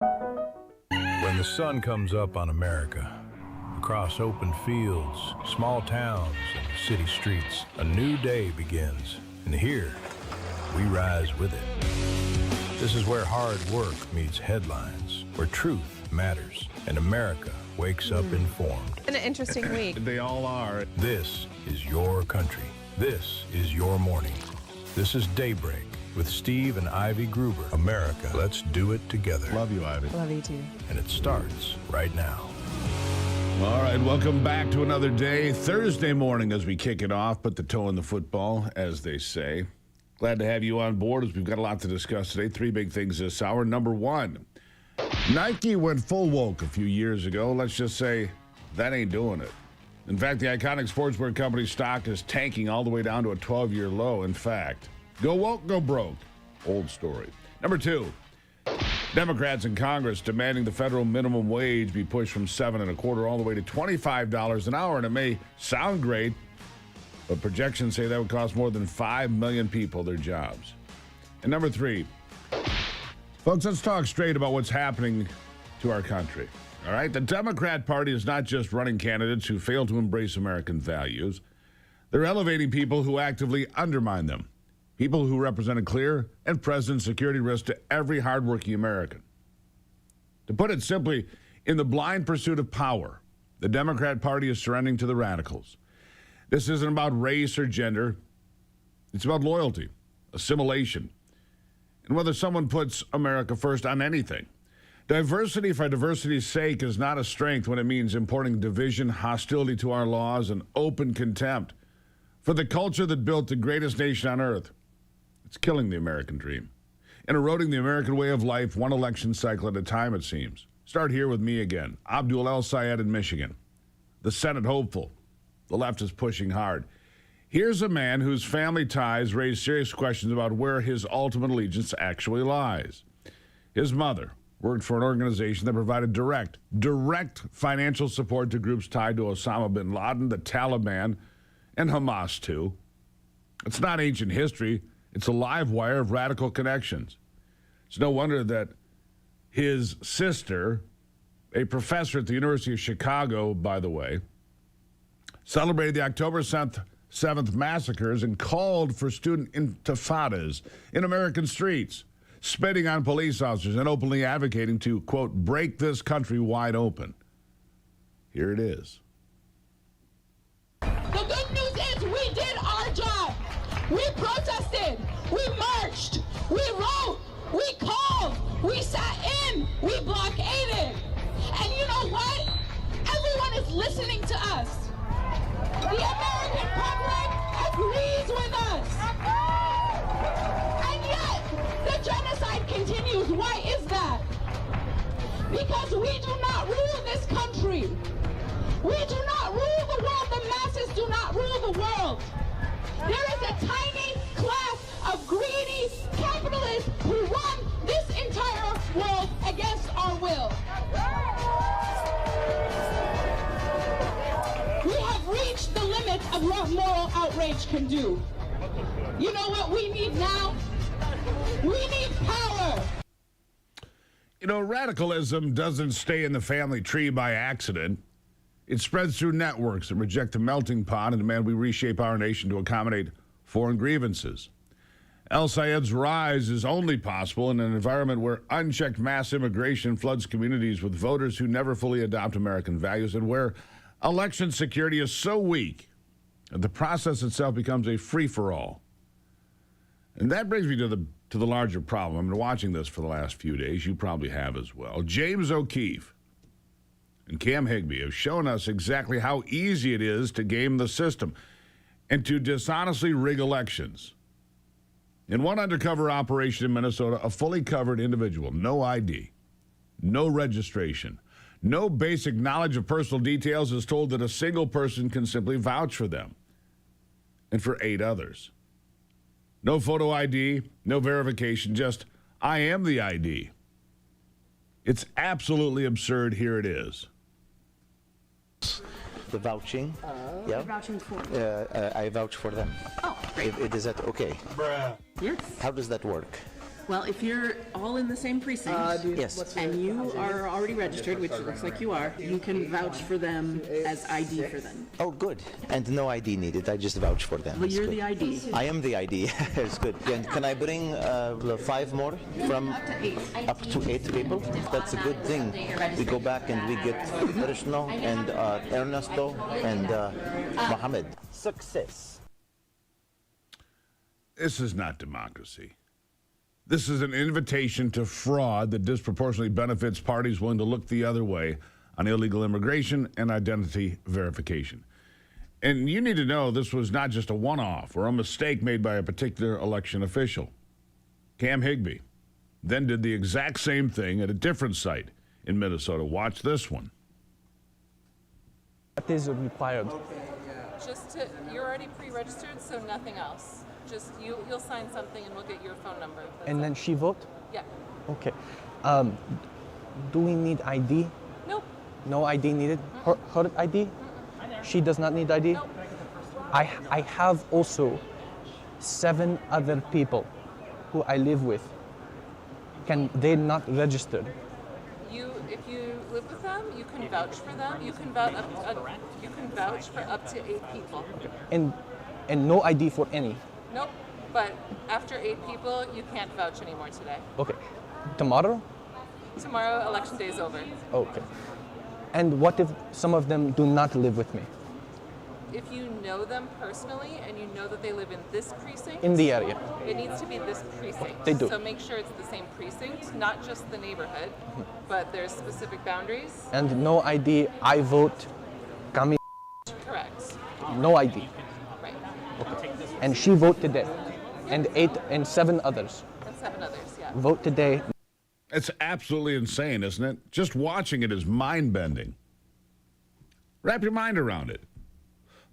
When the sun comes up on America, across open fields, small towns, and city streets, a new day begins. And here, we rise with it. This is where hard work meets headlines, where truth matters, and America wakes up informed. An interesting week. They all are. This is your country. This is your morning. This is Daybreak with Steve and Ivy Gruber. America, let's do it together. Love you, Ivy. Love you too. And it starts right now. All right, welcome back to another day. Thursday morning as we kick it off, put the toe in the football, as they say. Glad to have you on board as we've got a lot to discuss today. Three big things this hour. Number one, Nike went full woke a few years ago. Let's just say that ain't doing it. In fact, the iconic sportswear company stock is tanking all the way down to a 12-year low. In fact, go woke, go broke. Old story. Number two, Democrats in Congress demanding the federal minimum wage be pushed from $7.25 all the way to $25 an hour. And it may sound great, but projections say that would cost more than 5 million people their jobs. And number three, folks, let's talk straight about what's happening to our country. All right? The Democrat Party is not just running candidates who fail to embrace American values. They're elevating people who actively undermine them. People who represent a clear and present security risk to every hardworking American. To put it simply, in the blind pursuit of power, the Democrat Party is surrendering to the radicals. This isn't about race or gender. It's about loyalty, assimilation, and whether someone puts America first on anything. Diversity for diversity's sake is not a strength when it means importing division, hostility to our laws, and open contempt for the culture that built the greatest nation on earth. It's killing the American dream and eroding the American way of life one election cycle at a time, it seems. Start here with me again. Abdul El Sayed in Michigan, the Senate hopeful. The left is pushing hard. Here's a man whose family ties raise serious questions about where his ultimate allegiance actually lies. His mother worked for an organization that provided direct financial support to groups tied to Osama bin Laden, the Taliban, and Hamas too. It's not ancient history. It's a live wire of radical connections. It's no wonder that his sister, a professor at the University of Chicago, by the way, celebrated the October 7th massacres and called for student intifadas in American streets, spitting on police officers and openly advocating to, quote, break this country wide open. Here it is. The good news is we did our job. We protested, we marched, we wrote, we called, we sat in, we blockaded. And you know what? Everyone is listening to us. The American public agrees with us. And yet, the genocide continues. Why is that? Because we do not rule this country. We do not rule the world. The masses do not rule the world. There is a tiny class of greedy capitalists who run this entire world against our will. We have reached the limits of what moral outrage can do. You know what we need now? We need power. You know, radicalism doesn't stay in the family tree by accident. It spreads through networks that reject the melting pot and demand we reshape our nation to accommodate foreign grievances. El Sayed's rise is only possible in an environment where unchecked mass immigration floods communities with voters who never fully adopt American values and where election security is so weak that the process itself becomes a free-for-all. And that brings me to the larger problem. I've been watching this for the last few days. You probably have as well. James O'Keefe and Cam Higbee have shown us exactly how easy it is to game the system and to dishonestly rig elections. In one undercover operation in Minnesota, a fully covered individual, no ID, no registration, no basic knowledge of personal details, is told that a single person can simply vouch for them and for 8 others. No photo ID, no verification, just, I am the ID. It's absolutely absurd. Here it is. The vouching. Yeah. Vouching for? I vouch for them. Oh, great. Is that okay? Yes. How does that work? Well, if you're all in the same precinct, Yes. and you are already registered, which it looks like you are, you can vouch for them as ID for them. Oh, good. And no ID needed. I just vouch for them. Well, It's you're good. the ID. I am the ID. It's good. And can I bring 5 more from up to 8 people? That's a good thing. We go back and we get Krishna and Ernesto and Mohammed. Success. This is not democracy. This is an invitation to fraud that disproportionately benefits parties willing to look the other way on illegal immigration and identity verification. And you need to know this was not just a one-off or a mistake made by a particular election official. Cam Higbee then did the exact same thing at a different site in Minnesota. Watch this one. What is required? You're already pre-registered, so nothing else. Just you'll sign something and we'll get your phone number. That's And it. then she vote? Yeah. Okay. Do we need ID? Nope. No ID needed? Her ID? She does not need ID? Nope. I have also 7 other people who I live with. Can they not registered? If you live with them, you can vouch for them. You can vouch for up to 8 people. And no ID for any. Nope. But after 8 people, you can't vouch anymore today. Okay. Tomorrow? Tomorrow, election day is over. Okay. And what if some of them do not live with me? If you know them personally and you know that they live in this precinct, In the area. it needs to be this precinct. They do. So make sure it's the same precinct, not just the neighborhood, but there's specific boundaries. And no ID, I vote Kami. Correct. No ID. Right. And she vote today. And 7 others. And 7 others, yeah. Vote today. It's absolutely insane, isn't it? Just watching it is mind-bending. Wrap your mind around it.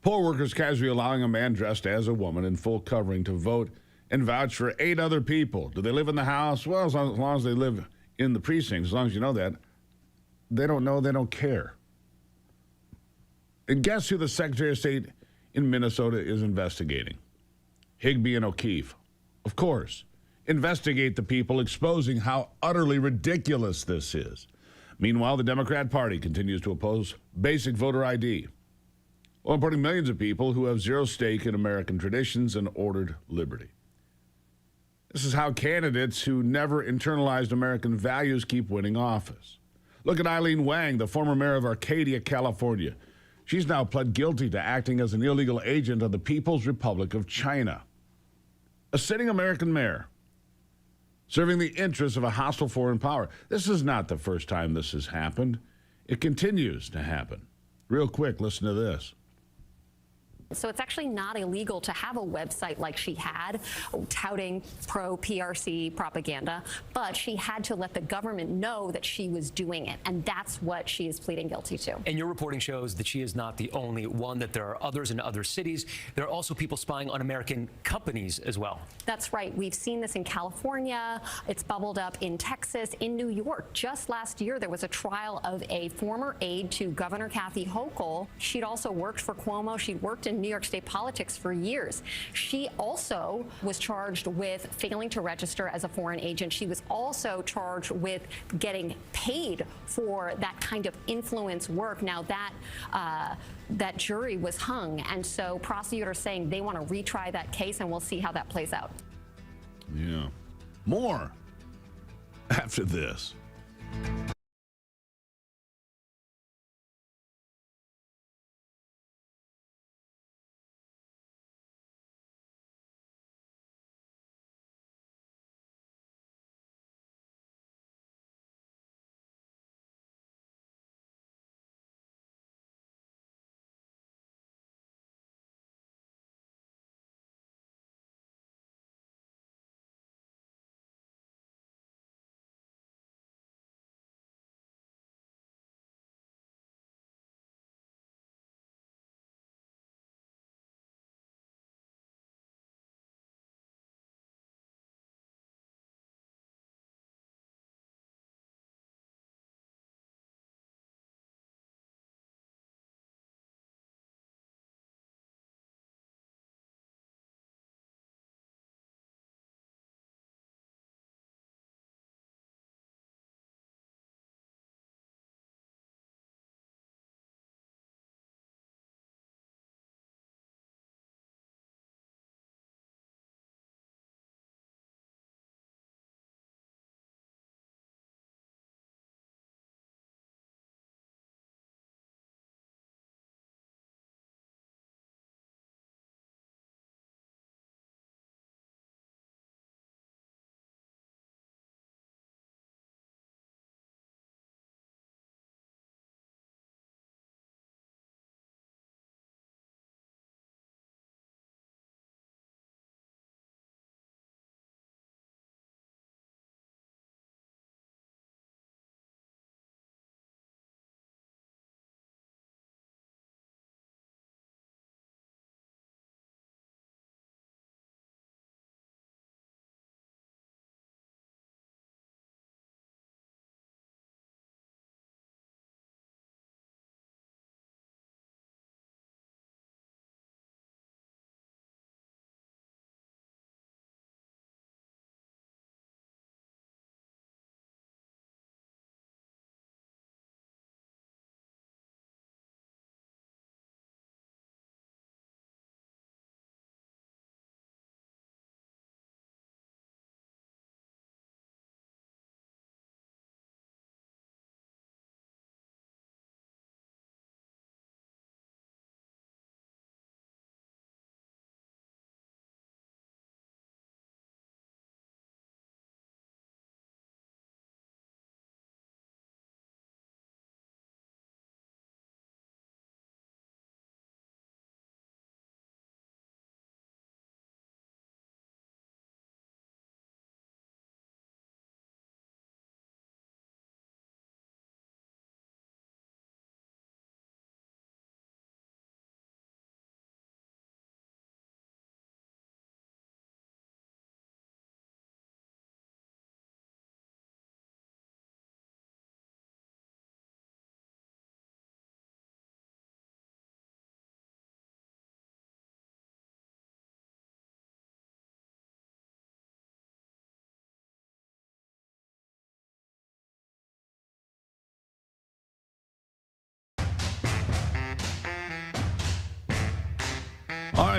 Poll workers casually allowing a man dressed as a woman in full covering to vote and vouch for 8 other people. Do they live in the house? Well, as long as they live in the precinct, as long as you know that. They don't know, they don't care. And guess who the Secretary of State in Minnesota is investigating? Higbee and O'Keefe. Of course. Investigate the people exposing how utterly ridiculous this is. Meanwhile, the Democrat Party continues to oppose basic voter ID, while importing millions of people who have zero stake in American traditions and ordered liberty. This is how candidates who never internalized American values keep winning office. Look at Eileen Wang, the former mayor of Arcadia, California. She's now pled guilty to acting as an illegal agent of the People's Republic of China. A sitting American mayor serving the interests of a hostile foreign power. This is not the first time this has happened. It continues to happen. Real quick, listen to this. So it's actually not illegal to have a website like she had, touting pro-PRC propaganda, but she had to let the government know that she was doing it, and that's what she is pleading guilty to. And your reporting shows that she is not the only one, that there are others in other cities. There are also people spying on American companies as well. That's right. We've seen this in California. It's bubbled up in Texas, in New York. Just last year, there was a trial of a former aide to Governor Kathy Hochul. She'd also worked for Cuomo. She'd worked in New York State politics for years. She also was charged with failing to register as a foreign agent. She was also charged with getting paid for that kind of influence work. Now that jury was hung, and so prosecutors saying they want to retry that case, and we'll see how that plays out. Yeah. More after this.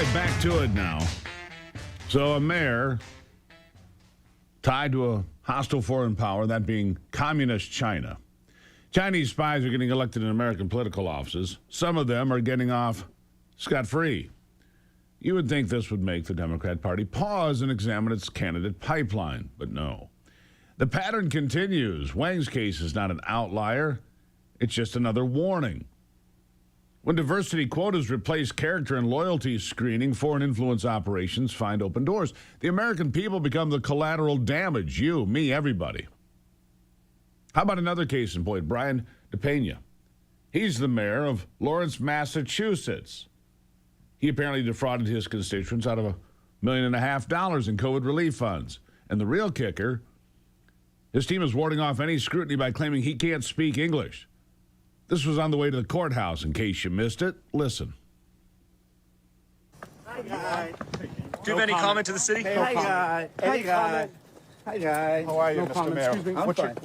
right, back to it now. So a mayor tied to a hostile foreign power, that being communist China. Chinese spies are getting elected in American political offices. Some of them are getting off scot-free. You would think this would make the Democrat Party pause and examine its candidate pipeline, but no. The pattern continues. Wang's case is not an outlier. It's just another warning. When diversity quotas replace character and loyalty screening, foreign influence operations find open doors. The American people become the collateral damage. You, me, everybody. How about another case in point? Brian DePena. He's the mayor of Lawrence, Massachusetts. He apparently defrauded his constituents out of $1.5 million in COVID relief funds. And the real kicker, his team is warding off any scrutiny by claiming he can't speak English. This was on the way to the courthouse. In case you missed it, listen. Hi, guys. Do you have any comment to the city? Hi, guys. Hey, guys. Hi, guys. How are you, Mr. Mayor? Excuse me. I'm fine.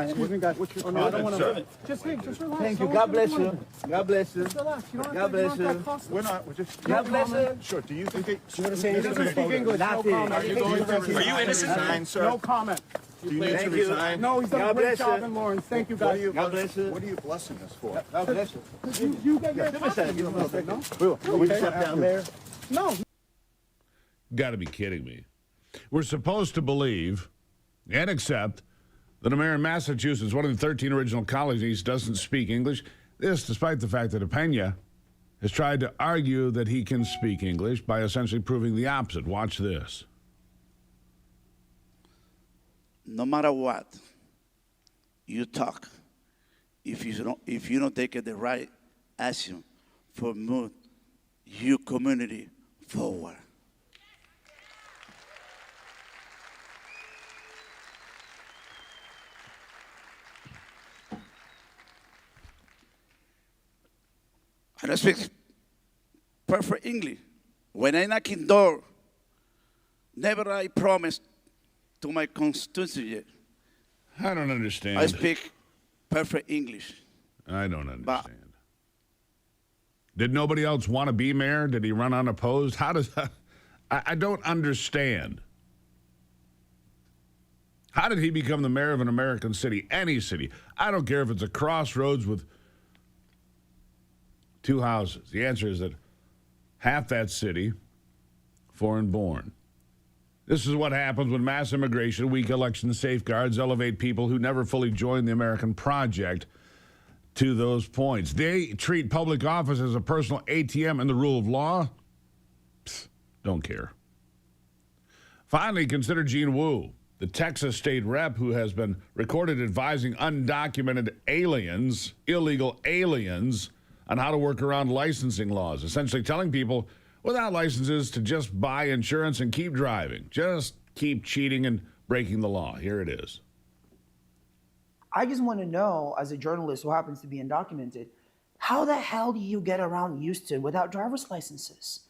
Excuse me, guys. Oh, no, I don't want to. Just relax. Thank you. God bless you. God bless you. God bless you. We're not. We're just. God bless you. Sure. Do you think it? You want to say anything? He doesn't speak English. No comment. Are you innocent? Sir? No comment. Do you need to resign? No, he's done a great job in Lawrence. Thank you, guys. God bless you. What are you blessing us for? God bless you. You get your time. No? We step down there. No. Got to be kidding me. We're supposed to believe and accept that a mayor in Massachusetts, one of the 13 original colonies, doesn't speak English. This, despite the fact that DePena has tried to argue that he can speak English by essentially proving the opposite. Watch this. No matter what you talk, if you don't take the right action for move your community forward. I don't speak perfect English. When I knock in door, never I promise to my constituency. I don't understand. I speak perfect English. I don't understand. Did nobody else want to be mayor? Did he run unopposed? How does that? I don't understand. How did he become the mayor of an American city? Any city. I don't care if it's a crossroads with 2 houses. The answer is that half that city, foreign born. This is what happens when mass immigration, weak election safeguards elevate people who never fully joined the American project to those points. They treat public office as a personal ATM and the rule of law. Psst, don't care. Finally, consider Gene Wu, the Texas state rep who has been recorded advising undocumented aliens, illegal aliens, on how to work around licensing laws, essentially telling people without licenses to just buy insurance and keep driving. Just keep cheating and breaking the law. Here it is. I just want to know, as a journalist who happens to be undocumented, how the hell do you get around Houston without driver's licenses?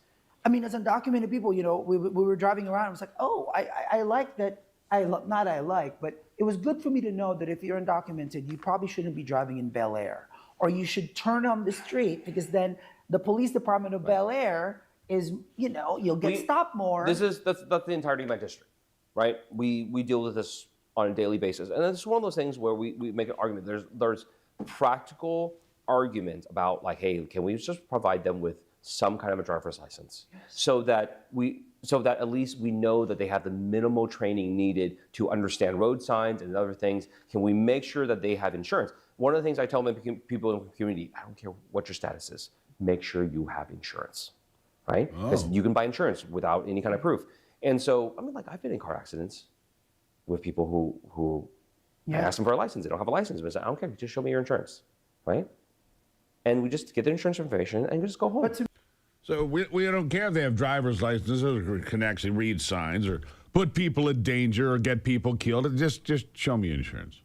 I mean, as undocumented people, you know, we were driving around. I was like, oh, I like that. But it was good for me to know that if you're undocumented, you probably shouldn't be driving in Bel Air. Or you should turn on the street, because then the police department of Bel Air is, you know, you'll get stopped more. That's the entirety of my district, right? We deal with this on a daily basis. And it's one of those things where we make an argument. There's practical argument about, like, hey, can we just provide them with some kind of a driver's license? Yes. So that at least we know that they have the minimal training needed to understand road signs and other things. Can we make sure that they have insurance? One of the things I tell people in the community, I don't care what your status is, make sure you have insurance, right? Because you can buy insurance without any kind of proof. And so, I mean, like, I've been in car accidents with people who I ask them for a license. They don't have a license. But I say, I don't care, just show me your insurance, right? And we just get their insurance information and we just go home. So we don't care if they have driver's licenses or can actually read signs or put people in danger or get people killed. Just show me insurance.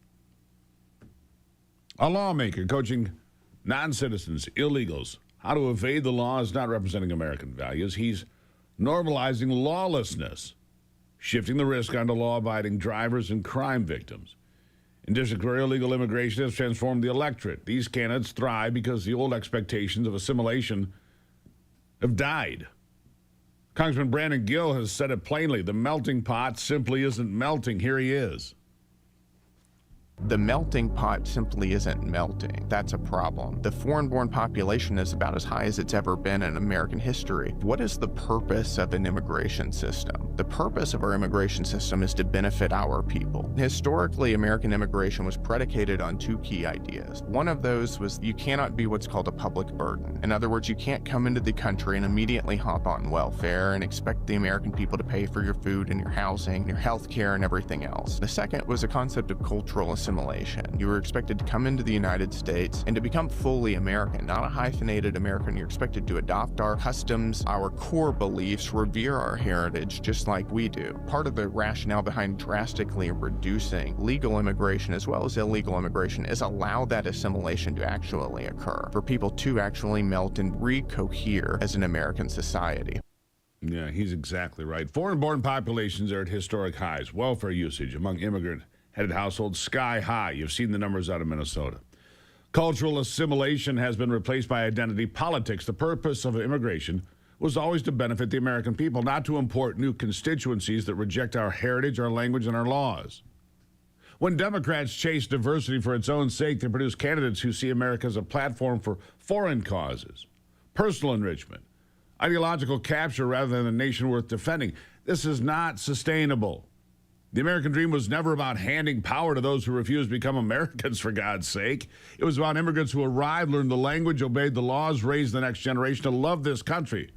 A lawmaker coaching non-citizens, illegals, how to evade the law is not representing American values. He's normalizing lawlessness, shifting the risk onto law-abiding drivers and crime victims. In districts where illegal immigration has transformed the electorate, these candidates thrive because the old expectations of assimilation have died. Congressman Brandon Gill has said it plainly. The melting pot simply isn't melting. Here he is. The melting pot simply isn't melting. That's a problem. The foreign-born population is about as high as it's ever been in American history. What is the purpose of an immigration system? The purpose of our immigration system is to benefit our people. Historically, American immigration was predicated on two key ideas. One of those was you cannot be what's called a public burden. In other words, you can't come into the country and immediately hop on welfare and expect the American people to pay for your food and your housing, your health care, and everything else. The second was a concept of cultural assimilation. You were expected to come into the United States and to become fully American, not a hyphenated American. You're expected to adopt our customs, our core beliefs, revere our heritage just like we do. Part of the rationale behind drastically reducing legal immigration as well as illegal immigration is allow that assimilation to actually occur, for people to actually melt and recohere as an American society. Yeah, he's exactly right. Foreign-born populations are at historic highs. Welfare usage among immigrant-headed households sky high. You've seen the numbers out of Minnesota. Cultural assimilation has been replaced by identity politics. The purpose of immigration was always to benefit the American people, not to import new constituencies that reject our heritage, our language, and our laws. When Democrats chase diversity for its own sake, they produce candidates who see America as a platform for foreign causes, personal enrichment, ideological capture rather than a nation worth defending. This is not sustainable. The American dream was never about handing power to those who refuse to become Americans, for God's sake. It was about immigrants who arrived, learned the language, obeyed the laws, raised the next generation to love this country.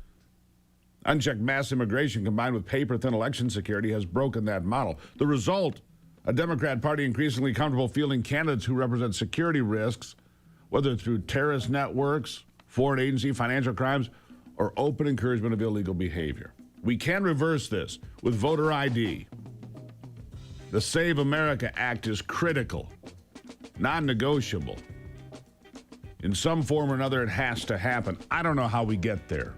Unchecked mass immigration combined with paper-thin election security has broken that model. The result, a Democrat Party increasingly comfortable fielding candidates who represent security risks, whether through terrorist networks, foreign agency, financial crimes, or open encouragement of illegal behavior. We can reverse this with voter ID. The Save America Act is critical, non-negotiable. In some form or another, it has to happen. I don't know how we get there.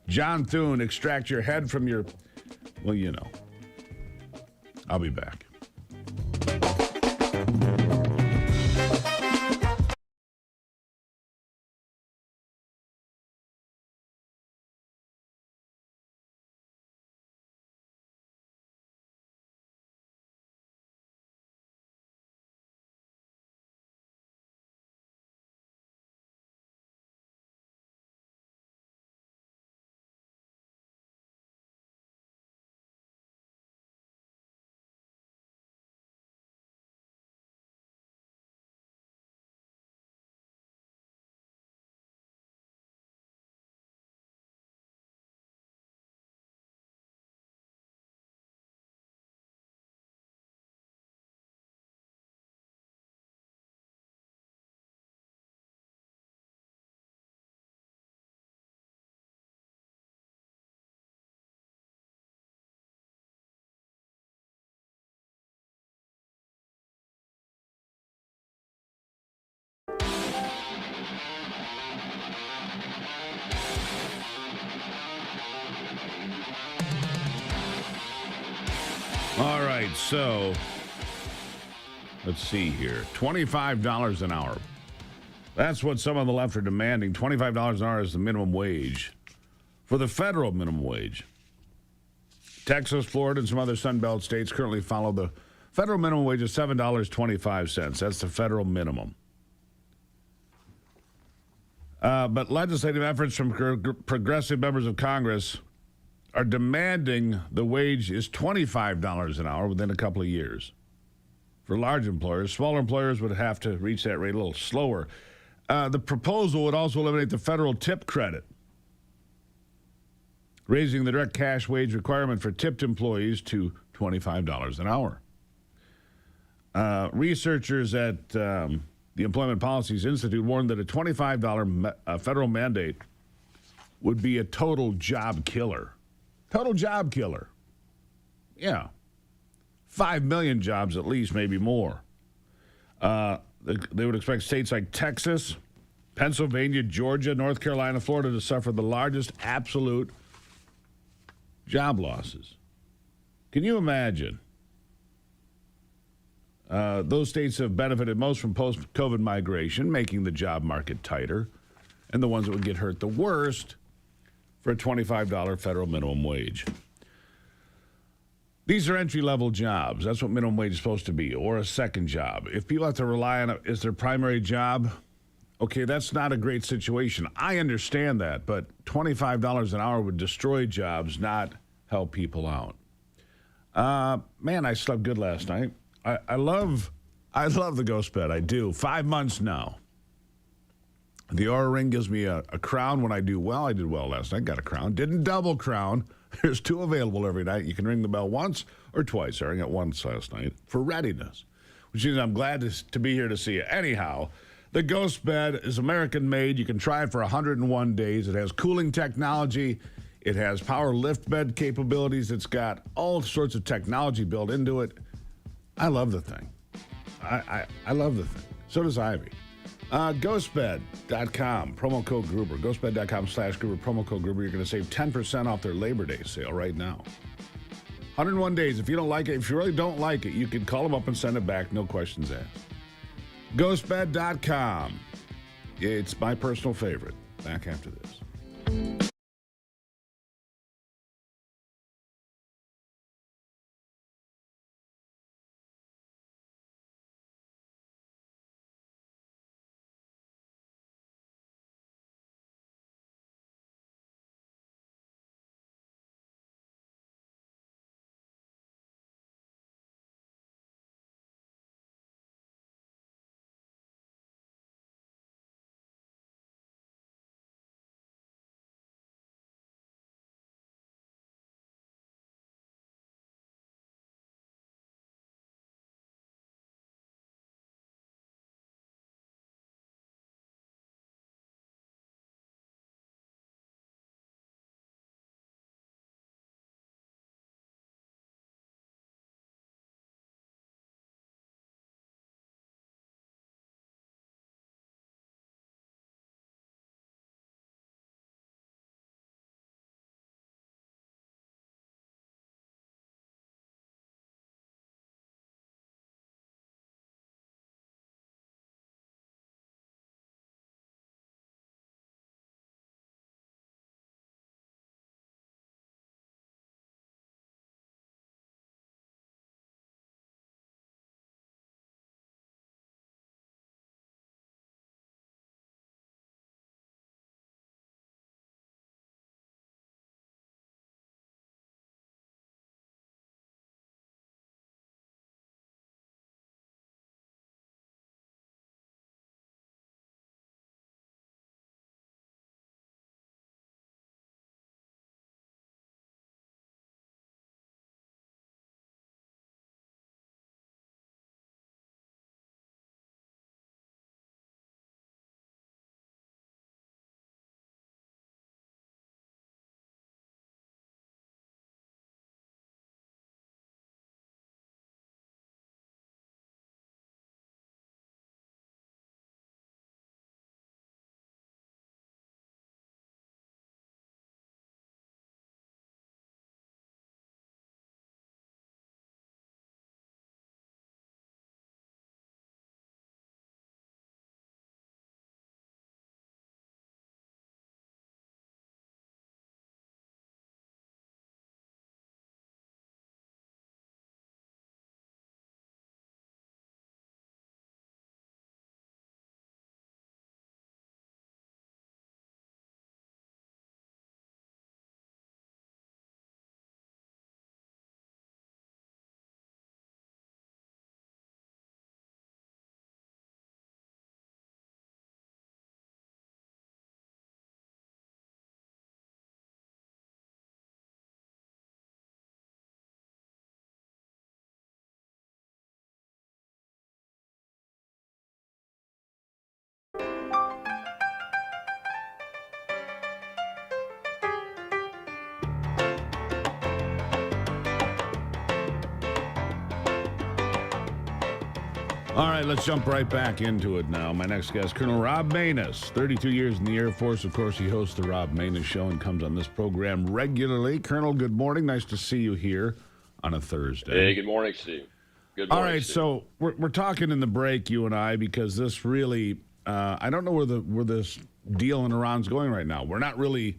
John Thune, extract your head from your, well, you know. I'll be back. All right, so let's see here. $25 an hour. That's what some on the left are demanding. $25 an hour is the minimum wage for the federal minimum wage. Texas, Florida, and some other Sun Belt states currently follow the federal minimum wage of $7.25. That's the federal minimum. But legislative efforts from progressive members of Congress are demanding the wage is $25 an hour within a couple of years. For large employers, smaller employers would have to reach that rate a little slower. The proposal would also eliminate the federal tip credit, raising the direct cash wage requirement for tipped employees to $25 an hour. Researchers at the Employment Policies Institute warned that a $25 federal mandate would be a total job killer. Total job killer. Yeah. 5 million jobs at least, maybe more. They would expect states like Texas, Pennsylvania, Georgia, North Carolina, Florida to suffer the largest absolute job losses. Can you imagine? Those states have benefited most from post-COVID migration, making the job market tighter. And the ones that would get hurt the worst, for a $25 federal minimum wage. These are entry-level jobs. That's what minimum wage is supposed to be, or a second job. If people have to rely on it as their primary job, okay, that's not a great situation. I understand that, but $25 an hour would destroy jobs, not help people out. Man, I slept good last night. I love the Ghost Bed. I do. 5 months now. The Aura Ring gives me a crown when I do well. I did well last night. Got a crown. Didn't double crown. There's 2 available every night. You can ring the bell once or twice. I rang it once last night for readiness, which means I'm glad to be here to see you. Anyhow, the Ghost Bed is American-made. You can try it for 101 days. It has cooling technology. It has power lift bed capabilities. It's got all sorts of technology built into it. I love the thing. I love the thing. So does Ivy. Ghostbed.com, promo code Gruber. Ghostbed.com/Gruber, promo code Gruber. You're going to save 10% off their Labor Day sale right now. 101 days. If you don't like it, if you really don't like it, you can call them up and send it back. No questions asked. Ghostbed.com. It's my personal favorite. Back after this. All right, let's jump right back into it now. My next guest, Colonel Rob Maness, 32 years in the Air Force. Of course, he hosts the Rob Maness Show and comes on this program regularly. Colonel, good morning. Nice to see you here on a Thursday. Hey, good morning, Steve. Good morning, All right, Steve. so we're talking in the break, you and I, because this really, I don't know where this deal in Iran's going right now. We're not really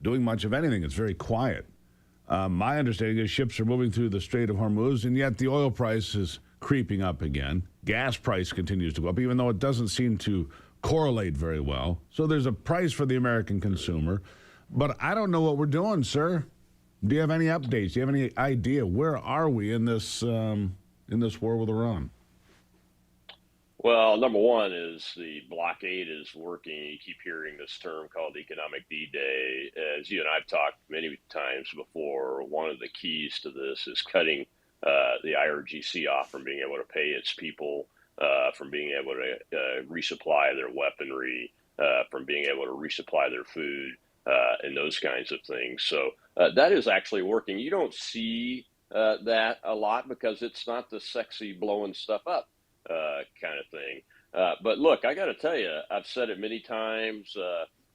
doing much of anything. It's very quiet. My understanding is ships are moving through the Strait of Hormuz, and yet the oil price is creeping up again. Gas price continues to go up, even though it doesn't seem to correlate very well. So there's a price for the American consumer. But I don't know what we're doing, sir. Do you have any updates? Do you have any idea where are we in this war with Iran? Well, number one is the blockade is working. You keep hearing this term called economic D-Day. As you and I've talked many times before, one of the keys to this is cutting the IRGC off from being able to pay its people, from being able to resupply their weaponry, from being able to resupply their food, and those kinds of things. So that is actually working. You don't see that a lot because it's not the sexy blowing stuff up kind of thing. But look, I got to tell you, I've said it many times.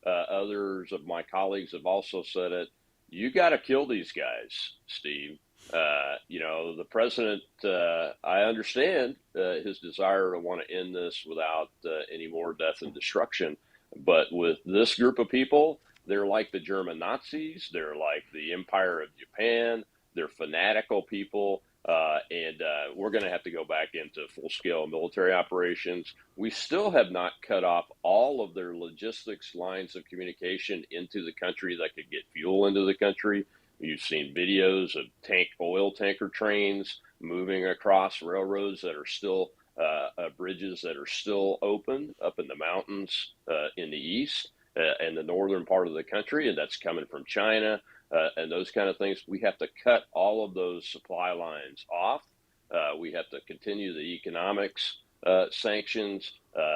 Others of my colleagues have also said it. You got to kill these guys, Steve. The president, I understand his desire to want to end this without any more death and destruction. But with this group of people, they're like the German Nazis. They're like the Empire of Japan. They're fanatical people. And we're going to have to go back into full-scale military operations. We still have not cut off all of their logistics lines of communication into the country that could get fuel into the country. You've seen videos of oil tanker trains moving across railroads that are still bridges that are still open up in the mountains in the east and the northern part of the country, and that's coming from China. And those kind of things. We have to cut all of those supply lines off. We have to continue the economics sanctions.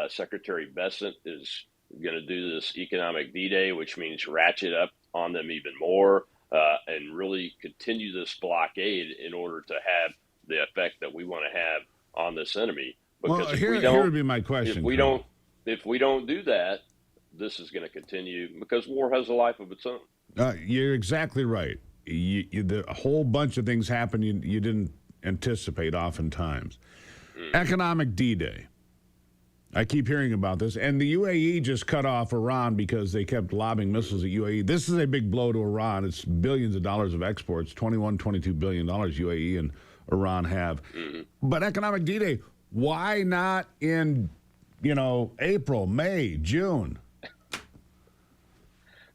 Secretary Bessent is going to do this economic D-Day, which means ratchet up on them even more and really continue this blockade in order to have the effect that we want to have on this enemy. Because well, here would be my question. If we don't do that, this is going to continue because war has a life of its own. You're exactly right. A whole bunch of things happen you didn't anticipate oftentimes. Economic D-Day. I keep hearing about this. And the UAE just cut off Iran because they kept lobbing missiles at UAE. This is a big blow to Iran. It's billions of dollars of exports, $22 billion UAE and Iran have. But economic D-Day, why not in, April, May, June?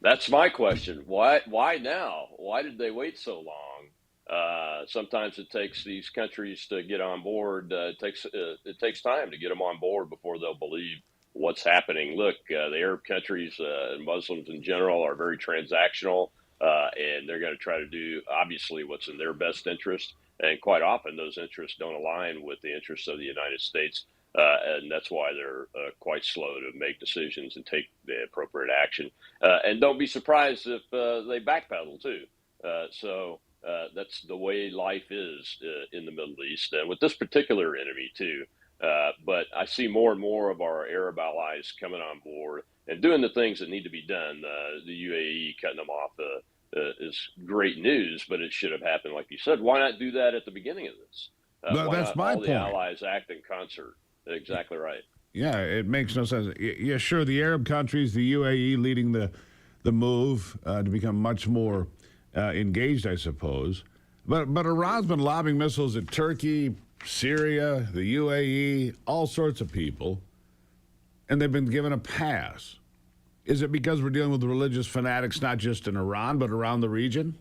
That's my question. Why now? Why did they wait so long? Sometimes it takes these countries to get on board. It takes time to get them on board before they'll believe what's happening. Look, the Arab countries and Muslims in general are very transactional, and they're going to try to do, obviously, what's in their best interest. And quite often, those interests don't align with the interests of the United States. And that's why they're quite slow to make decisions and take the appropriate action. And don't be surprised if they backpedal, too. So that's the way life is in the Middle East, and with this particular enemy, too. But I see more and more of our Arab allies coming on board and doing the things that need to be done. The UAE cutting them off is great news, but it should have happened, like you said. Why not do that at the beginning of this? That's my point. The allies act in concert. Exactly right. Yeah, it makes no sense. Yeah, sure, the Arab countries, the UAE leading the move to become much more engaged, I suppose. But Iran's been lobbing missiles at Turkey, Syria, the UAE, all sorts of people, and they've been given a pass. Is it because we're dealing with religious fanatics not just in Iran, but around the region?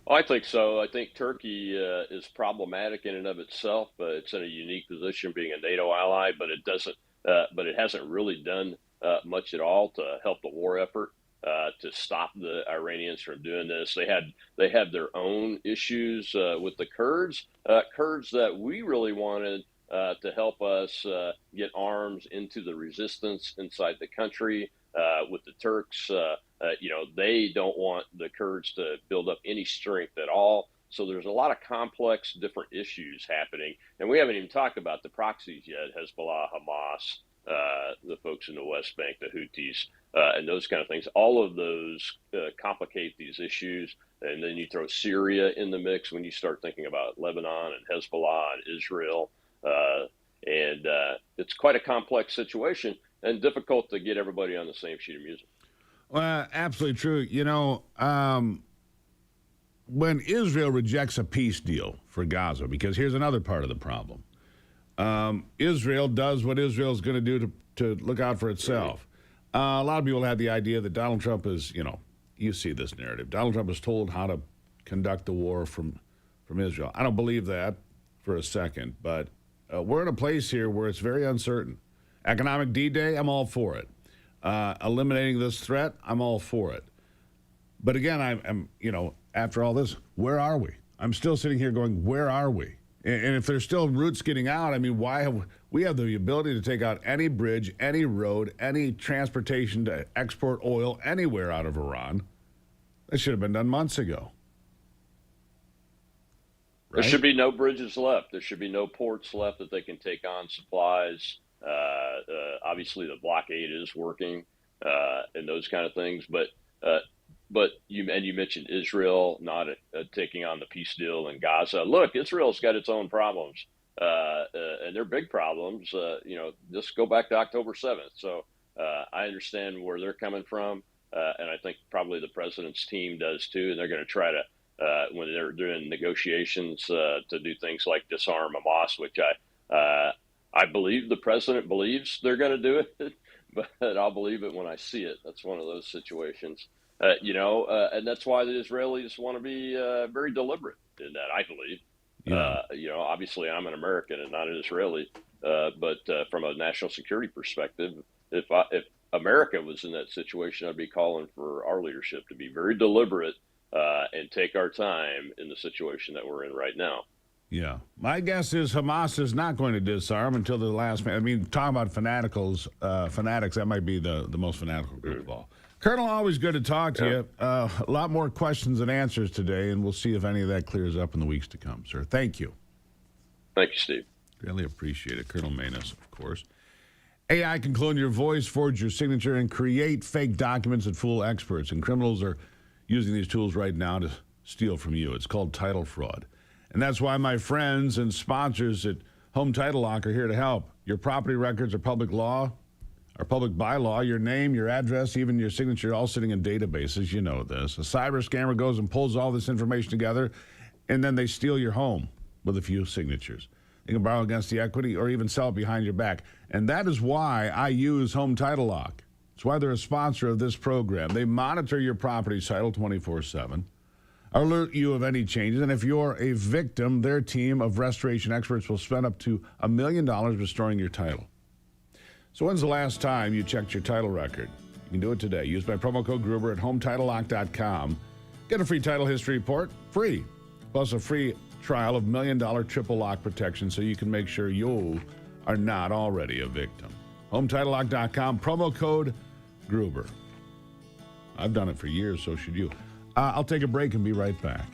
I think so. I think Turkey is problematic in and of itself. It's in a unique position being a NATO ally, but it doesn't. But it hasn't really done much at all to help the war effort to stop the Iranians from doing this. They have their own issues with the Kurds, Kurds that we really wanted to help us get arms into the resistance inside the country. With the Turks, they don't want the Kurds to build up any strength at all. So there's a lot of complex, different issues happening. And we haven't even talked about the proxies yet, Hezbollah, Hamas, the folks in the West Bank, the Houthis, and those kind of things. All of those complicate these issues. And then you throw Syria in the mix when you start thinking about Lebanon and Hezbollah and Israel. And it's quite a complex situation and difficult to get everybody on the same sheet of music. Well, absolutely true. You know, when Israel rejects a peace deal for Gaza, because here's another part of the problem. Israel does what Israel's going to do to look out for itself. A lot of people had the idea that Donald Trump is, you see this narrative. Donald Trump is told how to conduct the war from Israel. I don't believe that for a second, but we're in a place here where it's very uncertain. Economic D-Day, I'm all for it. Eliminating this threat, I'm all for it. But again, I'm after all this, where are we? I'm still sitting here going, where are we? And if there's still roots getting out, I mean, why have we have the ability to take out any bridge, any road, any transportation to export oil anywhere out of Iran? That should have been done months ago. Right? There should be no bridges left. There should be no ports left that they can take on supplies. Obviously, the blockade is working and those kind of things. But you mentioned Israel not taking on the peace deal in Gaza. Look, Israel's got its own problems, and they're big problems. Just go back to October 7th. So I understand where they're coming from, and I think probably the president's team does too. And they're going to try to, when they're doing negotiations, to do things like disarm Hamas, which I believe the president believes they're going to do it, but I'll believe it when I see it. That's one of those situations. And that's why the Israelis want to be very deliberate in that, I believe. Yeah. Obviously I'm an American and not an Israeli, but from a national security perspective, if America was in that situation, I'd be calling for our leadership to be very deliberate and take our time in the situation that we're in right now. Yeah. My guess is Hamas is not going to disarm until the last man. I mean, talking about fanatics, that might be the most fanatical group of all. Colonel, always good to talk to you. A lot more questions than answers today, and we'll see if any of that clears up in the weeks to come, sir. Thank you. Thank you, Steve. Really appreciate it. Colonel Manus, of course. AI can clone your voice, forge your signature, and create fake documents that fool experts. And criminals are using these tools right now to steal from you. It's called title fraud. And that's why my friends and sponsors at Home Title Lock are here to help. Your property records are public law, or public by law. Your name, your address, even your signature, all sitting in databases. You know this. A cyber scammer goes and pulls all this information together, and then they steal your home with a few signatures. They can borrow against the equity or even sell it behind your back. And that is why I use Home Title Lock. It's why they're a sponsor of this program. They monitor your property title 24/7, alert you of any changes, and if you're a victim, their team of restoration experts will spend up to $1 million restoring your title. So when's the last time you checked your title record? You can do it today. Use my promo code Gruber at HometitleLock.com. Get a free title history report, free, plus a free trial of $1 million triple lock protection so you can make sure you are not already a victim. HometitleLock.com, promo code Gruber. I've done it for years, so should you. I'll take a break and be right back.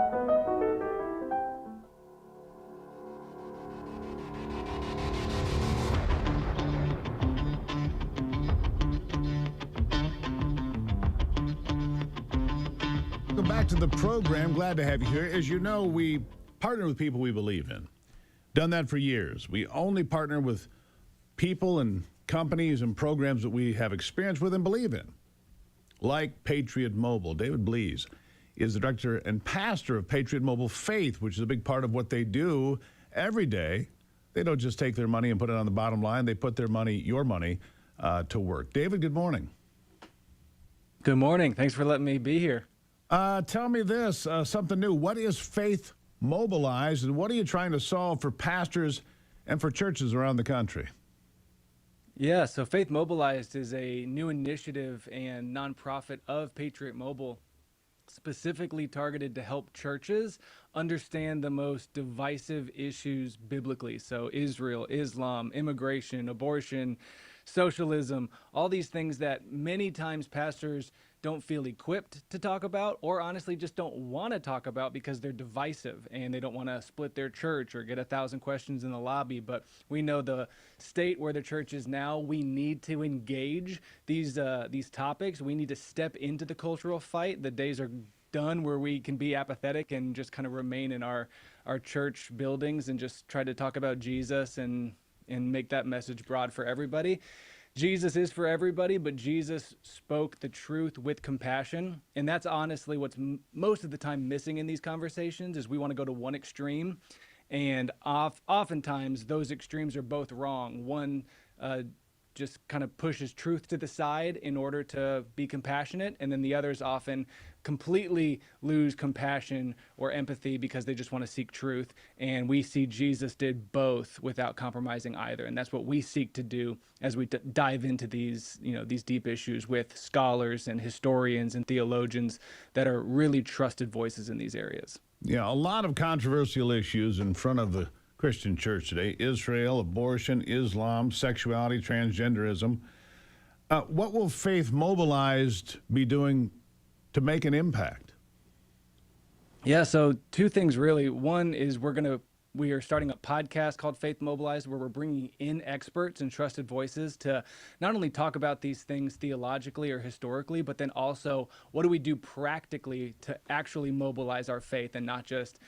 Welcome back to the program. Glad to have you here. As you know, we partner with people we believe in. Done that for years. We only partner with people and companies and programs that we have experience with and believe in, like Patriot Mobile. David Blees is the director and pastor of Patriot Mobile Faith, which is a big part of what they do every day. They don't just take their money and put it on the bottom line. They put their money, your money, to work. David, good morning. Good morning. Thanks for letting me be here. Tell me this, something new. What is Faith Mobilized, and what are you trying to solve for pastors and for churches around the country? Yeah, so Faith Mobilized is a new initiative and nonprofit of Patriot Mobile, specifically targeted to help churches understand the most divisive issues biblically. So Israel, Islam, immigration, abortion, socialism, all these things that many times pastors don't feel equipped to talk about, or honestly just don't want to talk about because they're divisive and they don't want to split their church or get 1,000 questions in the lobby. But we know the state where the church is now, we need to engage these topics. We need to step into the cultural fight. The days are done where we can be apathetic and just kind of remain in our church buildings and just try to talk about Jesus and make that message broad for everybody. Jesus is for everybody, but Jesus spoke the truth with compassion. And that's honestly what's most of the time missing in these conversations is we want to go to one extreme. And oftentimes those extremes are both wrong. One just kind of pushes truth to the side in order to be compassionate. And then the others often completely lose compassion or empathy because they just want to seek truth. And we see Jesus did both without compromising either. And that's what we seek to do as we dive into these deep issues with scholars and historians and theologians that are really trusted voices in these areas. Yeah, a lot of controversial issues in front of the Christian church today: Israel, abortion, Islam, sexuality, transgenderism. What will Faith Mobilized be doing to make an impact? Yeah, so two things really. One is we are starting a podcast called Faith Mobilized, where we're bringing in experts and trusted voices to not only talk about these things theologically or historically, but then also what do we do practically to actually mobilize our faith and not just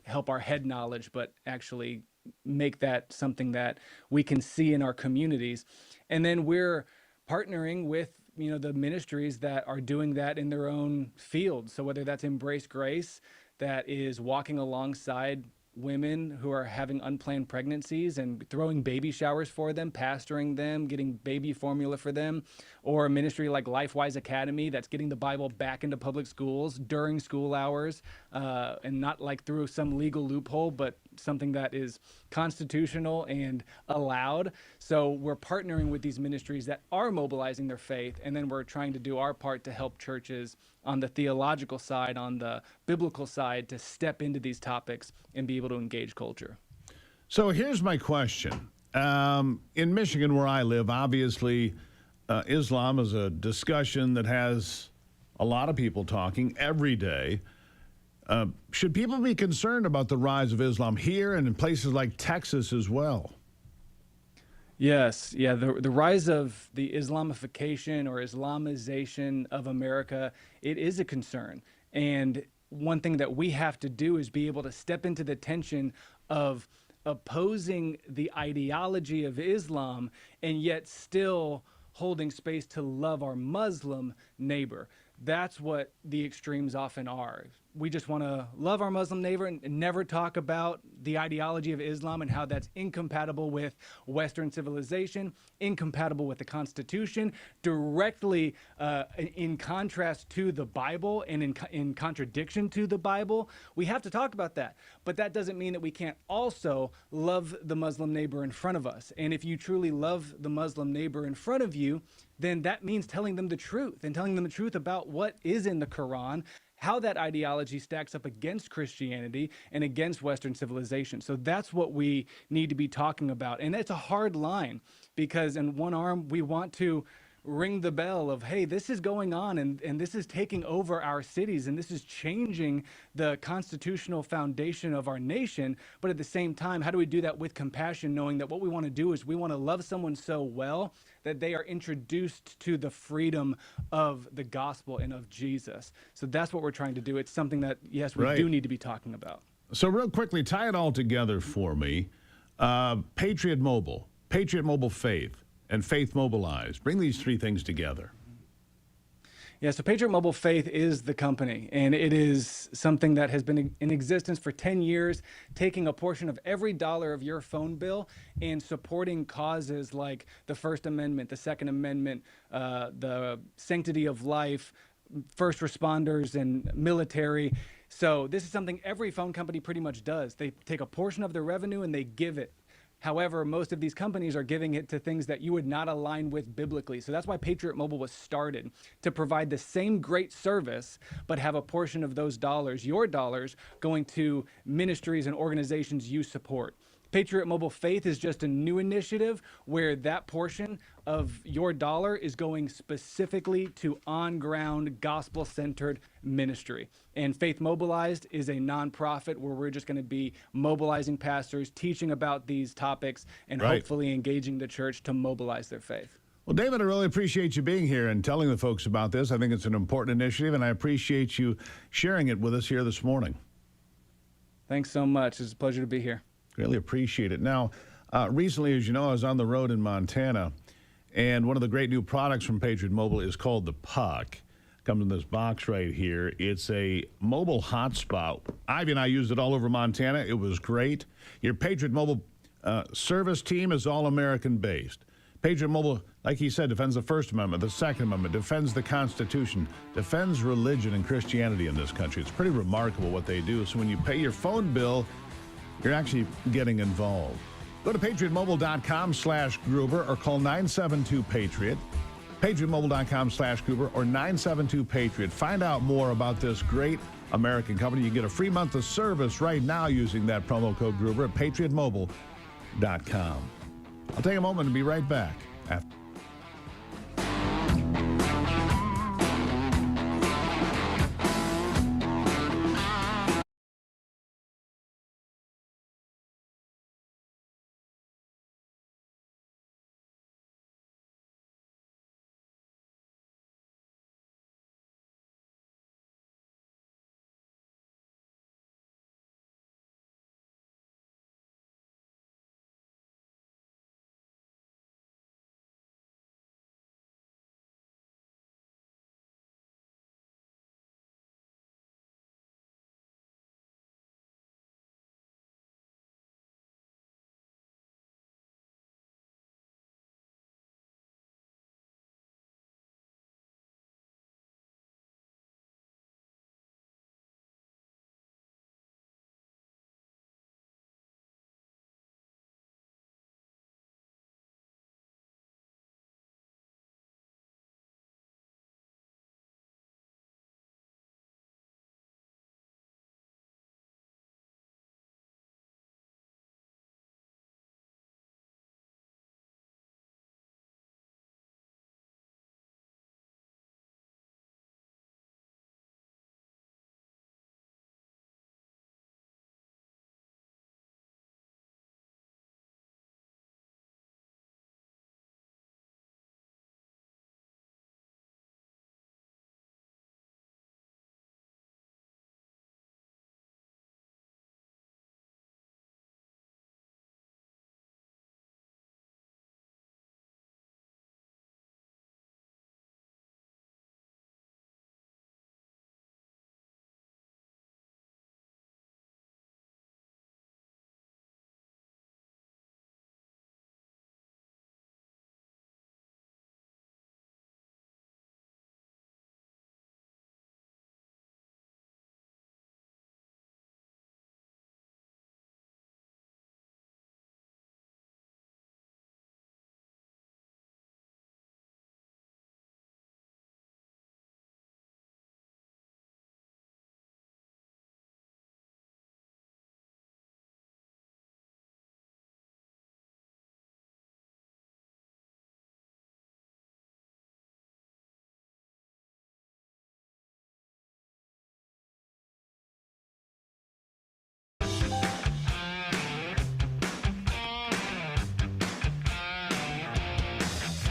help our head knowledge, but actually make that something that we can see in our communities. And then we're partnering with the ministries that are doing that in their own field. So whether that's Embrace Grace, that is walking alongside women who are having unplanned pregnancies and throwing baby showers for them, pastoring them, getting baby formula for them, or a ministry like LifeWise Academy that's getting the Bible back into public schools during school hours, and not like through some legal loophole, but something that is constitutional and allowed. So we're partnering with these ministries that are mobilizing their faith, and then we're trying to do our part to help churches on the theological side, on the biblical side, to step into these topics and be able to engage culture. So here's my question. In Michigan, where I live, obviously, Islam is a discussion that has a lot of people talking every day. Should people be concerned about the rise of Islam here and in places like Texas as well? Yes, yeah, the rise of the Islamification or Islamization of America, it is a concern. And one thing that we have to do is be able to step into the tension of opposing the ideology of Islam and yet still holding space to love our Muslim neighbor. That's what the extremes often are. We just want to love our Muslim neighbor and never talk about the ideology of Islam and how that's incompatible with Western civilization, incompatible with the Constitution, directly in contrast to the Bible and in contradiction to the Bible. We have to talk about that. But that doesn't mean that we can't also love the Muslim neighbor in front of us. And if you truly love the Muslim neighbor in front of you, then that means telling them the truth and telling them the truth about what is in the Quran, how that ideology stacks up against Christianity and against Western civilization. So that's what we need to be talking about. And it's a hard line because in one arm, we want to ring the bell of, hey, this is going on and this is taking over our cities and this is changing the constitutional foundation of our nation. But at the same time, how do we do that with compassion, knowing that what we want to do is we want to love someone so well that they are introduced to the freedom of the gospel and of Jesus. So that's what we're trying to do. It's something that, yes, we do need to be talking about. So real quickly, tie it all together for me. Patriot Mobile Faith, and Faith Mobilized. Bring these three things together. Yeah, so Patriot Mobile Faith is the company, and it is something that has been in existence for 10 years, taking a portion of every dollar of your phone bill and supporting causes like the First Amendment, the Second Amendment, the sanctity of life, first responders and military. So this is something every phone company pretty much does. They take a portion of their revenue and they give it. However, most of these companies are giving it to things that you would not align with biblically. So that's why Patriot Mobile was started, to provide the same great service, but have a portion of those dollars, your dollars, going to ministries and organizations you support. Patriot Mobile Faith is just a new initiative where that portion of your dollar is going specifically to on-ground, gospel-centered ministry. And Faith Mobilized is a nonprofit where we're just going to be mobilizing pastors, teaching about these topics, and hopefully engaging the church to mobilize their faith. Well, David, I really appreciate you being here and telling the folks about this. I think it's an important initiative, and I appreciate you sharing it with us here this morning. Thanks so much. It's a pleasure to be here. Really appreciate it. Now, recently, as you know, I was on the road in Montana, and one of the great new products from Patriot Mobile is called the Puck. Comes in this box right here. It's a mobile hotspot. Ivy and I used it all over Montana. It was great. Your Patriot Mobile service team is all American based. Patriot Mobile, like he said, defends the First Amendment, the Second Amendment, defends the Constitution, defends religion and Christianity in this country. It's pretty remarkable what they do. So when you pay your phone bill, you're actually getting involved. Go to patriotmobile.com/Gruber or call 972-PATRIOT. patriotmobile.com/Gruber or 972-PATRIOT. Find out more about this great American company. You get a free month of service right now using that promo code Gruber at patriotmobile.com. I'll take a moment and be right back after.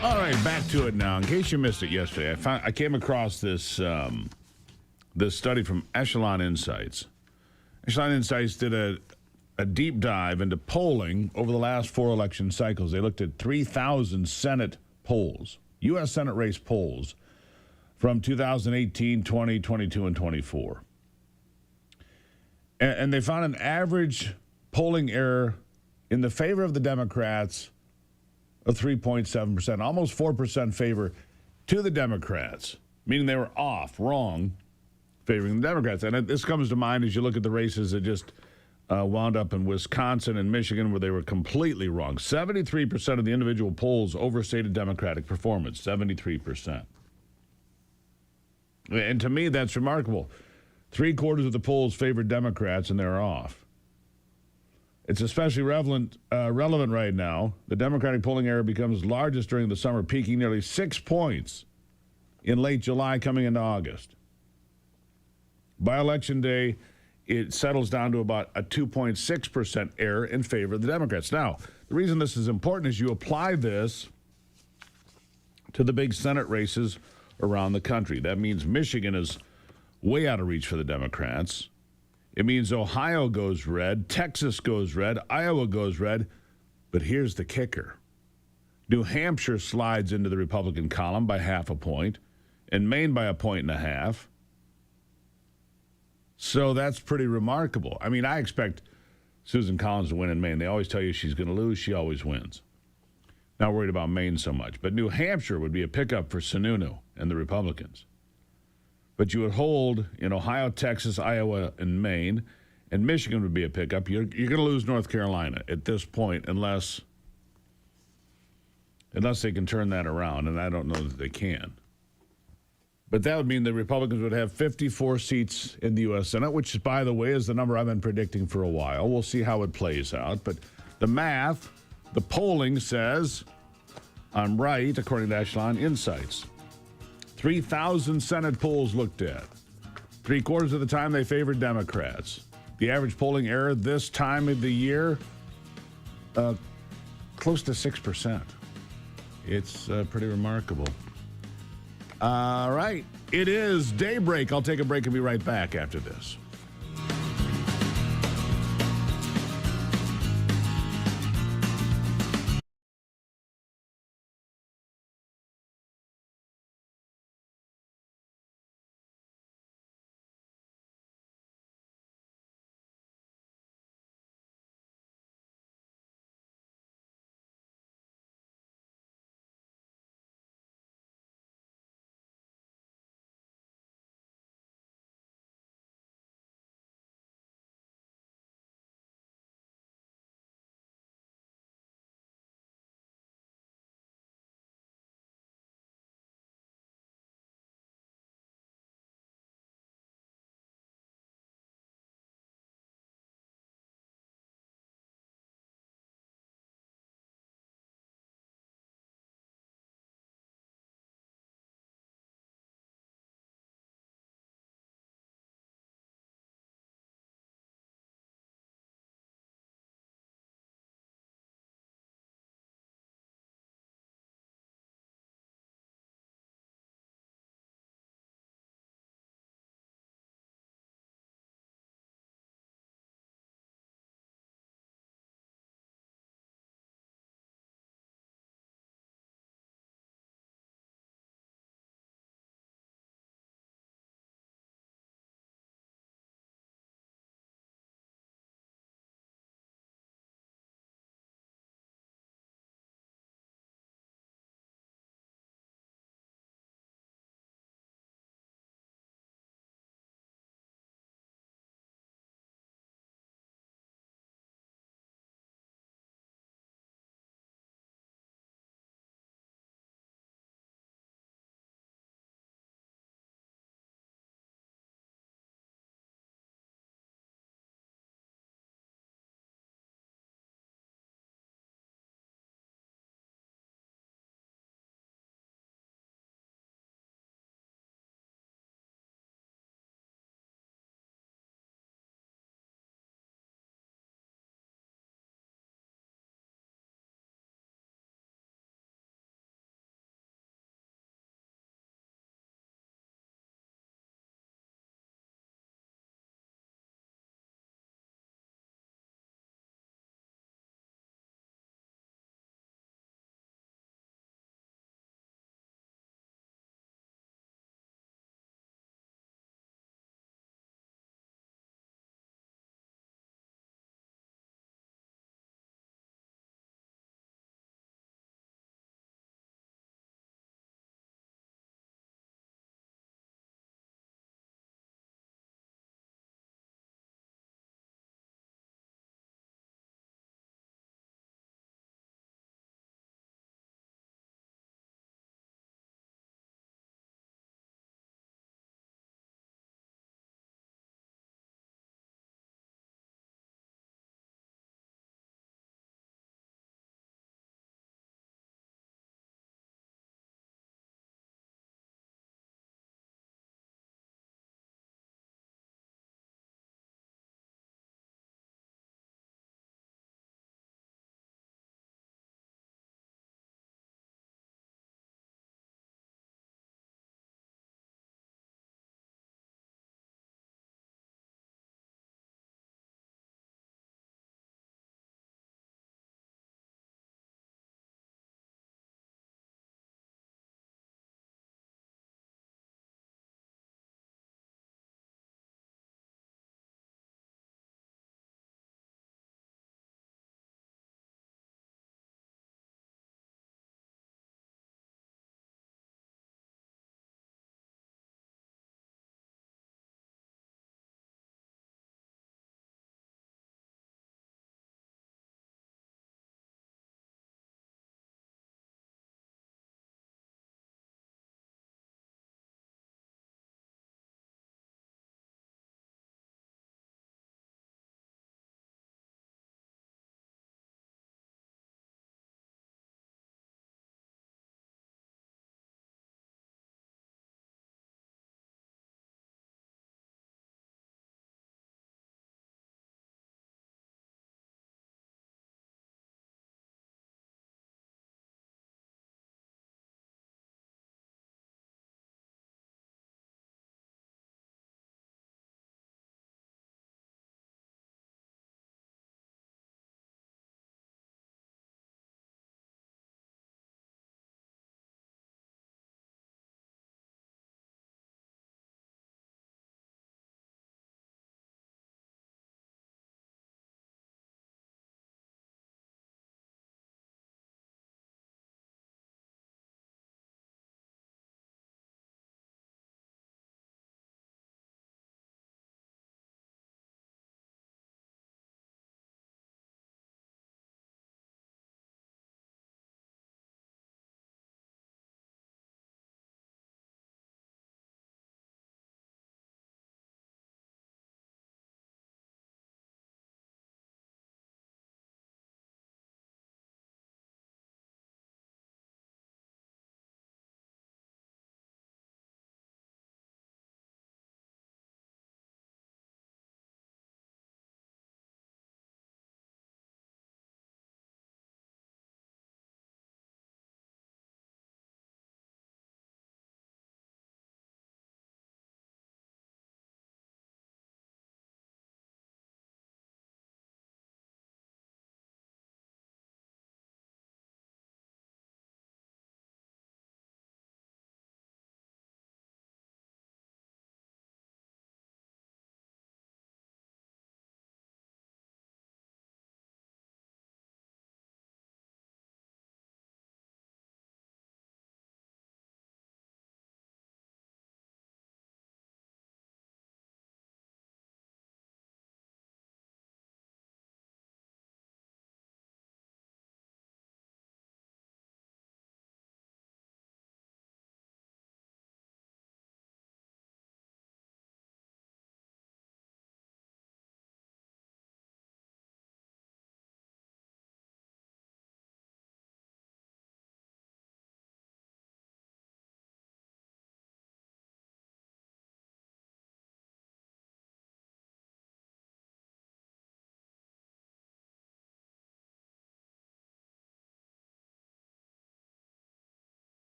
All right, back to it now. In case you missed it yesterday, I came across this this study from Echelon Insights. Echelon Insights did a deep dive into polling over the last 4 election cycles. They looked at 3,000 Senate polls, U.S. Senate race polls from 2018, 20, 22, and 24. And they found an average polling error in the favor of the Democrats of 3.7%, almost 4% favor to the Democrats, meaning they were off, wrong, favoring the Democrats. And this comes to mind as you look at the races that just wound up in Wisconsin and Michigan, where they were completely wrong. 73% of the individual polls overstated Democratic performance, 73%. And to me, that's remarkable. 3/4 of the polls favored Democrats, and they're off. It's especially relevant right now. The Democratic polling error becomes largest during the summer, peaking nearly 6 points in late July coming into August. By Election Day, it settles down to about a 2.6% error in favor of the Democrats. Now, the reason this is important is you apply this to the big Senate races around the country. That means Michigan is way out of reach for the Democrats. It means Ohio goes red, Texas goes red, Iowa goes red. But here's the kicker. New Hampshire slides into the Republican column by 0.5 point, and Maine by 1.5 points. So that's pretty remarkable. I mean, I expect Susan Collins to win in Maine. They always tell you she's going to lose. She always wins. Not worried about Maine so much. But New Hampshire would be a pickup for Sununu and the Republicans. But you would hold in Ohio, Texas, Iowa, and Maine, and Michigan would be a pickup. You're going to lose North Carolina at this point unless they can turn that around, and I don't know that they can. But that would mean the Republicans would have 54 seats in the U.S. Senate, which, by the way, is the number I've been predicting for a while. We'll see how it plays out. But the math, the polling says I'm right, according to Echelon Insights. 3,000 Senate polls looked at. 3/4 of the time they favored Democrats. The average polling error this time of the year, close to 6%. It's pretty remarkable. All right. It is daybreak. I'll take a break and be right back after this.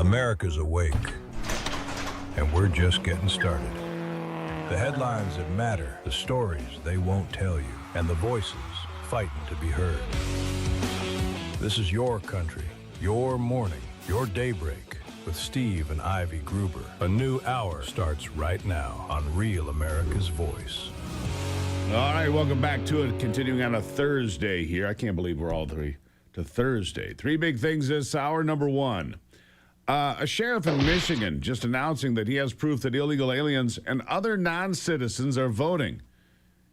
America's awake, and we're just getting started. The headlines that matter, the stories they won't tell you, and the voices fighting to be heard. This is your country, your morning, your daybreak with Steve and Ivy Gruber. A new hour starts right now on Real America's Voice. All right, welcome back to it. Continuing on a Thursday here. I can't believe we're all three to Thursday. Three big things this hour. Number one, a sheriff in Michigan just announcing that he has proof that illegal aliens and other non-citizens are voting.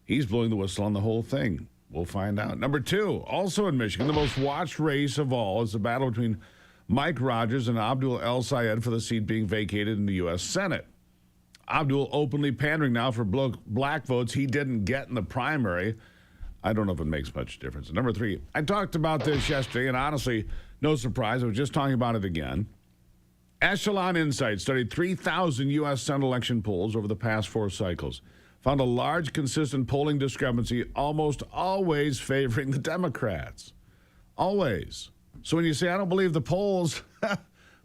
He's blowing the whistle on the whole thing. We'll find out. Number two, also in Michigan, the most watched race of all is the battle between Mike Rogers and Abdul El-Sayed for the seat being vacated in the U.S. Senate. Abdul openly pandering now for black votes he didn't get in the primary. I don't know if it makes much difference. Number three, I talked about this yesterday, and honestly, no surprise. I was just talking about it again. Echelon Insights studied 3,000 U.S. Senate election polls over the past 4 cycles. Found a large, consistent polling discrepancy, almost always favoring the Democrats. Always. So when you say, I don't believe the polls,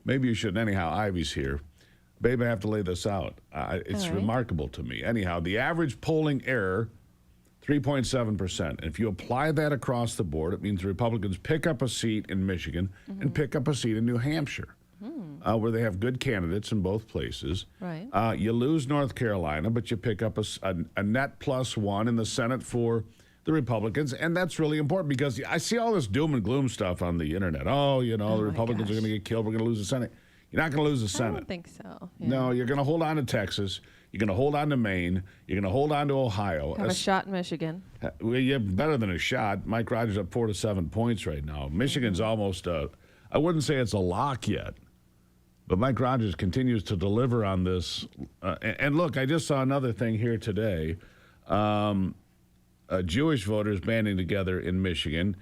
maybe you shouldn't. Anyhow, Ivy's here. Babe, I have to lay this out. It's remarkable to me. Anyhow, the average polling error, 3.7%. And if you apply that across the board, it means the Republicans pick up a seat in Michigan and pick up a seat in New Hampshire, where they have good candidates in both places. Right. You lose North Carolina, but you pick up a net +1 in the Senate for the Republicans, and that's really important because I see all this doom and gloom stuff on the internet. Oh, the Republicans are going to get killed. We're going to lose the Senate. You're not going to lose the Senate. I don't think so. Yeah. No, you're going to hold on to Texas. You're going to hold on to Maine. You're going to hold on to Ohio. Have a shot in Michigan. Well, yeah, better than a shot. Mike Rogers up 4 to 7 points right now. Michigan's almost, I wouldn't say it's a lock yet, but Mike Rogers continues to deliver on this. And look, I just saw another thing here today. Jewish voters banding together in Michigan.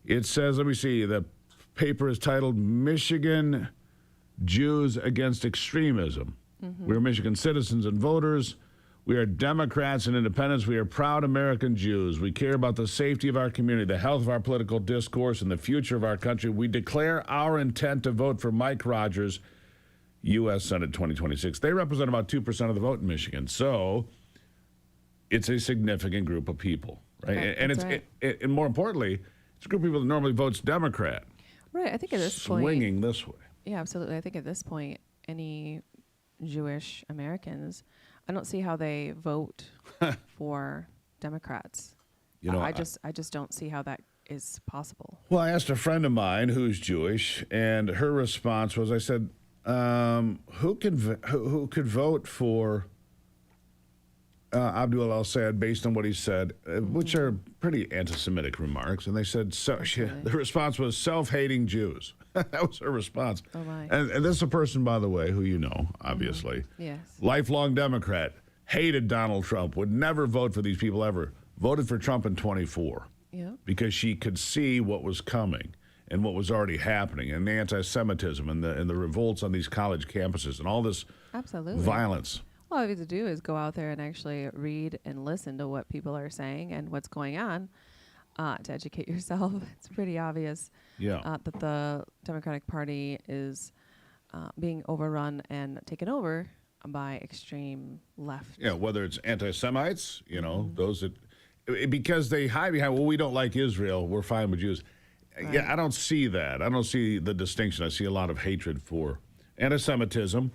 It says, let me see, the paper is titled Michigan Jews Against Extremism. We're Michigan citizens and voters. We are Democrats and independents. We are proud American Jews. We care about the safety of our community, the health of our political discourse, and the future of our country. We declare our intent to vote for Mike Rogers, U.S. Senate 2026. They represent about 2% of the vote in Michigan. So it's a significant group of people, right? Okay, and that's and more importantly, it's a group of people that normally votes Democrat. Right. I think at this point. Swinging this way. Yeah, absolutely. I think at this point, any Jewish Americans, I don't see how they vote for Democrats. I just don't see how that is possible. Well, I asked a friend of mine who's Jewish, and her response was, I said, who could vote for Abdul El-Sayed based on what he said, which are pretty anti-Semitic remarks. And they said, the response was self-hating Jews. That was her response. Oh, my. And this is a person, by the way, who you know, obviously. Yes. Lifelong Democrat, hated Donald Trump, would never vote for these people ever. Voted for Trump in 24. Yeah. Because she could see what was coming and what was already happening, and the anti-Semitism and the revolts on these college campuses and all this violence. All you have to do is go out there and actually read and listen to what people are saying and what's going on to educate yourself. It's pretty obvious that the Democratic Party is being overrun and taken over by extreme left. Yeah, whether it's anti-Semites, those that, because they hide behind, well, we don't like Israel, we're fine with Jews. Right. Yeah, I don't see that. I don't see the distinction. I see a lot of hatred for anti-Semitism.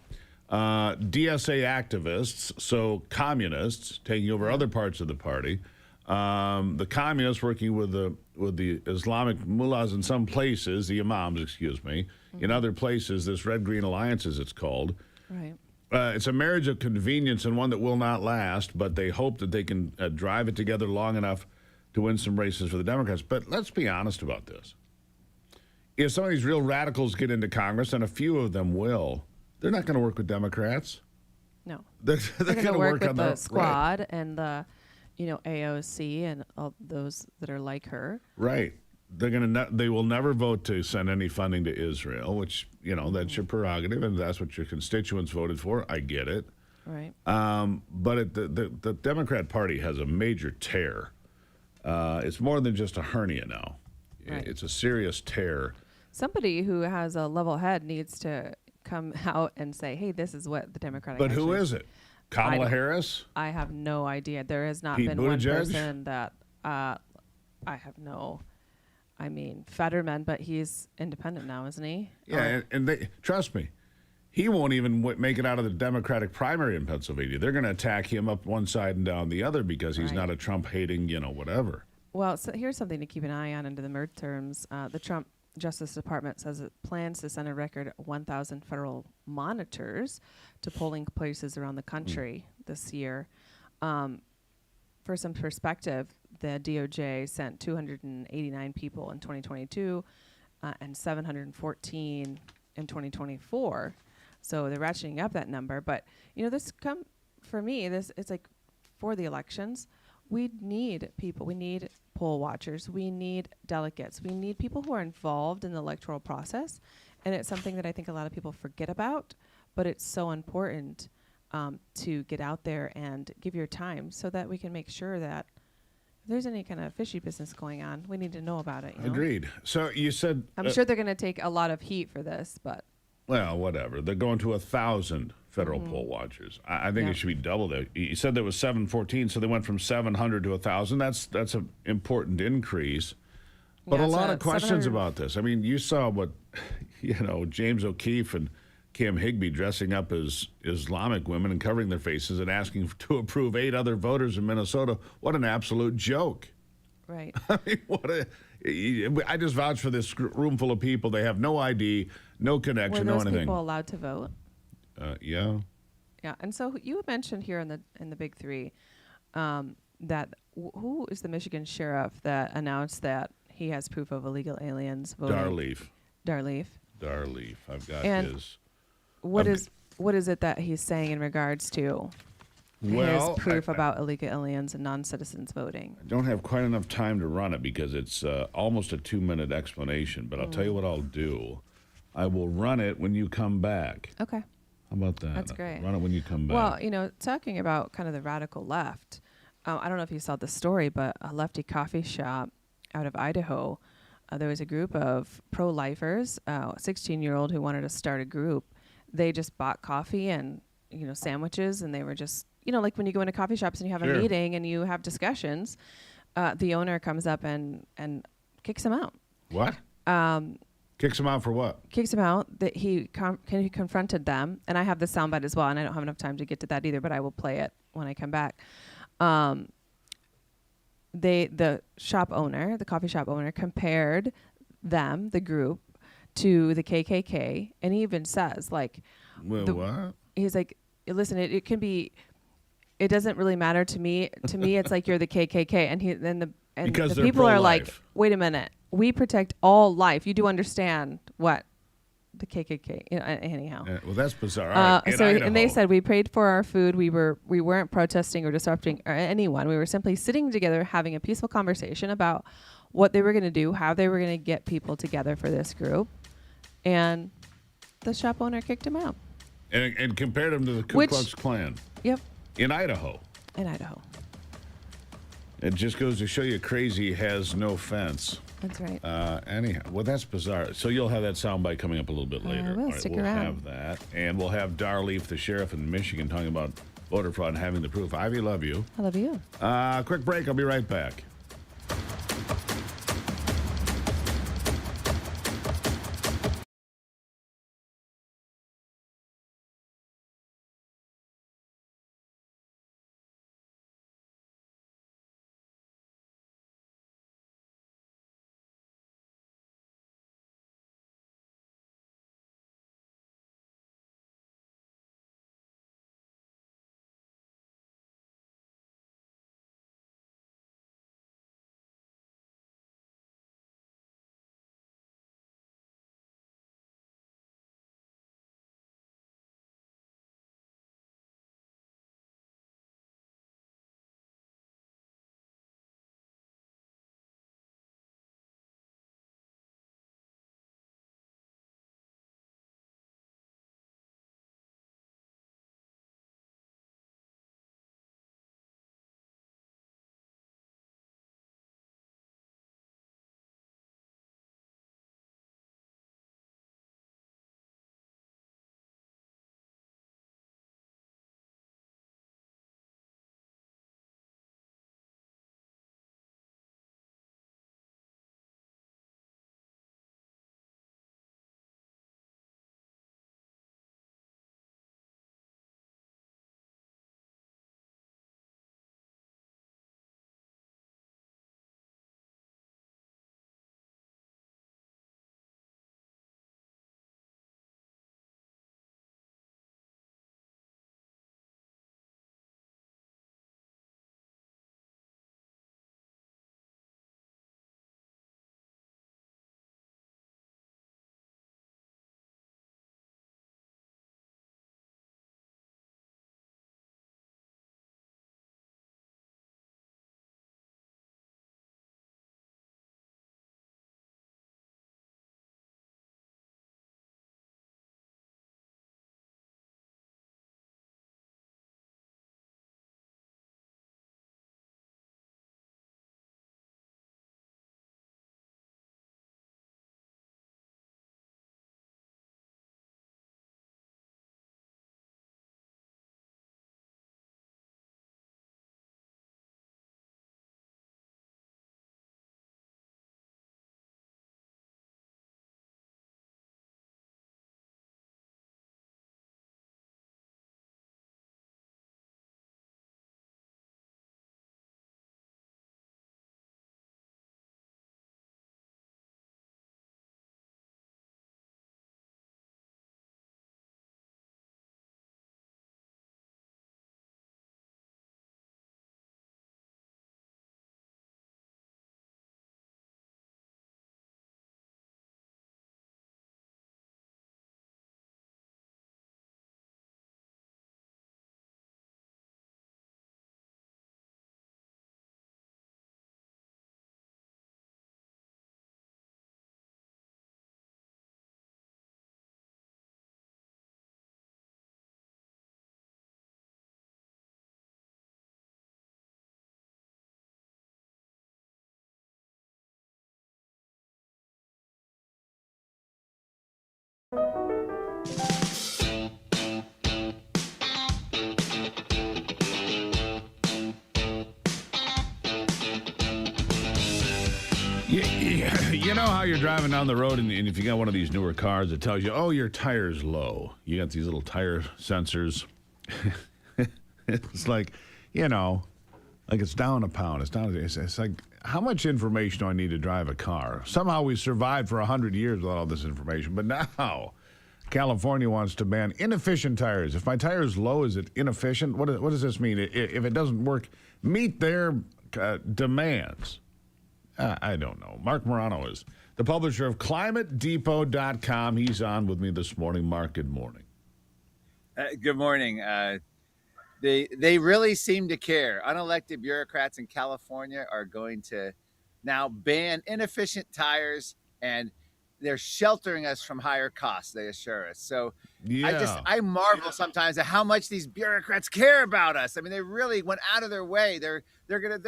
DSA activists, so communists taking over other parts of the party. The communists working with the Islamic mullahs in some places, the imams, excuse me. In other places, this Red-Green Alliance, as it's called. Right. It's a marriage of convenience and one that will not last, but they hope that they can drive it together long enough to win some races for the Democrats. But let's be honest about this. If some of these real radicals get into Congress, and a few of them will, they're not going to work with Democrats. No. They're going to work with on the squad and the, AOC and all those that are like her. Right. They will never vote to send any funding to Israel, which, that's your prerogative, and that's what your constituents voted for. I get it. Right. But the Democrat Party has a major tear. It's more than just a hernia now. Right. It's a serious tear. Somebody who has a level head needs to come out and say, hey, this is what the Democratic. But who is it? Kamala Harris? I have no idea. There has not Pete been one Buttigieg? person that I have no. I mean, Fetterman, but he's independent now, isn't he? Yeah, and they, trust me, he won't even make it out of the Democratic primary in Pennsylvania. They're going to attack him up one side and down the other because he's not a Trump-hating, whatever. Well, so here's something to keep an eye on into the midterms. The Trump Justice Department says it plans to send a record 1,000 federal monitors to polling places around the country this year. For some perspective, the DOJ sent 289 people in 2022 and 714 in 2024. So they're ratcheting up that number. But, for me, it's like for the elections, we need people. We need poll watchers. We need delegates. We need people who are involved in the electoral process. And it's something that I think a lot of people forget about, but it's so important to get out there and give your time so that we can make sure that if there's any kind of fishy business going on, we need to know about it. Agreed. So you said... I'm sure they're going to take a lot of heat for this, but... Well, whatever. They're going to 1,000 federal poll watchers. I think it should be double that. You said there was 714, so they went from 700 to 1,000. That's an important increase. But a lot of questions about this. I mean, you saw what, James O'Keefe and Kim Higbee dressing up as Islamic women and covering their faces and asking to approve 8 other voters in Minnesota. What an absolute joke. Right. I mean, I just vouch for this room full of people. They have no ID, no connection, no anything. Were those people allowed to vote? Yeah. Yeah, and so you mentioned here in the Big Three that who is the Michigan sheriff that announced that he has proof of illegal aliens voting? Darleaf. I've got his. What is it that he's saying in regards to his proof about illegal aliens and non-citizens voting? I don't have quite enough time to run it because it's almost a 2-minute explanation, but I'll tell you what I'll do. I will run it when you come back. Okay. How about that? That's great. Run it when you come back. Well, talking about kind of the radical left, I don't know if you saw the story, but a lefty coffee shop out of Idaho, there was a group of pro-lifers, a 16-year-old who wanted to start a group. They just bought coffee and, sandwiches, and they were just, like when you go into coffee shops and you have a meeting and you have discussions, the owner comes up and kicks them out. What? Kicks him out for what? Kicks him out. That he confronted them, and I have the soundbite as well, and I don't have enough time to get to that either, but I will play it when I come back. The coffee shop owner, compared them, the group, to the KKK, and he even says what? He's like, listen, it can be. It doesn't really matter to me. To me, it's like you're the KKK, and the people are like, wait a minute. We protect all life. You do understand what the KKK, anyhow. Well, that's bizarre. Right, and they said we prayed for our food. We weren't protesting or disrupting anyone. We were simply sitting together having a peaceful conversation about what they were going to do, how they were going to get people together for this group, and the shop owner kicked him out. And compared him to the Ku Klux Klan. Yep. In Idaho. It just goes to show you crazy has no fence. That's right. Anyhow, well, that's bizarre. So you'll have that soundbite coming up a little bit later. We'll stick around. We'll have that. And we'll have Darleaf, the sheriff in Michigan, talking about voter fraud and having the proof. Ivy, love you. I love you. Quick break. I'll be right back. You know how you're driving down the road, and if you got one of these newer cars, it tells you, oh, your tire's low. You got these little tire sensors. It's like, like it's down a pound. It's like, how much information do I need to drive a car? Somehow we survived for 100 years without all this information, but now California wants to ban inefficient tires. If my tire is low, is it inefficient? What does this mean? If it doesn't work, meet their demands. I don't know. Mark Morano is the publisher of ClimateDepot.com. He's on with me this morning. Mark, good morning. Good morning. They really seem to care. Unelected bureaucrats in California are going to now ban inefficient tires, and they're sheltering us from higher costs, they assure us. So I marvel sometimes at how much these bureaucrats care about us. I mean, they really went out of their way. They're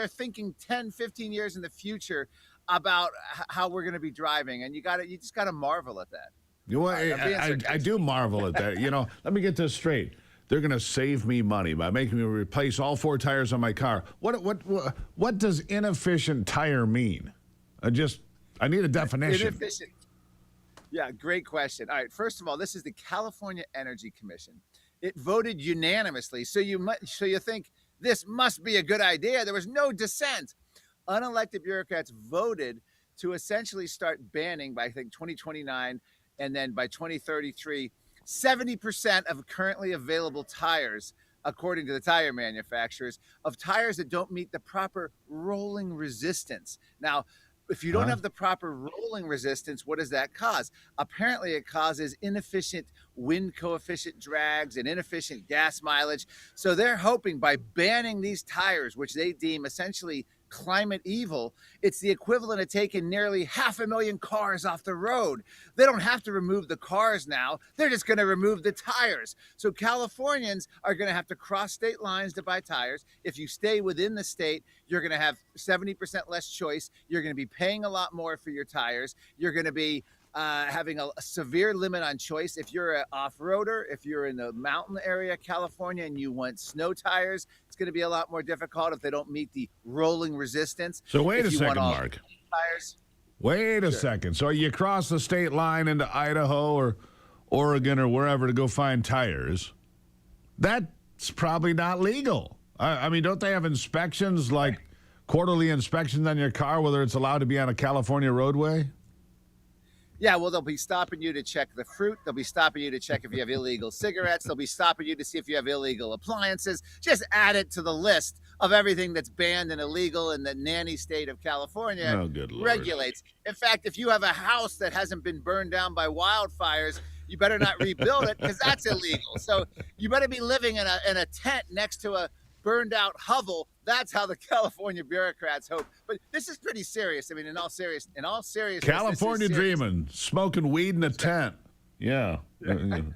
thinking 10, 15 years in the future about how we're going to be driving, and you just got to marvel at that. I do marvel at that. Let me get this straight. They're going to save me money by making me replace all 4 tires on my car. What does inefficient tire mean? I need a definition. Inefficient. Yeah, great question. All right, first of all, this is the California Energy Commission. It voted unanimously, so you think this must be a good idea. There was no dissent. Unelected bureaucrats voted to essentially start banning by, I think, 2029, and then by 2033, 70% of currently available tires, according to the tire manufacturers, of tires that don't meet the proper rolling resistance. Now, if you don't have the proper rolling resistance, what does that cause? Apparently, it causes inefficient wind coefficient drags and inefficient gas mileage. So they're hoping by banning these tires, which they deem essentially climate evil, it's the equivalent of taking nearly 500,000 cars off the road. They don't have to remove the cars now. They're just going to remove the tires. So Californians are going to have to cross state lines to buy tires. If you stay within the state, you're going to have 70% less choice. You're going to be paying a lot more for your tires. You're going to be having a severe limit on choice. If you're an off-roader, if you're in the mountain area, California, and you want snow tires, it's going to be a lot more difficult if they don't meet the rolling resistance. So wait a second, Mark. Tires. Wait a second. So you cross the state line into Idaho or Oregon or wherever to go find tires. That's probably not legal. I mean, don't they have inspections, like quarterly inspections on your car, whether it's allowed to be on a California roadway? Yeah, well, they'll be stopping you to check the fruit. They'll be stopping you to check if you have illegal cigarettes. They'll be stopping you to see if you have illegal appliances. Just add it to the list of everything that's banned and illegal in the nanny state of California. Oh, good Lord. Regulates. In fact, if you have a house that hasn't been burned down by wildfires, you better not rebuild it because that's illegal. So you better be living in a tent next to a burned out hovel. That's how the California bureaucrats hope. But this is pretty serious. I mean, in all seriousness, California dreaming, smoking weed in a tent. Yeah. And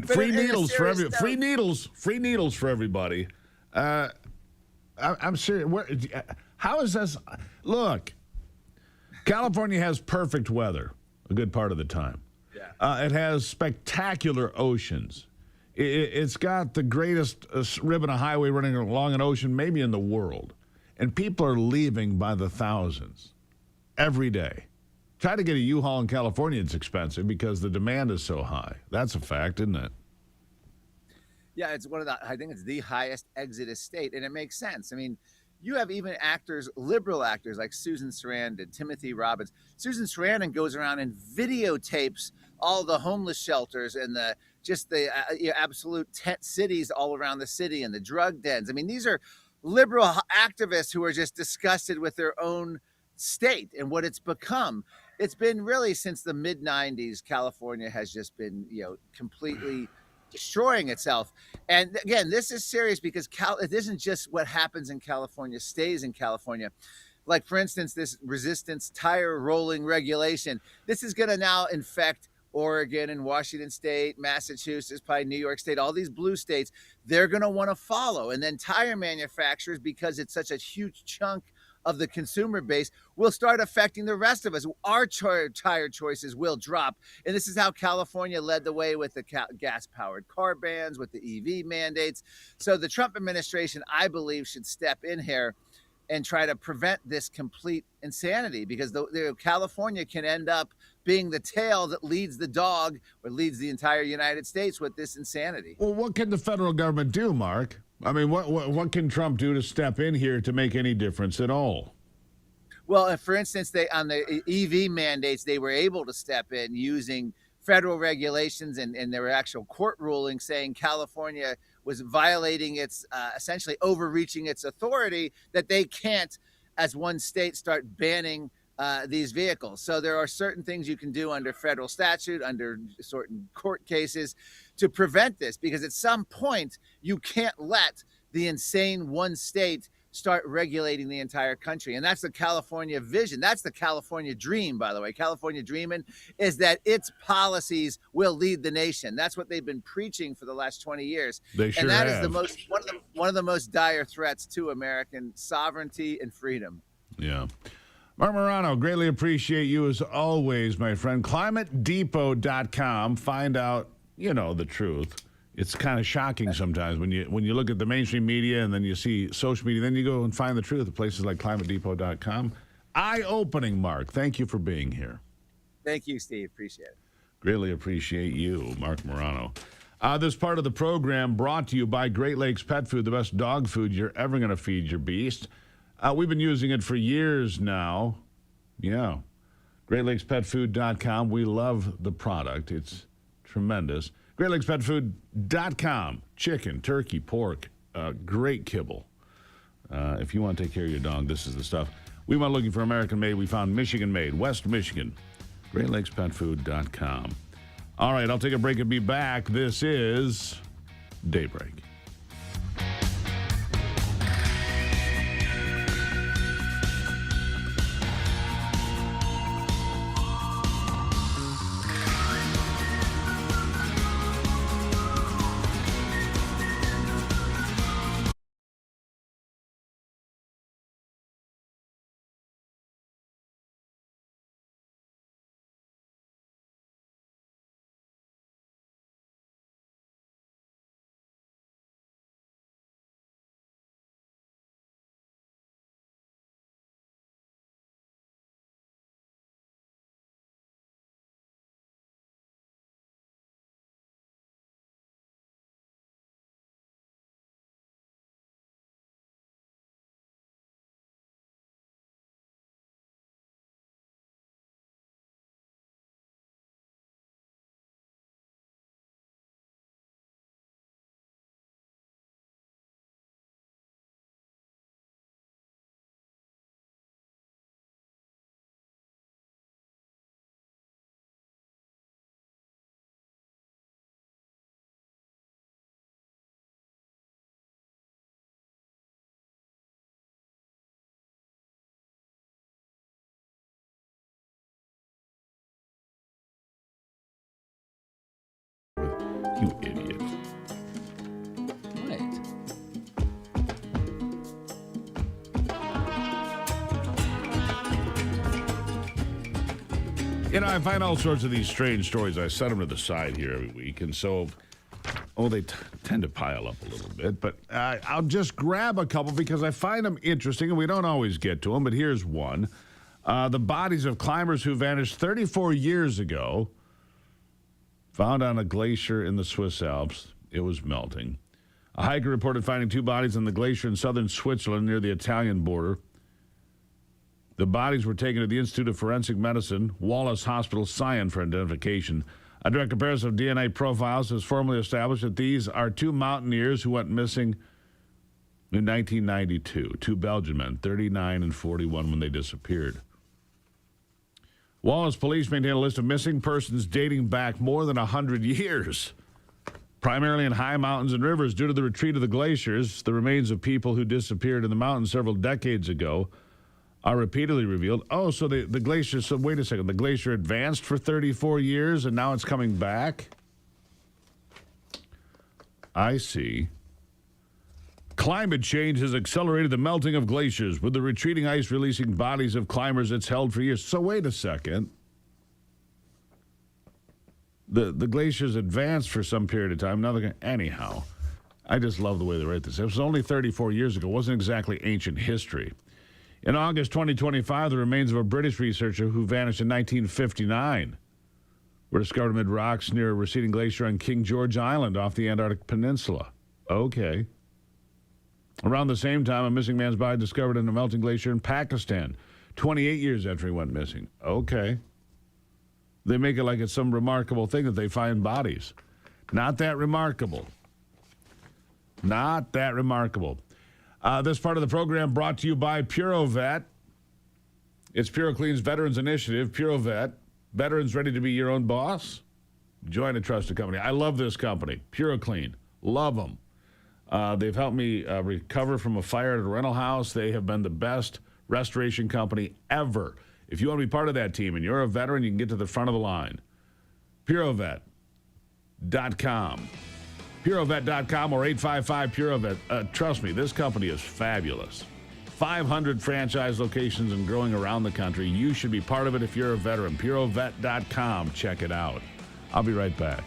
free needles for free needles for everybody. I'm serious. How is this? Look, California has perfect weather a good part of the time. Yeah. It has spectacular oceans. It's got the greatest ribbon of highway running along an ocean, maybe in the world. And people are leaving by the thousands every day. Try to get a U-Haul in California, it's expensive because the demand is so high. That's a fact, isn't it? Yeah, it's I think it's the highest exodus state, and it makes sense. I mean, you have even liberal actors like Susan Sarandon, Timothy Robbins. Susan Sarandon goes around and videotapes all the homeless shelters and the absolute tent cities all around the city and the drug dens. I mean, these are liberal activists who are just disgusted with their own state and what it's become. It's been really since the mid-90s, California has just been, completely destroying itself. And again, this is serious because it isn't just what happens in California stays in California. Like, for instance, this resistance tire rolling regulation. This is going to now infect Oregon and Washington State, Massachusetts, probably New York State, all these blue states. They're going to want to follow. And then tire manufacturers, because it's such a huge chunk of the consumer base will start affecting the rest of us. Our tire choices will drop. And this is how California led the way with the gas-powered car bans, with the EV mandates. So the Trump administration, I believe, should step in here and try to prevent this complete insanity, because California can end up being the tail that leads the dog or leads the entire United States with this insanity. Well, what can the federal government do, Mark? I mean, what can Trump do to step in here to make any difference at all? Well, for instance, on the EV mandates, they were able to step in using federal regulations, and there were actual court rulings saying California was violating its, essentially overreaching its authority, that they can't, as one state, start banning these vehicles. So there are certain things you can do under federal statute, under certain court cases, to prevent this, because at some point you can't let the insane one state start regulating the entire country. And that's the California vision. That's the California dream, by the way. California dreaming is that its policies will lead the nation. That's what they've been preaching for the last 20 years. They sure and that have. is one of the most dire threats to American sovereignty and freedom. Yeah. Mark Morano, greatly appreciate you as always, my friend. ClimateDepot.com. Find out, the truth. It's kind of shocking sometimes when you look at the mainstream media and then you see social media, then you go and find the truth at places like ClimateDepot.com. Eye-opening, Mark. Thank you for being here. Thank you, Steve. Appreciate it. Greatly appreciate you, Mark Morano. This part of the program brought to you by Great Lakes Pet Food, the best dog food you're ever going to feed your beast. We've been using it for years now. Yeah. GreatLakesPetFood.com. We love the product. It's tremendous. GreatLakesPetFood.com. Chicken, turkey, pork, great kibble. If you want to take care of your dog, this is the stuff. We went looking for American-made. We found Michigan-made, West Michigan. GreatLakesPetFood.com. All right, I'll take a break and be back. This is Daybreak. You idiot. What? I find all sorts of these strange stories. I set them to the side here every week, and so, they tend to pile up a little bit, but I'll just grab a couple because I find them interesting, and we don't always get to them, but here's one. The bodies of climbers who vanished 34 years ago, found on a glacier in the Swiss Alps. It was melting. A hiker reported finding two bodies on the glacier in southern Switzerland near the Italian border. The bodies were taken to the Institute of Forensic Medicine, Wallace Hospital, Sion, for identification. A direct comparison of DNA profiles has formally established that these are two mountaineers who went missing in 1992. Two Belgian men, 39 and 41, when they disappeared. Wallace police maintain a list of missing persons dating back more than 100 years, primarily in high mountains and rivers. Due to the retreat of the glaciers, the remains of people who disappeared in the mountains several decades ago are repeatedly revealed. Oh, so the glacier, so wait a second, the glacier advanced for 34 years and now it's coming back? I see. Climate change has accelerated the melting of glaciers, with the retreating ice releasing bodies of climbers it's held for years. So wait a second. The glaciers advanced for some period of time. Now they're going anyhow. I just love the way they write this. It was only 34 years ago. It wasn't exactly ancient history. In August 2025, the remains of a British researcher who vanished in 1959 were discovered amid rocks near a receding glacier on King George Island off the Antarctic Peninsula. Okay. Around the same time, a missing man's body discovered in a melting glacier in Pakistan, 28 years after he went missing. Okay. They make it like it's some remarkable thing that they find bodies. Not that remarkable. Not that remarkable. This part of the program brought to you by PuroVet. It's PuroClean's Veterans Initiative. PuroVet, veterans ready to be your own boss? Join a trusted company. I love this company, PuroClean. Love them. They've helped me recover from a fire at a rental house. They have been the best restoration company ever. If you want to be part of that team and you're a veteran, you can get to the front of the line. PuroVet.com. PuroVet.com or 855-PuroVet. Trust me, this company is fabulous. 500 franchise locations and growing around the country. You should be part of it if you're a veteran. PuroVet.com. Check it out. I'll be right back.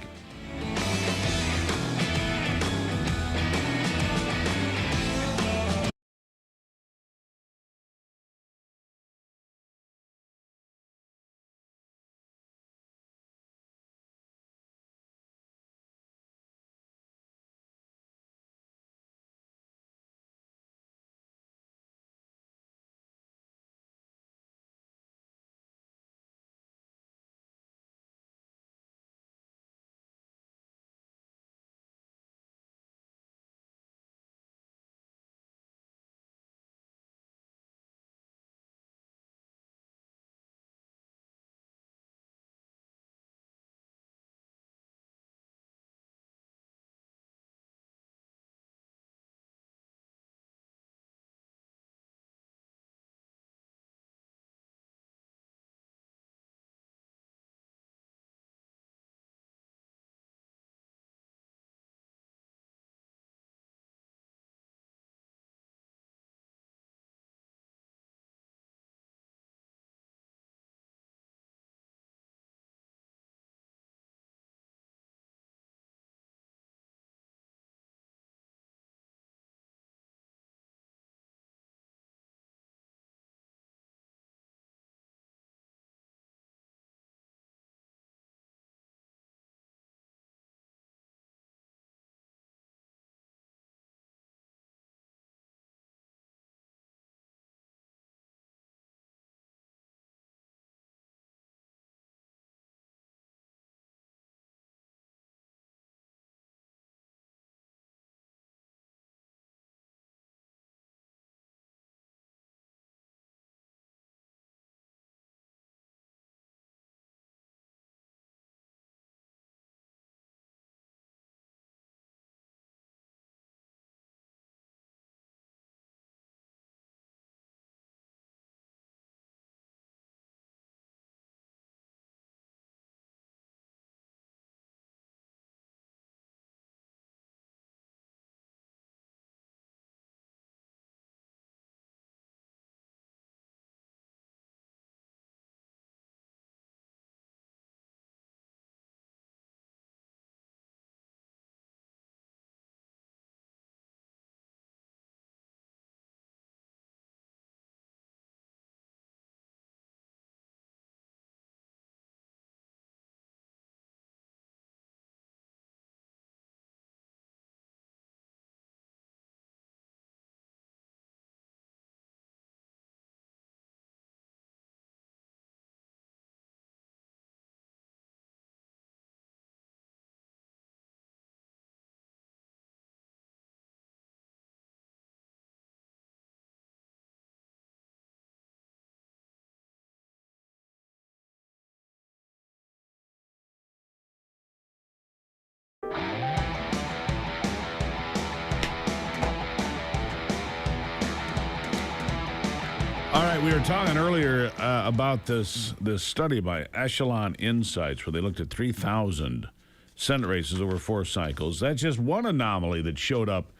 All right, we were talking earlier about this study by Echelon Insights where they looked at 3,000 Senate races over 4 cycles. That's just one anomaly that showed up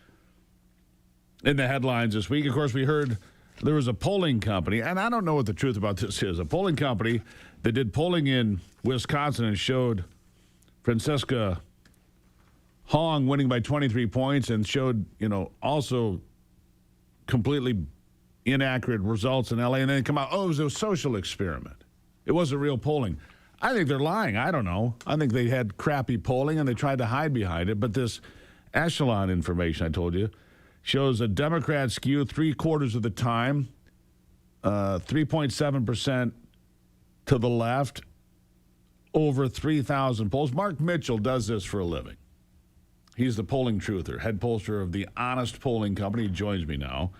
in the headlines this week. Of course, we heard there was a polling company, and I don't know what the truth about this is, a polling company that did polling in Wisconsin and showed Francesca Hong winning by 23 points and showed, also completely inaccurate results in L.A. and then come out, it was a social experiment. It wasn't real polling. I think they're lying. I don't know. I think they had crappy polling and they tried to hide behind it. But this echelon information I told you shows a Democrat skew 3/4 of the time, 3.7% to the left, over 3,000 polls. Mark Mitchell does this for a living. He's the polling truther, head pollster of the Honest Polling Company. He joins me now.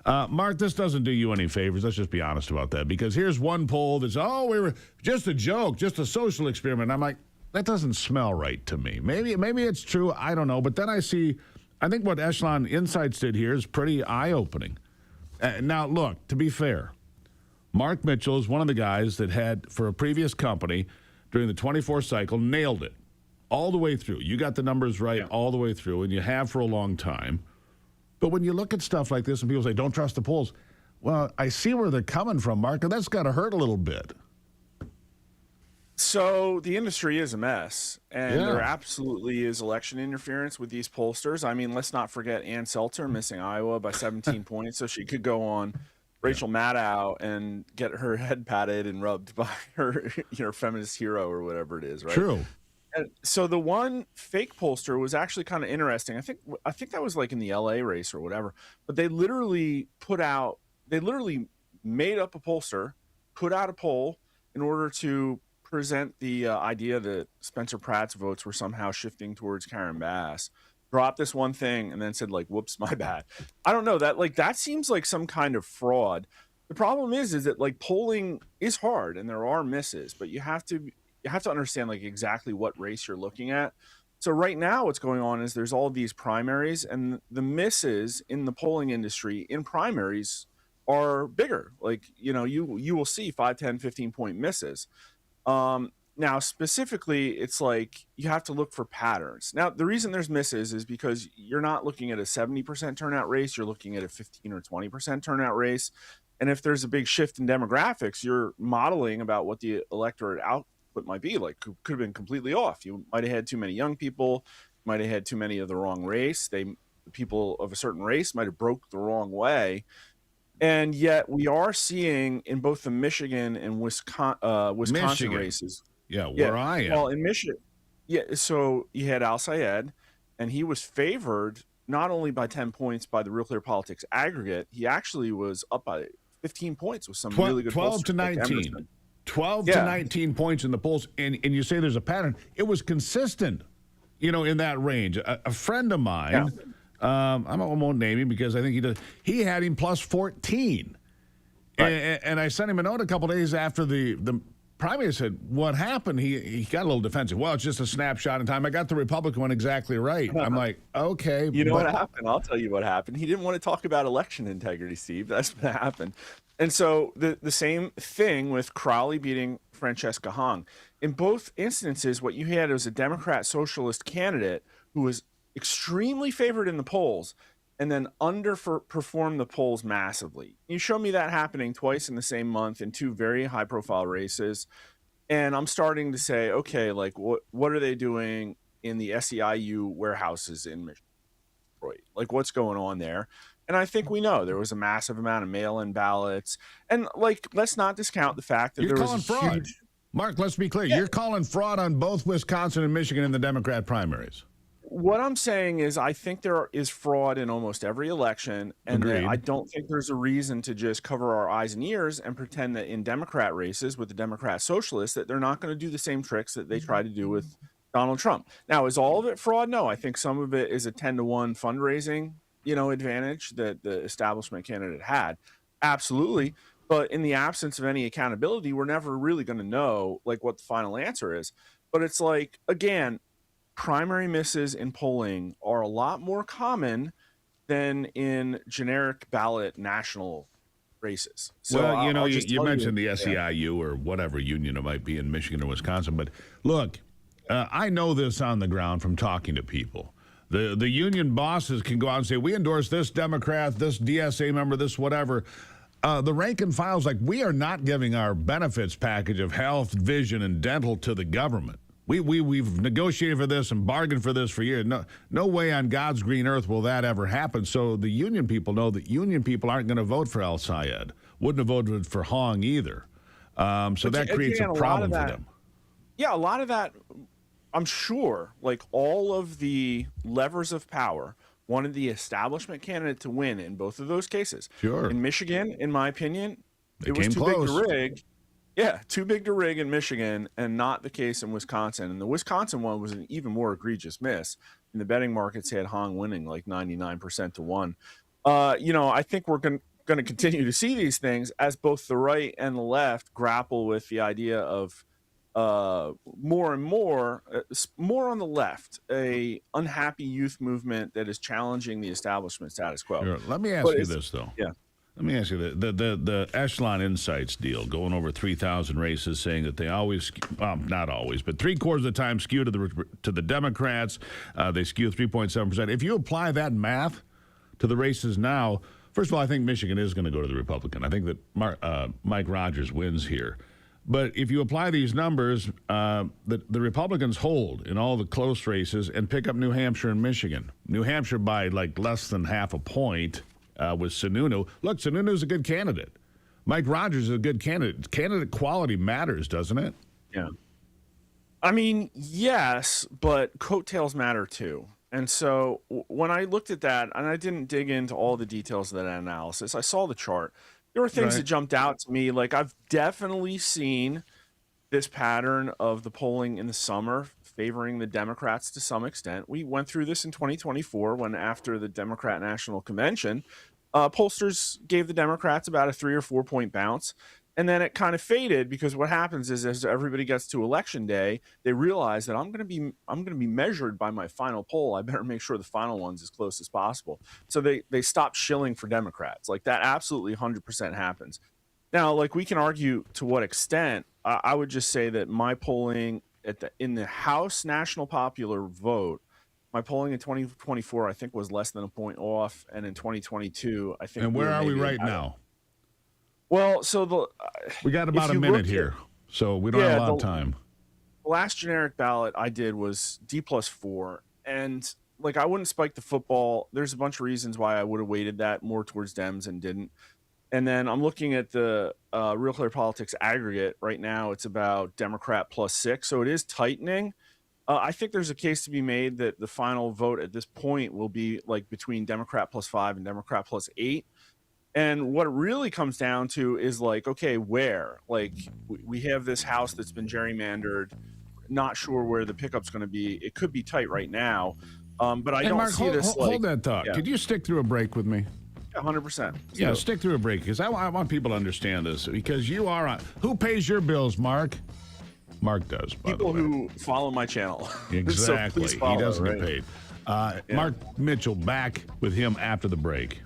Mark, this doesn't do you any favors. Let's just be honest about that. Because here's one poll that's, we were just a joke, just a social experiment. I'm like, that doesn't smell right to me. Maybe it's true. I don't know. But then I think what Echelon Insights did here is pretty eye-opening. Now, look, to be fair, Mark Mitchell is one of the guys that had, for a previous company, during the 24 cycle, nailed it all the way through. You got the numbers right all the way through, and you have for a long time. But when you look at stuff like this and people say, don't trust the polls, well, I see where they're coming from, Mark, and that's got to hurt a little bit. So the industry is a mess, and there absolutely is election interference with these pollsters. I mean, let's not forget Ann Seltzer missing Iowa by 17 points, so she could go on Rachel Maddow and get her head patted and rubbed by her, feminist hero or whatever it is, right? True. And so the one fake pollster was actually kind of interesting. I think that was like in the LA race or whatever. But they literally made up a pollster, put out a poll in order to present the idea that Spencer Pratt's votes were somehow shifting towards Karen Bass. Dropped this one thing and then said, like, whoops, my bad. I don't know, that seems like some kind of fraud. The problem is that like polling is hard and there are misses, but you have to understand like exactly what race you're looking at. So right now what's going on is there's all these primaries, and the misses in the polling industry in primaries are bigger. Like, you will see 5, 10, 15 point misses. Now specifically, it's like you have to look for patterns. Now, the reason there's misses is because you're not looking at a 70% turnout race, you're looking at a 15 or 20% turnout race. And if there's a big shift in demographics, you're modeling about what the electorate output might be. Like, could have been completely off. You might have had too many young people, might have had too many of the wrong race. The people of a certain race might have broke the wrong way. And yet we are seeing in both the Michigan and Wisconsin races. Yeah, where I am. Well, in Michigan, so you had Al Sayed, and he was favored not only by 10 points by the Real Clear Politics aggregate, he actually was up by 15 points with some really good 12 to 19. 12 to 19 points in the polls, and you say there's a pattern. It was consistent, in that range. A friend of mine, I won't name him because I think he had him plus 14. Right. And I sent him a note a couple days after the primary. Said, what happened? He got a little defensive. Well, it's just a snapshot in time. I got the Republican one exactly right. I'm like, okay. You know what happened? I'll tell you what happened. He didn't want to talk about election integrity, Steve. That's what happened. And so the same thing with Crowley beating Francesca Hong. In both instances, what you had was a Democrat socialist candidate who was extremely favored in the polls and then underperformed the polls massively. You show me that happening twice in the same month in two very high-profile races, and I'm starting to say, okay, like what are they doing in the SEIU warehouses in Michigan? Like, what's going on there? And I think we know there was a massive amount of mail-in ballots, and like, let's not discount the fact that you're there calling was a fraud. huge... Mark, let's be clear. You're calling fraud on both Wisconsin and Michigan in the Democrat primaries. What I'm saying is I think there is fraud in almost every election, and I don't think there's a reason to just cover our eyes and ears and pretend that in Democrat races with the Democrat socialists that they're not going to do the same tricks that they try to do with Donald Trump. Now, is all of it fraud? No, I think some of it is a 10-to-1 fundraising, advantage that the establishment candidate had. Absolutely. But in the absence of any accountability, we're never really going to know like what the final answer is. But it's like, again, primary misses in polling are a lot more common than in generic ballot national races. So well, you mentioned the SEIU or whatever union it might be in Michigan or Wisconsin, but look, I know this on the ground from talking to people. The union bosses can go out and say, we endorse this Democrat, this DSA member, this whatever. The rank and file's like, we are not giving our benefits package of health, vision, and dental to the government. We've negotiated for this and bargained for this for years. No way on God's green earth will that ever happen. So the union people know that union people aren't going to vote for El Sayed. Wouldn't have voted for Hong either. So that creates a problem for them. Yeah, a lot of that, I'm sure, like all of the levers of power wanted the establishment candidate to win in both of those cases. Sure. In Michigan, in my opinion, They it was came too big close. to rig. Yeah, too big to rig in Michigan and not the case in Wisconsin. And the Wisconsin one was an even more egregious miss. And the betting markets had Hong winning like 99% to 1. I think we're going to continue to see these things as both the right and the left grapple with the idea of more and more on the left, a unhappy youth movement that is challenging the establishment status quo. Sure. Let me ask you this, though. Yeah. Let me ask you the Echelon Insights deal, going over 3,000 races, saying that they always, not always, but 3/4 of the time skew to the Democrats. They skew 3.7%. If you apply that math to the races now, first of all, I think Michigan is going to go to the Republican. I think that Mike Rogers wins here. But if you apply these numbers, the Republicans hold in all the close races and pick up New Hampshire and Michigan. New Hampshire by like less than half a point. With Sununu. Look, Sununu's a good candidate. Mike Rogers is a good candidate. Candidate quality matters, doesn't it? Yeah. I mean, yes, but coattails matter too. And so when I looked at that, and I didn't dig into all the details of that analysis, I saw the chart. There were things that jumped out to me. Like, I've definitely seen this pattern of the polling in the summer favoring the Democrats to some extent. We went through this in 2024 when, after the Democrat National Convention, pollsters gave the Democrats about a 3 or 4 point bounce. And then it kind of faded because what happens is, as everybody gets to election day, they realize that I'm going to be measured by my final poll. I better make sure the final one's as close as possible. So they stop shilling for Democrats. Like, that absolutely 100% happens. Now, like, we can argue to what extent. I would just say that my polling in the House National Popular Vote, my polling in 2024, I think, was less than a point off, and in 2022, I think. And where are we right now? Well, so we got about a minute here, so we don't have a lot of time. The last generic ballot I did was D+4, and like, I wouldn't spike the football. There's a bunch of reasons why I would have weighted that more towards Dems and didn't. And then I'm looking at the Real Clear Politics aggregate right now. It's about Democrat +6, so it is tightening. I think there's a case to be made that the final vote at this point will be like between Democrat +5 and Democrat +8. And what it really comes down to is like, okay, where? Like, we have this House that's been gerrymandered, not sure where the pickup's going to be. It could be tight right now, but I don't Mark, see this. Hold that thought. Yeah. Could you stick through a break with me? 100%. Yeah, stick through a break, because I want people to understand this, because you are on. Who pays your bills, Mark? Mark does, by People the way. who follow my channel. Exactly. So follow, he doesn't right? get paid. Yeah. Mark Mitchell, back with him after the break.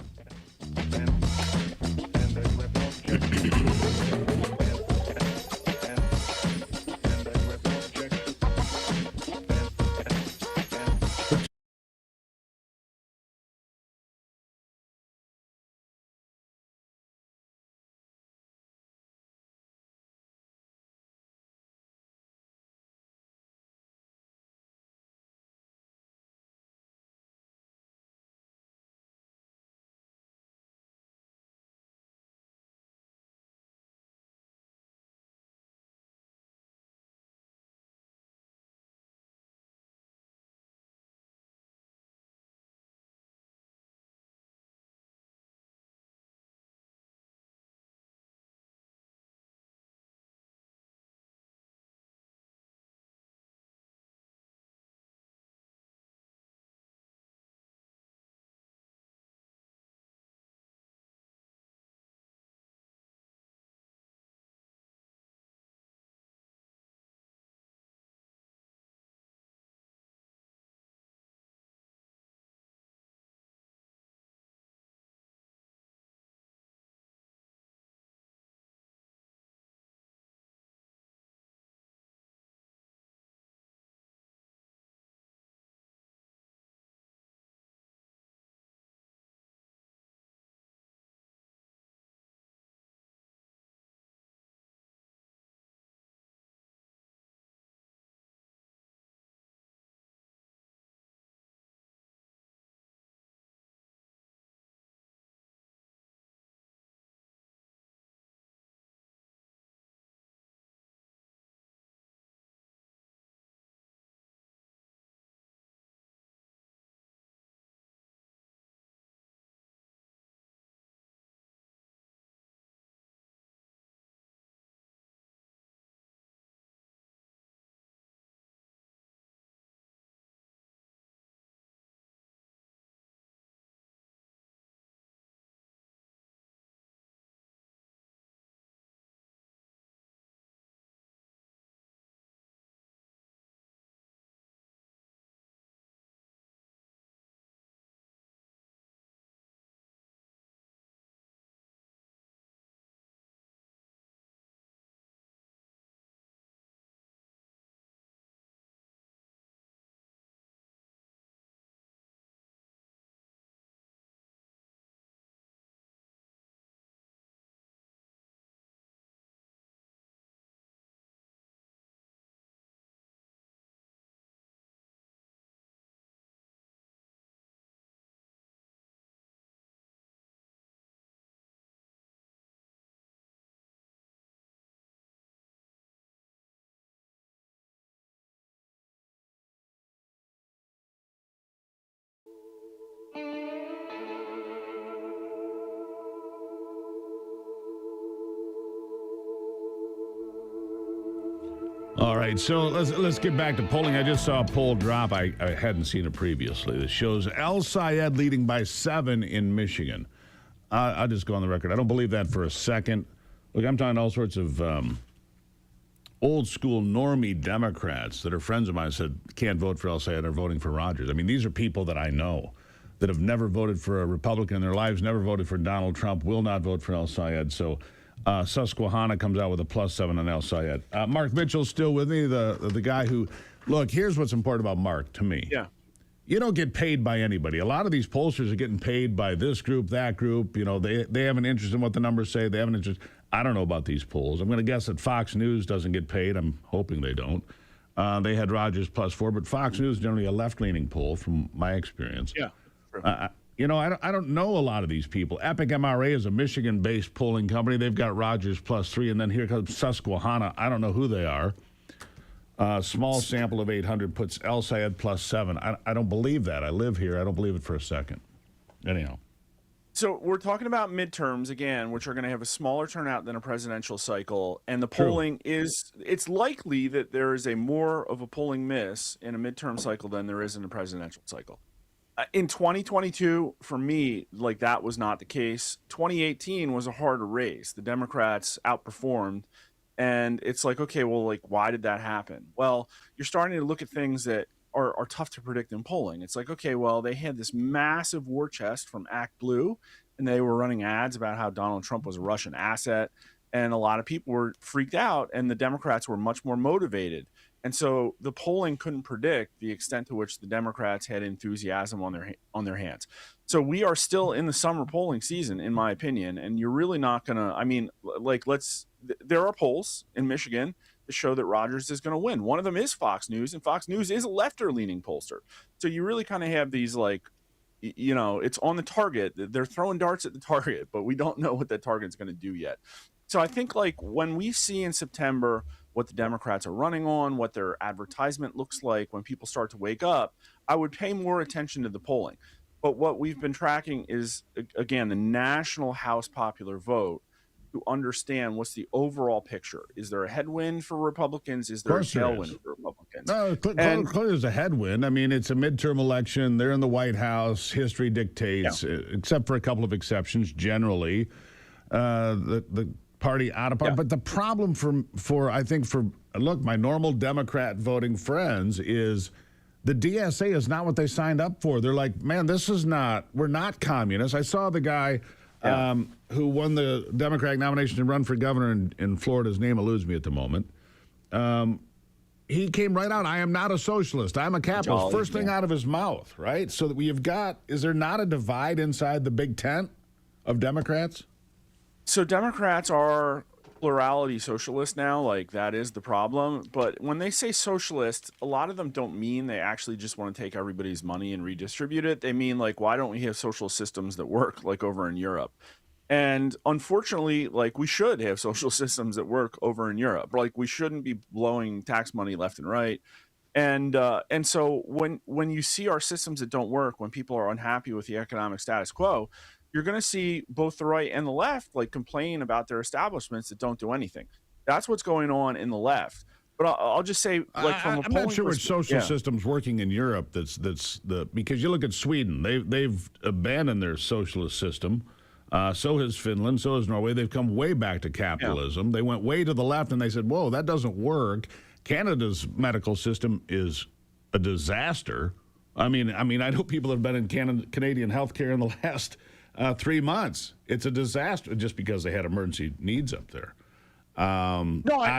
All right, so let's get back to polling. I just saw a poll drop. I hadn't seen it previously. This shows El Sayed leading by 7 in Michigan. I'll just go on the record. I don't believe that for a second. Look, I'm talking all sorts of old school normie Democrats that are friends of mine said can't vote for El Sayed, are voting for Rogers. I mean, these are people that I know that have never voted for a Republican in their lives, never voted for Donald Trump, will not vote for El Sayed. So Susquehanna comes out with a +7 on El Sayed. Mark Mitchell's still with me, the guy who, look, here's what's important about Mark to me. Yeah. You don't get paid by anybody. A lot of these pollsters are getting paid by this group, that group. You know, they have an interest in what the numbers say. They have an interest. I don't know about these polls. I'm going to guess that Fox News doesn't get paid. I'm hoping they don't. They had Rogers +4, but Fox News is generally a left-leaning poll from my experience. Yeah. You know, I don't know a lot of these people. Epic MRA is a Michigan-based polling company. They've got Rogers +3, and then here comes Susquehanna. I don't know who they are. Small sample of 800 puts El Sayed +7. I don't believe that. I live here. I don't believe it for a second. Anyhow. So we're talking about midterms again, which are going to have a smaller turnout than a presidential cycle. And the polling it's likely that there is a more of a polling miss in a midterm cycle than there is in a presidential cycle. In 2022, for me, like that was not the case. 2018 was a harder race. The Democrats outperformed. And it's like, okay, well, like, why did that happen? Well, you're starting to look at things that are tough to predict in polling. It's like, okay, well, they had this massive war chest from Act Blue, and they were running ads about how Donald Trump was a Russian asset. And a lot of people were freaked out, and the Democrats were much more motivated. And so the polling couldn't predict the extent to which the Democrats had enthusiasm on their hands. So we are still in the summer polling season, in my opinion, and you're really not going to, I mean, like, there are polls in Michigan that show that Rogers is going to win. One of them is Fox News, and Fox News is a lefter-leaning pollster. So you really kind of have these, like, you know, it's on the target. They're throwing darts at the target, but we don't know what that target's going to do yet. So I think, like, when we see in September what the Democrats are running on, what their advertisement looks like, when people start to wake up, I would pay more attention to the polling. But what we've been tracking is, again, the national House popular vote to understand what's the overall picture. Is there a headwind for Republicans? Is there a tailwind for Republicans? No, clearly there's a headwind. I mean, it's a midterm election. They're in the White House. History dictates, except for a couple of exceptions, generally, the party out of power. But the problem look, my normal Democrat voting friends is the DSA is not what they signed up for. They're like, man, we're not communists. I saw the guy who won the Democratic nomination to run for governor in Florida. His name eludes me at the moment. He came right out, I am not a socialist. I'm a capitalist. First thing out of his mouth, right? So that is there not a divide inside the big tent of Democrats? So Democrats are plurality socialists now, like that is the problem. But when they say socialist, a lot of them don't mean they actually just want to take everybody's money and redistribute it. They mean, like, why don't we have social systems that work like over in Europe? And unfortunately, like, we should have social systems that work over in Europe. Like, we shouldn't be blowing tax money left and right. And so when you see our systems that don't work, when people are unhappy with the economic status quo, you're going to see both the right and the left, like, complain about their establishments that don't do anything. That's what's going on in the left. But I'll just say, like, from I'm not sure which social system's working in Europe. Because you look at Sweden, they've abandoned their socialist system. So has Finland. So has Norway. They've come way back to capitalism. They went way to the left, and they said, "Whoa, that doesn't work." Canada's medical system is a disaster. I mean, I know people have been in Canadian healthcare in the last 3 months. It's a disaster just because they had emergency needs up there. I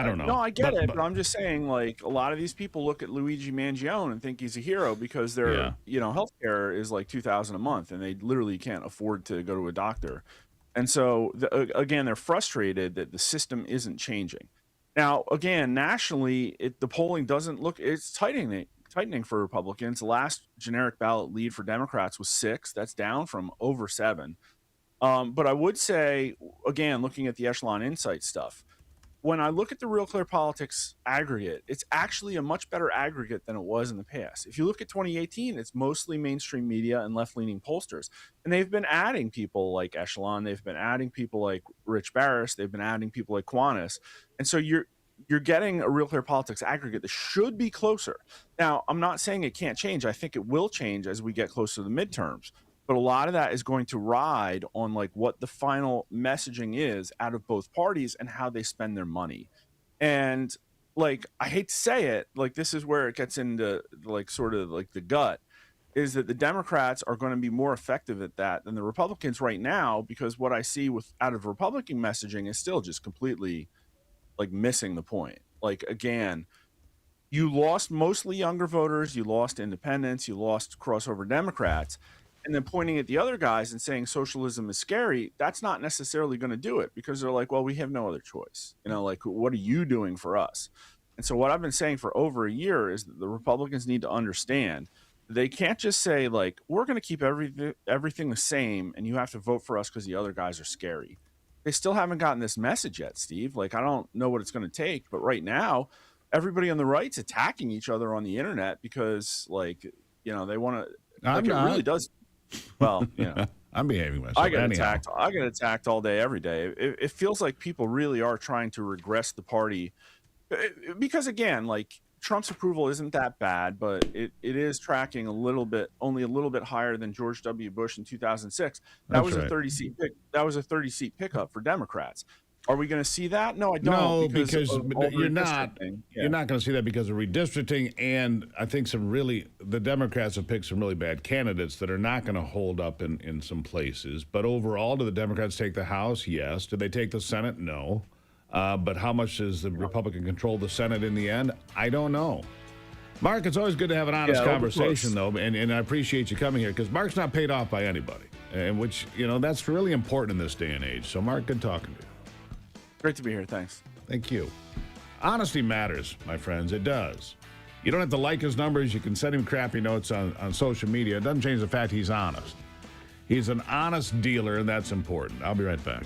don't know. No, I get it, but I'm just saying, like, a lot of these people look at Luigi Mangione and think he's a hero because their, healthcare is like $2,000 a month, and they literally can't afford to go to a doctor. And so, again, they're frustrated that the system isn't changing. Now, again, nationally, the polling doesn't look, it's tightening for Republicans. The last generic ballot lead for Democrats was 6. That's down from over 7. But I would say, again, looking at the Echelon Insight stuff, when I look at the Real Clear Politics aggregate, it's actually a much better aggregate than it was in the past. If you look at 2018, it's mostly mainstream media and left-leaning pollsters. And they've been adding people like Echelon. They've been adding people like Rich Barris. They've been adding people like Quantas. And so you're getting a Real Clear Politics aggregate that should be closer. Now, I'm not saying it can't change. I think it will change as we get closer to the midterms. But a lot of that is going to ride on like what the final messaging is out of both parties and how they spend their money. And like, I hate to say it, like this is where it gets into like sort of like the gut, is that the Democrats are going to be more effective at that than the Republicans right now, because what I see with out of Republican messaging is still just completely like missing the point. Like, again, you lost mostly younger voters, you lost independents, you lost crossover Democrats. And then pointing at the other guys and saying socialism is scary, that's not necessarily going to do it, because they're like, well, we have no other choice. You know, like, what are you doing for us? And so what I've been saying for over a year is that the Republicans need to understand they can't just say, like, we're going to keep everything the same and you have to vote for us because the other guys are scary. They still haven't gotten this message yet, Steve. Like, I don't know what it's going to take, but right now, everybody on the right's attacking each other on the internet because, like, you know, they want to, like, it really does. Well, you know, I'm behaving myself. I get anyhow. attacked. I get attacked all day, every day. It feels like people really are trying to regress the party, because again, like Trump's approval isn't that bad, but it is tracking only a little bit higher than George W. Bush in 2006. That was a 30-seat pick. That was a 30-seat pickup for Democrats. Are we going to see that? No, I don't. No, because you're not. Yeah. You're not going to see that because of redistricting, and I think the Democrats have picked some really bad candidates that are not going to hold up in some places. But overall, do the Democrats take the House? Yes. Do they take the Senate? No. But how much does the Republican control the Senate in the end? I don't know. Mark, it's always good to have an honest conversation, though, and I appreciate you coming here, because Mark's not paid off by anybody, and which, you know, that's really important in this day and age. So, Mark, good talking to you. Great to be here. Thanks. Thank you. Honesty matters, my friends. It does. You don't have to like his numbers. You can send him crappy notes on social media. It doesn't change the fact he's honest. He's an honest dealer, and that's important. I'll be right back.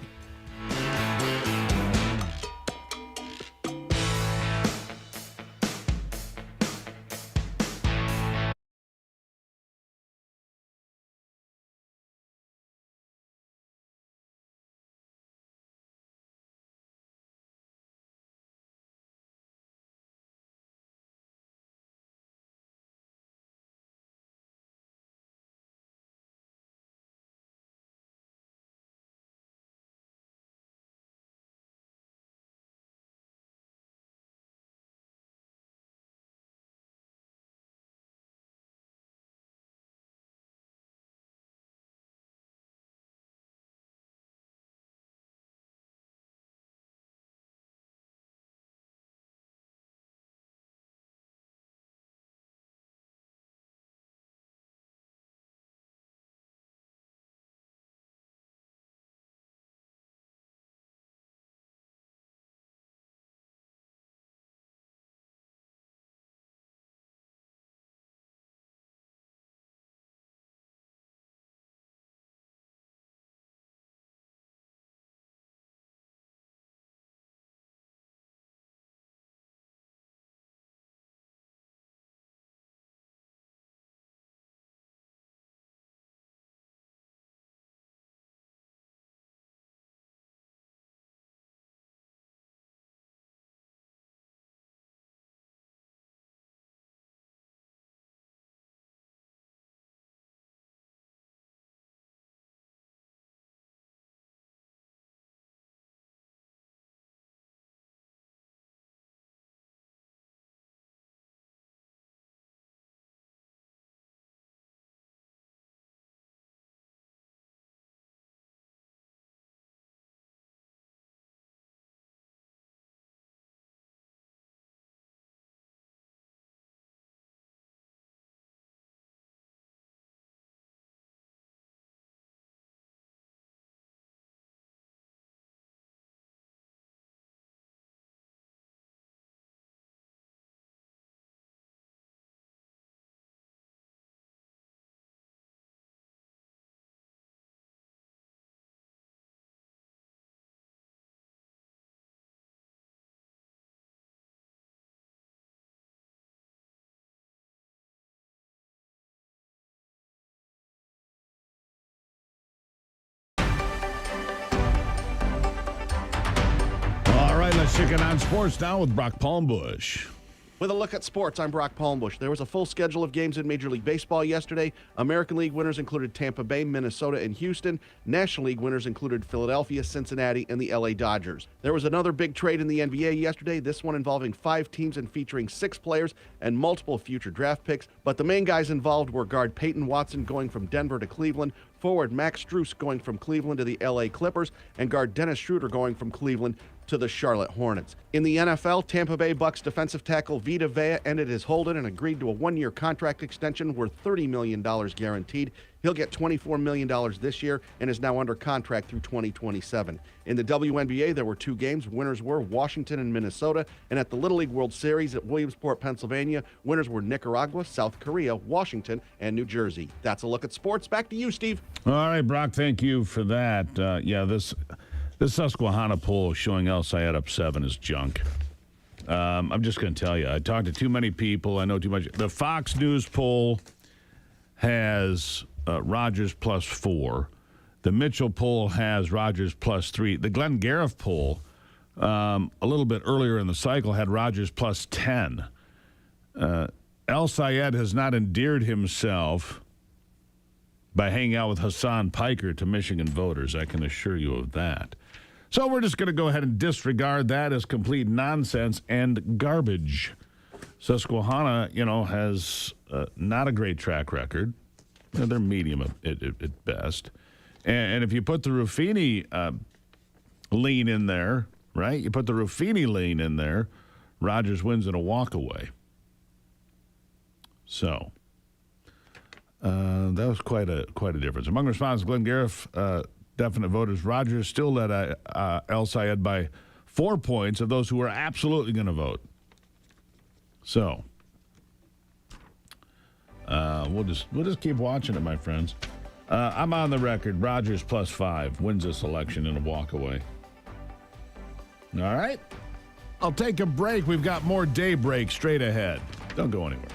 Checking on sports now with Brock Palmbush. With a look at sports, I'm Brock Palmbush. There was a full schedule of games in Major League Baseball yesterday. American League winners included Tampa Bay, Minnesota, and Houston. National League winners included Philadelphia, Cincinnati, and the LA Dodgers. There was another big trade in the NBA yesterday, this one involving 5 teams and featuring 6 players and multiple future draft picks. But the main guys involved were guard Peyton Watson going from Denver to Cleveland, forward Max Strus going from Cleveland to the LA Clippers, and guard Dennis Schroeder going from Cleveland to the Charlotte Hornets. In the NFL, Tampa Bay Bucks defensive tackle Vita Vea ended his hold-in and agreed to a 1-year contract extension worth $30 million guaranteed. He'll get $24 million this year and is now under contract through 2027. In the WNBA, there were 2 games. Winners were Washington and Minnesota. And at the Little League World Series at Williamsport, Pennsylvania, winners were Nicaragua, South Korea, Washington, and New Jersey. That's a look at sports. Back to you, Steve. All right, Brock, thank you for that. This Susquehanna poll showing El Sayed up 7 is junk. I'm just going to tell you, I talked to too many people. I know too much. The Fox News poll has Rodgers +4. The Mitchell poll has Rodgers +3. The Glenn Gariff poll, a little bit earlier in the cycle, had Rodgers +10. El Sayed has not endeared himself by hanging out with Hassan Piker to Michigan voters. I can assure you of that. So we're just going to go ahead and disregard that as complete nonsense and garbage. Susquehanna, has not a great track record. They're medium at best. And if you put the Ruffini lean in there, right? You put the Ruffini lean in there, Rodgers wins in a walkaway. So that was quite a difference. Among respondents, Glenn Gariff, definite voters. Rodgers still led El Sayed by 4 points of those who were absolutely going to vote. So we'll just keep watching it, my friends. I'm on the record. Rodgers +5 wins this election in a walkaway. All right. I'll take a break. We've got more Daybreak straight ahead. Don't go anywhere.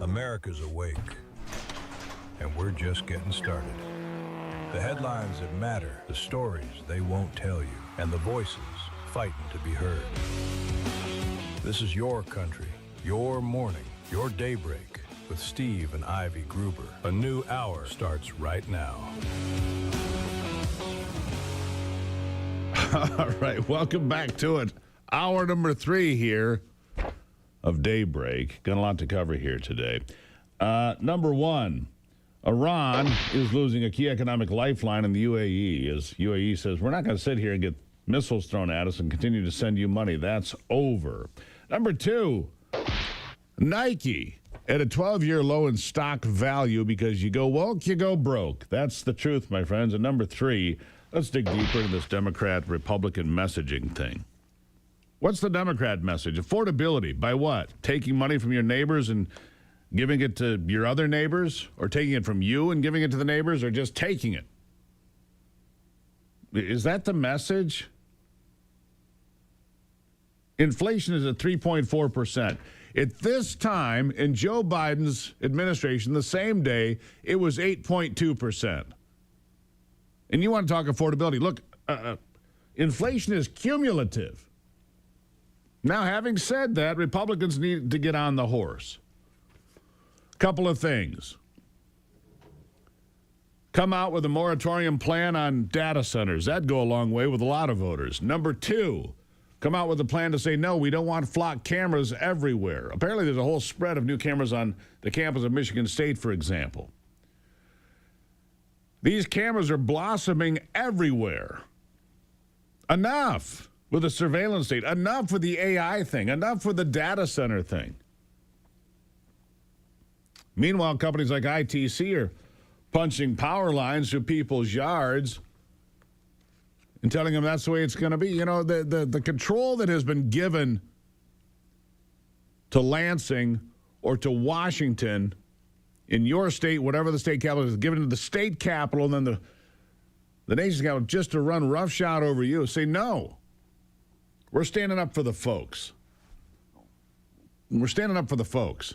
America's awake, and we're just getting started. The headlines that matter, the stories they won't tell you, and the voices fighting to be heard. This is your country, your morning, your daybreak with Steve and Ivy Gruber. A new hour starts right now. All right, welcome back to it. Hour number 3 here of Daybreak. Got a lot to cover here today. Number 1, Iran is losing a key economic lifeline in the UAE as UAE says, we're not going to sit here and get missiles thrown at us and continue to send you money. That's over. Number 2, Nike at a 12-year low in stock value because you go woke, you go broke. That's the truth, my friends. And number 3, let's dig deeper into this Democrat-Republican messaging thing. What's the Democrat message? Affordability. By what? Taking money from your neighbors and giving it to your other neighbors? Or taking it from you and giving it to the neighbors? Or just taking it? Is that the message? Inflation is at 3.4%. At this time, in Joe Biden's administration, the same day, it was 8.2%. And you want to talk affordability. Look, inflation is cumulative. Now, having said that, Republicans need to get on the horse. Couple of things. Come out with a moratorium plan on data centers. That'd go a long way with a lot of voters. Number 2, come out with a plan to say, no, we don't want flock cameras everywhere. Apparently, there's a whole spread of new cameras on the campus of Michigan State, for example. These cameras are blossoming everywhere. Enough with the surveillance state. Enough with the AI thing. Enough with the data center thing. Meanwhile, companies like ITC are punching power lines through people's yards and telling them that's the way it's going to be. You know, the control that has been given to Lansing or to Washington in your state, whatever the state capital is, given to the state capital and then the nation's capital just to run roughshod over you. Say, no, we're standing up for the folks. We're standing up for the folks.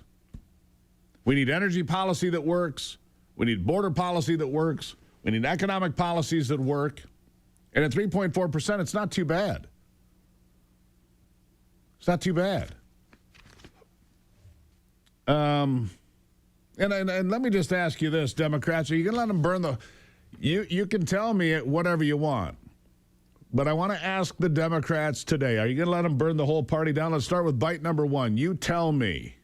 We need energy policy that works. We need border policy that works. We need economic policies that work. And at 3.4%, it's not too bad. It's not too bad. And let me just ask you this, Democrats, are you going to let them burn the... You can tell me whatever you want, but I want to ask the Democrats today, are you going to let them burn the whole party down? Let's start with bite number 1. You tell me.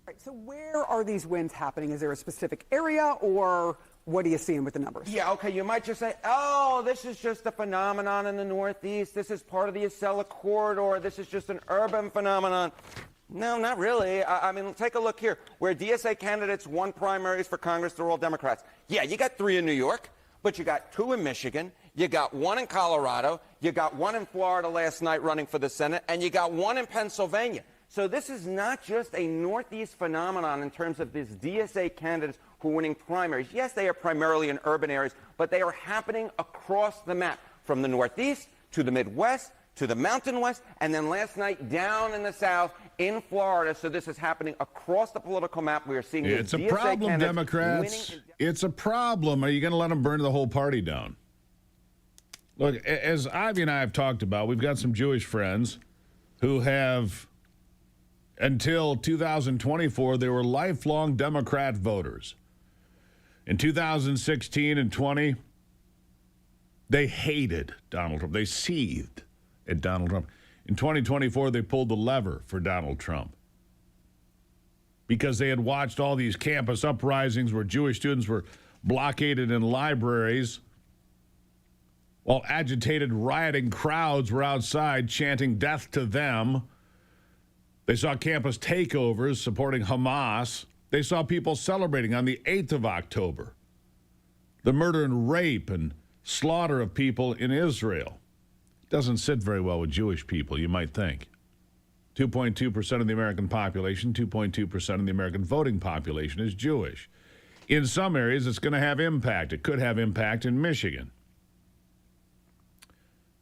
Right, so where are these winds happening? Is there a specific area, or what are you seeing with the numbers? Yeah, okay, you might just say, oh, this is just a phenomenon in the Northeast. This is part of the Acela Corridor. This is just an urban phenomenon. No, not really. I mean, take a look here. Where DSA candidates won primaries for Congress, they're all Democrats. Yeah, you got 3 in New York, but you got 2 in Michigan. You got 1 in Colorado. You got 1 in Florida last night running for the Senate. And you got 1 in Pennsylvania. So this is not just a Northeast phenomenon in terms of these DSA candidates who are winning primaries. Yes, they are primarily in urban areas, but they are happening across the map, from the Northeast to the Midwest to the Mountain West, and then last night down in the South in Florida. So this is happening across the political map. We are seeing it's a problem, Democrats. It's a problem. Are you going to let them burn the whole party down? Look, as Ivy and I have talked about, we've got some Jewish friends who have, until 2024, they were lifelong Democrat voters. In 2016 and 20, they hated Donald Trump. They seethed at Donald Trump. In 2024, they pulled the lever for Donald Trump because they had watched all these campus uprisings where Jewish students were blockaded in libraries while agitated, rioting crowds were outside chanting death to them. They saw campus takeovers supporting Hamas. They saw people celebrating on the 8th of October the murder and rape and slaughter of people in Israel. Doesn't sit very well with Jewish people, you might think. 2.2% of the American population, 2.2% of the American voting population is Jewish. In some areas, it's going to have impact. It could have impact in Michigan.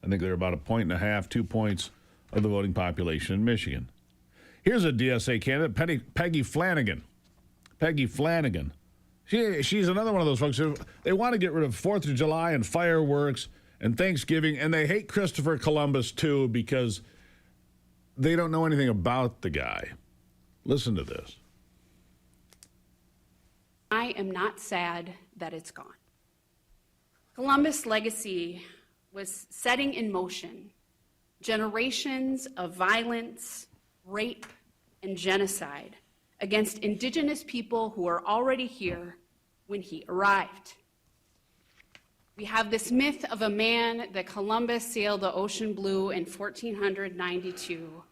I think there are about 1.5 points, 2 points of the voting population in Michigan. Here's a DSA candidate, Peggy Flanagan. Peggy Flanagan. She's another one of those folks who they want to get rid of 4th of July and fireworks and Thanksgiving, and they hate Christopher Columbus, too, because they don't know anything about the guy. Listen to this. I am not sad that it's gone. Columbus' legacy was setting in motion generations of violence, rape, and genocide against indigenous people who were already here when he arrived. We have this myth of a man that Columbus sailed the ocean blue in 1492.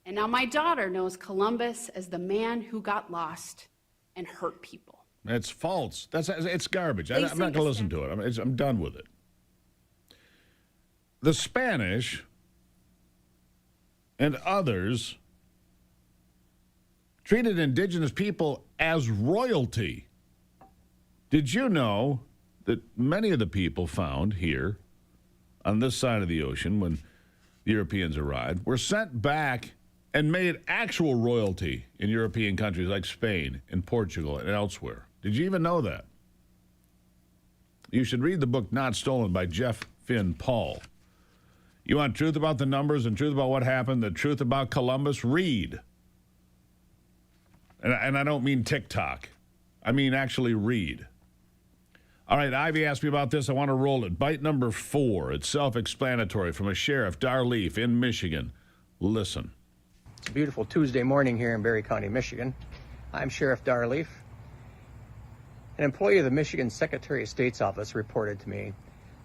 And now my daughter knows Columbus as the man who got lost and hurt people. That's false. It's garbage. I'm not going to listen to it. I'm done with it. The Spanish and others treated indigenous people as royalty. Did you know that many of the people found here on this side of the ocean when the Europeans arrived were sent back and made actual royalty in European countries like Spain and Portugal and elsewhere? Did you even know that? You should read the book Not Stolen by Jeff Finn Paul. You want truth about the numbers and truth about what happened, the truth about Columbus? Read. And I don't mean TikTok. I mean actually read. All right, Ivy asked me about this. I want to roll it. Bite number 4. It's self-explanatory from a sheriff, Darleaf, in Michigan. Listen. It's a beautiful Tuesday morning here in Berry County, Michigan. I'm Sheriff Darleaf. An employee of the Michigan Secretary of State's office reported to me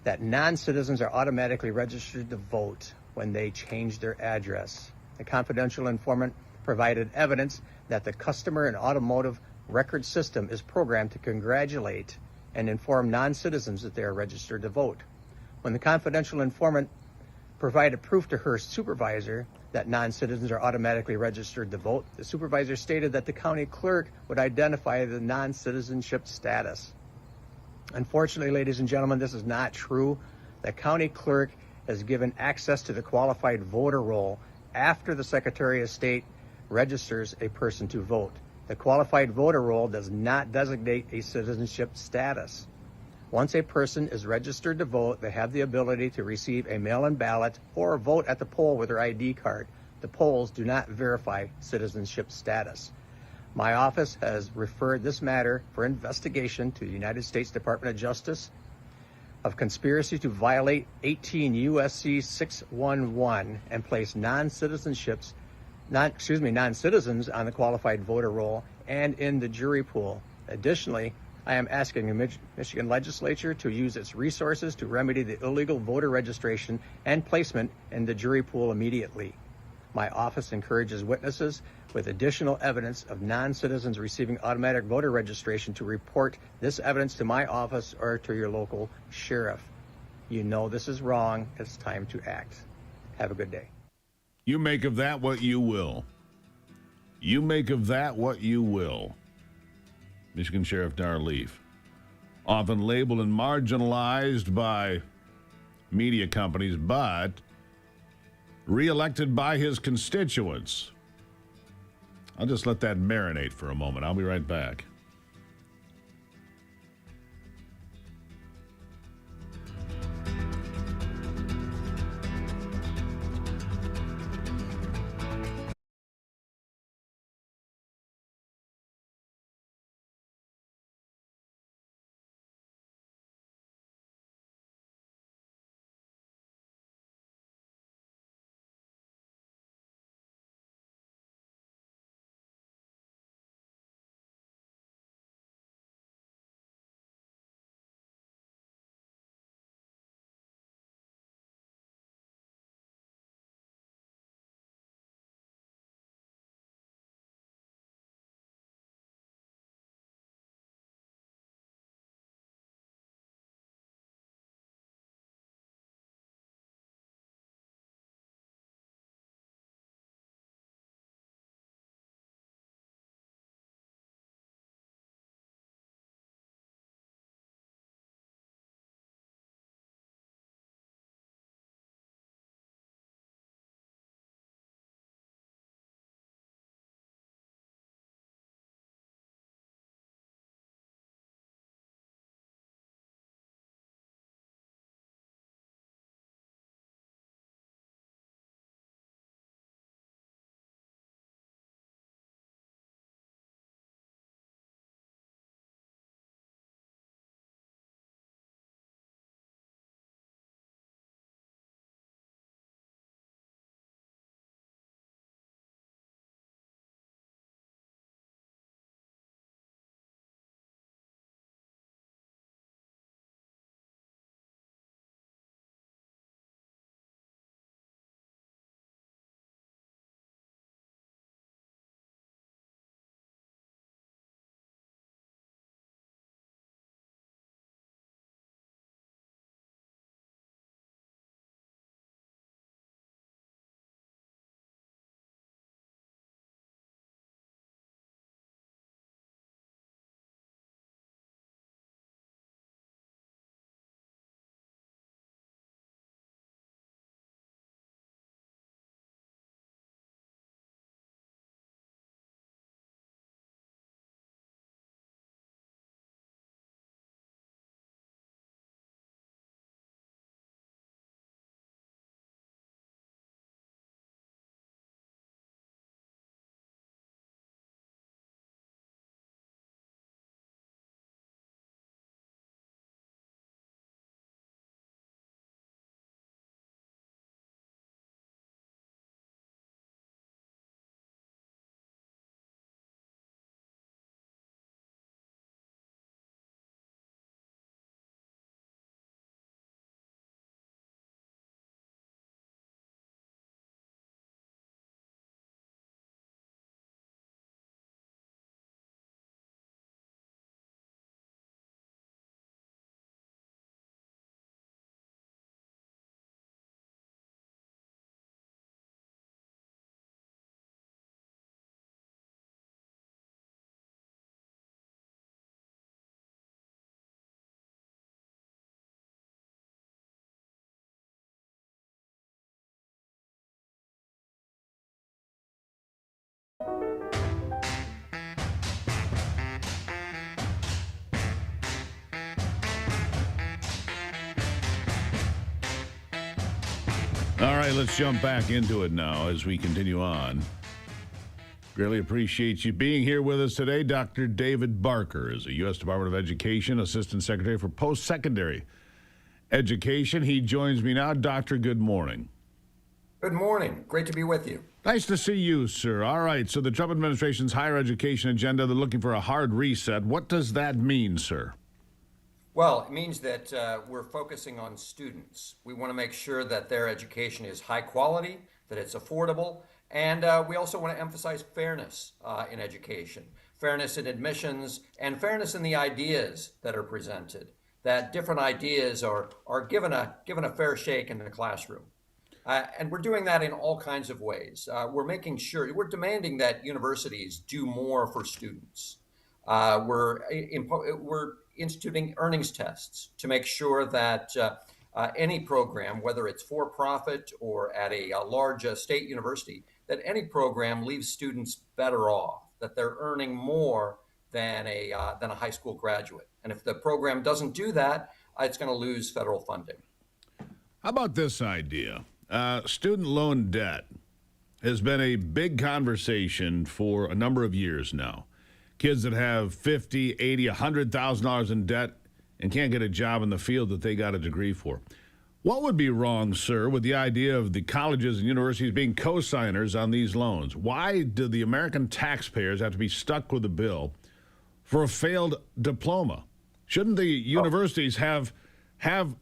that non-citizens are automatically registered to vote when they change their address. A confidential informant provided evidence that the customer and automotive record system is programmed to congratulate and inform non-citizens that they are registered to vote. When the confidential informant provided proof to her supervisor that non-citizens are automatically registered to vote, the supervisor stated that the county clerk would identify the non-citizenship status. Unfortunately, ladies and gentlemen, this is not true. The county clerk has given access to the qualified voter roll after the Secretary of State registers a person to vote. The qualified voter roll does not designate a citizenship status. Once a person is registered to vote, they have the ability to receive a mail-in ballot or vote at the poll with their ID card. The polls do not verify citizenship status. My office has referred this matter for investigation to the United States Department of Justice of conspiracy to violate 18 U.S.C. 611 and place non-citizens on the qualified voter roll and in the jury pool. Additionally, I am asking the Michigan legislature to use its resources to remedy the illegal voter registration and placement in the jury pool immediately. My office encourages witnesses with additional evidence of non-citizens receiving automatic voter registration to report this evidence to my office or to your local sheriff. You know this is wrong. It's time to act. Have a good day. You make of that what you will. You make of that what you will. Michigan Sheriff Darleaf, often labeled and marginalized by media companies, but reelected by his constituents. I'll just let that marinate for a moment. I'll be right back. All right, let's jump back into it now as we continue on. Really appreciate you being here with us today. Dr. David Barker is a U.S. Department of Education Assistant Secretary for Post-Secondary Education. He joins me now. Doctor, good morning. Good morning. Great to be with you. Nice to see you, sir. All right, so the Trump administration's higher education agenda, they're looking for a hard reset. What does that mean, sir? Well, it means that we're focusing on students. We want to make sure that their education is high quality, that it's affordable, and we also want to emphasize fairness in education, fairness in admissions, and fairness in the ideas that are presented, that different ideas are given a fair shake in the classroom. And we're doing that in all kinds of ways. We're demanding that universities do more for students. We're instituting earnings tests to make sure that any program, whether it's for profit or at a large state university, that any program leaves students better off, that they're earning more than a high school graduate. And if the program doesn't do that, it's going to lose federal funding. How about this idea? Student loan debt has been a big conversation for a number of years now. Kids that have $50,000, $80,000, $100,000 in debt and can't get a job in the field that they got a degree for. What would be wrong, sir, with the idea of the colleges and universities being co-signers on these loans? Why do the American taxpayers have to be stuck with a bill for a failed diploma? Shouldn't the universities have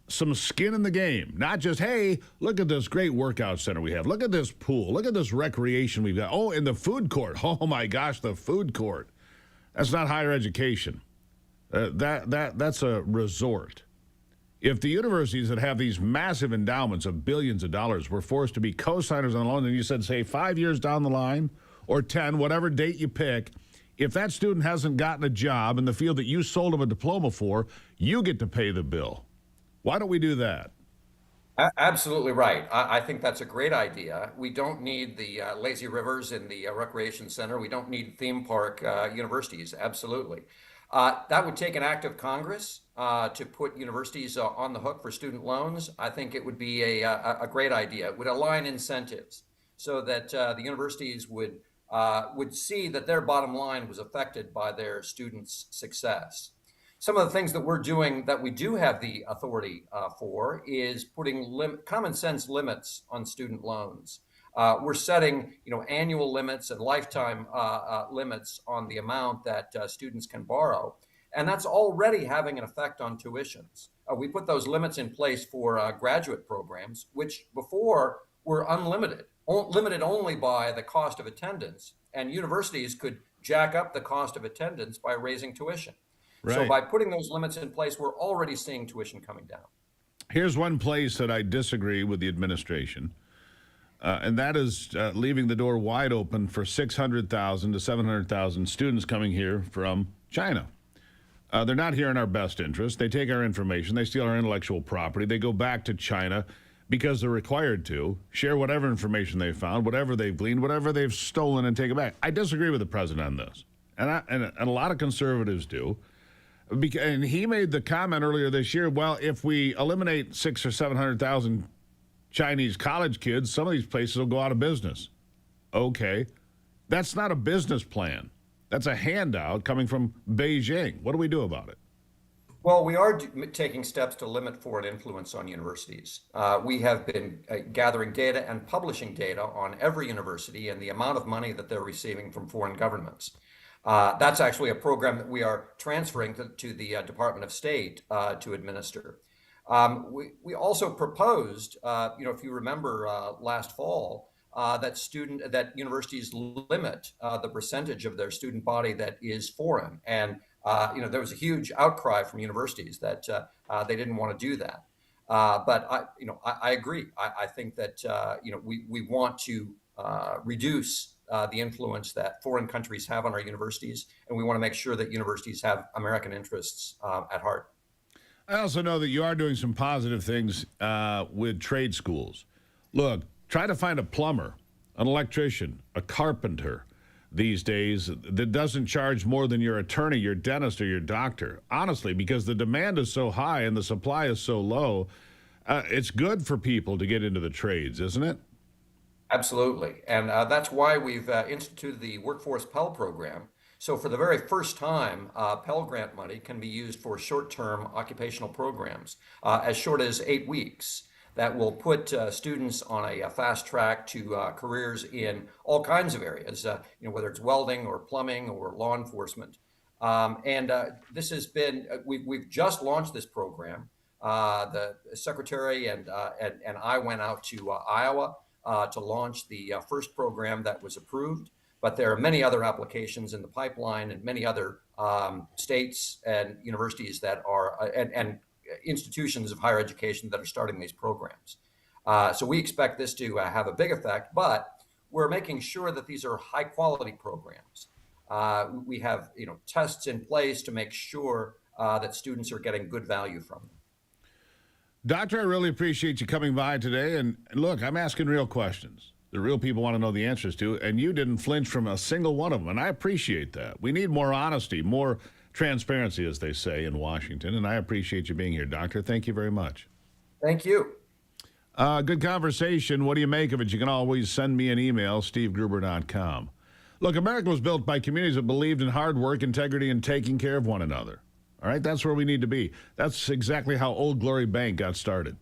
some skin in the game? Not just, hey, look at this great workout center we have. Look at this pool. Look at this recreation we've got. Oh, and the food court. Oh, my gosh, the food court. That's not higher education. That's a resort. If the universities that have these massive endowments of billions of dollars were forced to be co-signers on a loan, and you said, say, 5 years down the line or 10, whatever date you pick, if that student hasn't gotten a job in the field that you sold them a diploma for, you get to pay the bill. Why don't we do that? Absolutely right. I think that's a great idea. We don't need the lazy rivers in the recreation center. We don't need theme park universities. Absolutely. That would take an act of Congress to put universities on the hook for student loans. I think it would be a great idea. It would align incentives so that the universities would see that their bottom line was affected by their students' success. Some of the things that we're doing that we do have the authority for is putting common sense limits on student loans. We're setting, annual limits and lifetime limits on the amount that students can borrow, and that's already having an effect on tuitions. We put those limits in place for graduate programs, which before were unlimited, limited only by the cost of attendance, and universities could jack up the cost of attendance by raising tuition. Right. So by putting those limits in place, we're already seeing tuition coming down. Here's one place that I disagree with the administration, and that is leaving the door wide open for 600,000 to 700,000 students coming here from China. They're not here in our best interest. They take our information. They steal our intellectual property. They go back to China because they're required to share whatever information they found, whatever they've gleaned, whatever they've stolen, and take it back. I disagree with the president on this, and a lot of conservatives do. And he made the comment earlier this year, well, if we eliminate 600,000 or 700,000 Chinese college kids, some of these places will go out of business. Okay. That's not a business plan. That's a handout coming from Beijing. What do we do about it? Well, we are taking steps to limit foreign influence on universities. We have been gathering data and publishing data on every university and the amount of money that they're receiving from foreign governments. That's actually a program that we are transferring to the Department of State to administer. We also proposed, if you remember last fall, that universities limit the percentage of their student body that is foreign. And, there was a huge outcry from universities that they didn't want to do that. But I agree. I think that, we want to reduce the influence that foreign countries have on our universities, and we want to make sure that universities have American interests at heart. I also know that you are doing some positive things with trade schools. Look, try to find a plumber, an electrician, a carpenter these days that doesn't charge more than your attorney, your dentist, or your doctor. Honestly, because the demand is so high and the supply is so low, It's good for people to get into the trades, isn't it? Absolutely. And that's why we've instituted the Workforce Pell Program. So for the very first time, Pell Grant money can be used for short-term occupational programs as short as 8 weeks that will put students on a fast track to careers in all kinds of areas, whether it's welding or plumbing or law enforcement. This has been, we've just launched this program. The secretary and I went out to Iowa to launch the first program that was approved, but there are many other applications in the pipeline and many other states and universities that are, and institutions of higher education that are starting these programs. So we expect this to have a big effect, but we're making sure that these are high quality programs. We have tests in place to make sure that students are getting good value from them. Doctor, I really appreciate you coming by today. And look, I'm asking real questions that real people want to know the answers to, and you didn't flinch from a single one of them, and I appreciate that. We need more honesty, more transparency, as they say in Washington, and I appreciate you being here, Doctor. Thank you very much. Thank you. Good conversation. What do you make of it? You can always send me an email, stevegruber.com. Look, America was built by communities that believed in hard work, integrity, and taking care of one another. All right, that's where we need to be. That's exactly how Old Glory Bank got started.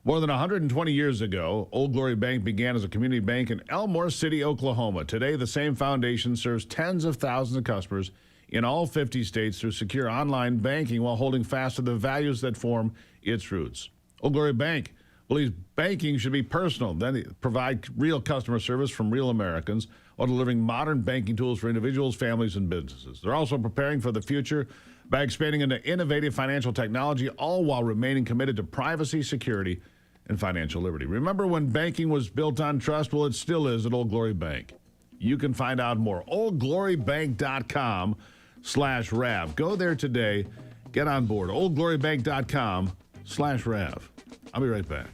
More than 120 years ago, Old Glory Bank began as a community bank in Elmore City, Oklahoma. Today, the same foundation serves tens of thousands of customers in all 50 states through secure online banking while holding fast to the values that form its roots. Old Glory Bank believes banking should be personal, then provide real customer service from real Americans while delivering modern banking tools for individuals, families, and businesses. They're also preparing for the future by expanding into innovative financial technology, all while remaining committed to privacy, security, and financial liberty. Remember when banking was built on trust? Well, it still is at Old Glory Bank. You can find out more. oldglorybank.com/RAV. Go there today. Get on board. oldglorybank.com/RAV. I'll be right back.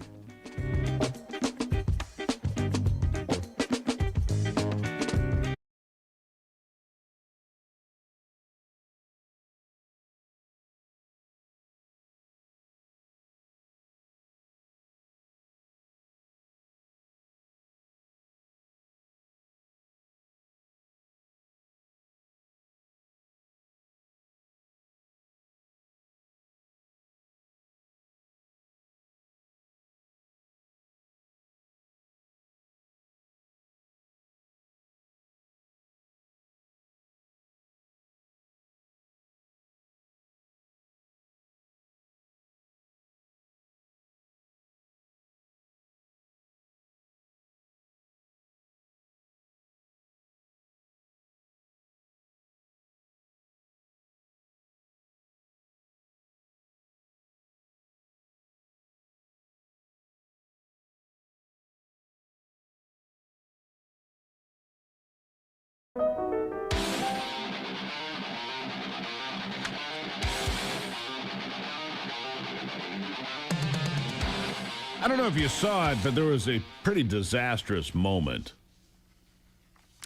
I don't know if you saw it, but there was a pretty disastrous moment.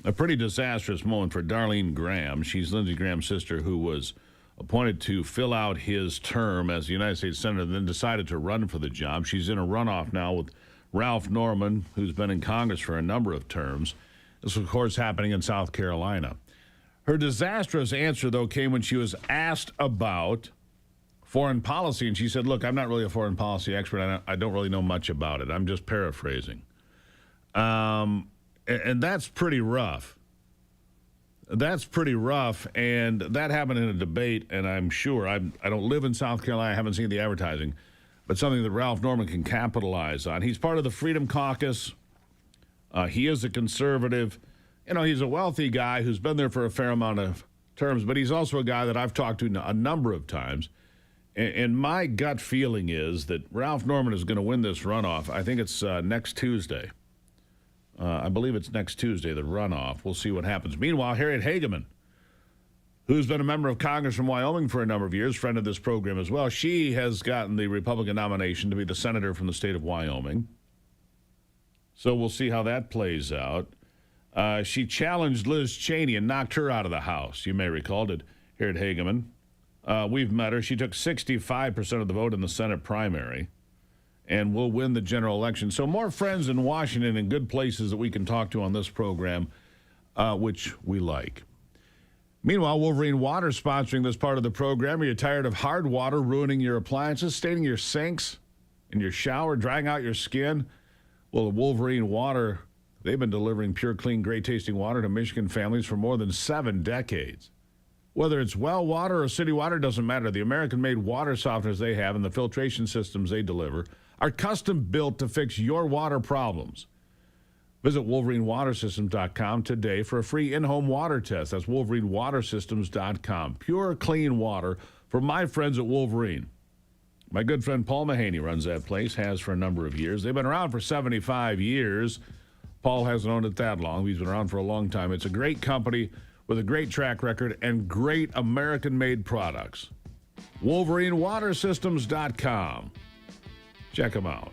A pretty disastrous moment for Darlene Graham. She's Lindsey Graham's sister, who was appointed to fill out his term as a United States Senator, then decided to run for the job. She's in a runoff now with Ralph Norman, who's been in Congress for a number of terms. This, of course, happening in South Carolina. Her disastrous answer, though, came when she was asked about foreign policy, and she said, look, I'm not really a foreign policy expert. I don't really know much about it. I'm just paraphrasing. And that's pretty rough. That's pretty rough, and that happened in a debate, and I'm sure, I don't live in South Carolina, I haven't seen the advertising, but something that Ralph Norman can capitalize on. He's part of the Freedom Caucus. He is a conservative. You know, he's a wealthy guy who's been there for a fair amount of terms, but he's also a guy that I've talked to a number of times. And my gut feeling is that Ralph Norman is going to win this runoff. I think it's next Tuesday. I believe it's next Tuesday, the runoff. We'll see what happens. Meanwhile, Harriet Hageman, who's been a member of Congress from Wyoming for a number of years, friend of this program as well, she has gotten the Republican nomination to be the senator from the state of Wyoming. So we'll see how that plays out. She challenged Liz Cheney and knocked her out of the House. You may recall, did Harriet Hageman. We've met her. She took 65% of the vote in the Senate primary. and we'll win the general election. So more friends in Washington and good places that we can talk to on this program, which we like. Meanwhile, Wolverine Water sponsoring this part of the program. Are you tired of hard water ruining your appliances, staining your sinks in your shower, drying out your skin? Well, Wolverine Water, they've been delivering pure, clean, great-tasting water to Michigan families for more than 7 decades. Whether it's well water or city water, doesn't matter. The American-made water softeners they have and the filtration systems they deliver are custom-built to fix your water problems. Visit WolverineWaterSystems.com today for a free in-home water test. That's WolverineWaterSystems.com. Pure, clean water for my friends at Wolverine. My good friend Paul Mahaney runs that place, has for a number of years. They've been around for 75 years. Paul hasn't owned it that long. He's been around for a long time. It's a great company with a great track record and great American-made products. WolverineWaterSystems.com. Check them out.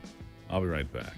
I'll be right back.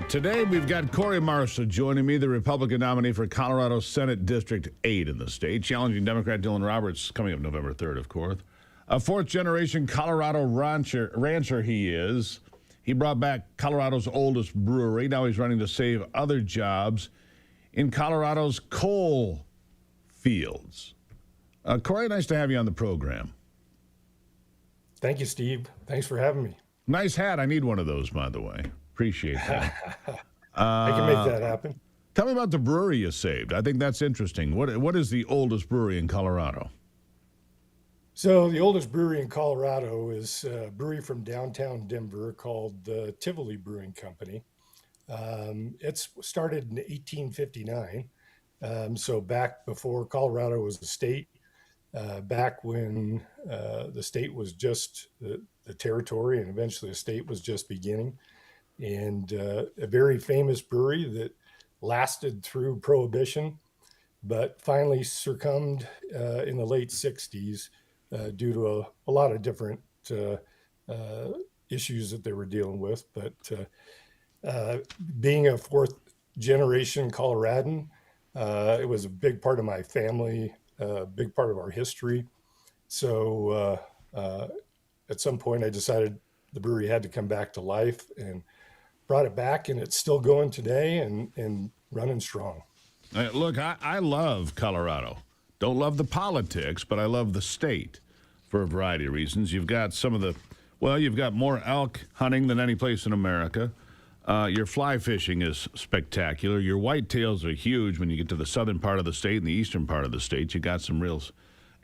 Today, we've got Corey Marshall joining me, the Republican nominee for Colorado Senate District 8 in the state, challenging Democrat Dylan Roberts, coming up November 3rd, of course. A fourth-generation Colorado rancher he is. He brought back Colorado's oldest brewery. Now he's running to save other jobs in Colorado's coal Fields. Corey, nice to have you on the program. Thank you, Steve. Thanks for having me. Nice hat. I need one of those, by the way. Appreciate that. I can make that happen. Tell me about the brewery you saved. I think that's interesting. What is the oldest brewery in Colorado? So the oldest brewery in Colorado is a brewery from downtown Denver called the Tivoli Brewing Company. It's started in 1859. So back before Colorado was a state, back when the state was just the territory, and eventually the state was just beginning. And a very famous brewery that lasted through Prohibition, but finally succumbed in the late 60s due to a lot of different issues that they were dealing with. But being a fourth generation Coloradan, it was a big part of my family, a big part of our history. So at some point I decided the brewery had to come back to life, and brought it back, and it's still going today and running strong. Look, I love Colorado. Don't love the politics, but I love the state for a variety of reasons. You've got you've got more elk hunting than any place in America. Your fly fishing is spectacular. Your whitetails are huge when you get to the southern part of the state and the eastern part of the state. You got some reals.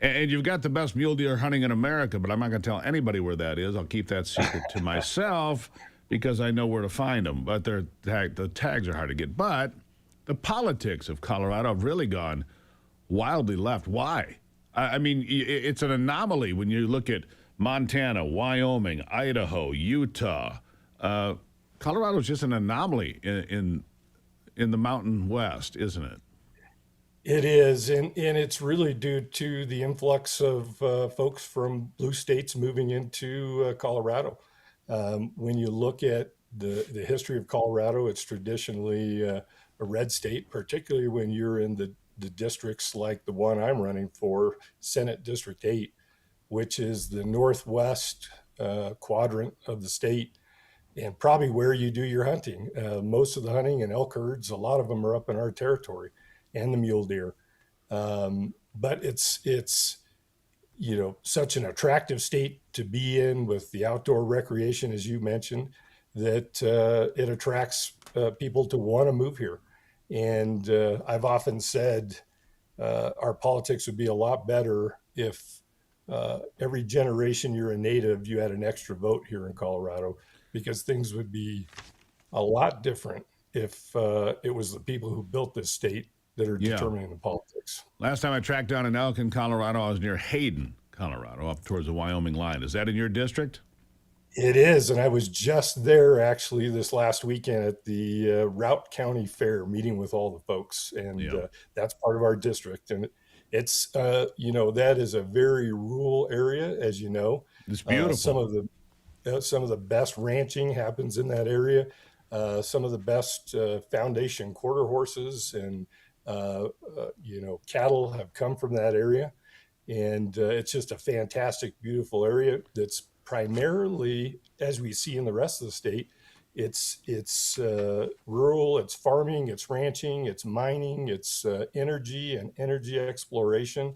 And you've got the best mule deer hunting in America, but I'm not going to tell anybody where that is. I'll keep that secret to myself because I know where to find them. But the tags are hard to get. But the politics of Colorado have really gone wildly left. Why? I mean, it's an anomaly when you look at Montana, Wyoming, Idaho, Utah. Colorado's just an anomaly in the Mountain West, isn't it? It is, and it's really due to the influx of folks from blue states moving into Colorado. When you look at the history of Colorado, it's traditionally a red state, particularly when you're in the districts like the one I'm running for, Senate District 8, which is the northwest quadrant of the state, and probably where you do your hunting. Most of the hunting and elk herds, a lot of them are up in our territory, and the mule deer. But it's such an attractive state to be in with the outdoor recreation, as you mentioned, that it attracts people to want to move here. And I've often said our politics would be a lot better if every generation you're a native, you had an extra vote here in Colorado, because things would be a lot different if it was the people who built this state that are determining the politics. Last time I tracked down an elk in Colorado, I was near Hayden, Colorado, up towards the Wyoming line. Is that in your district? It is, and I was just there actually this last weekend at the Routt County Fair, meeting with all the folks, and that's part of our district. And it's that is a very rural area, as you know. It's beautiful. Some of the best ranching happens in that area. Some of the best foundation quarter horses and cattle have come from that area, and it's just a fantastic, beautiful area that's primarily, as we see in the rest of the state, it's rural, it's farming, it's ranching, it's mining, it's energy and energy exploration.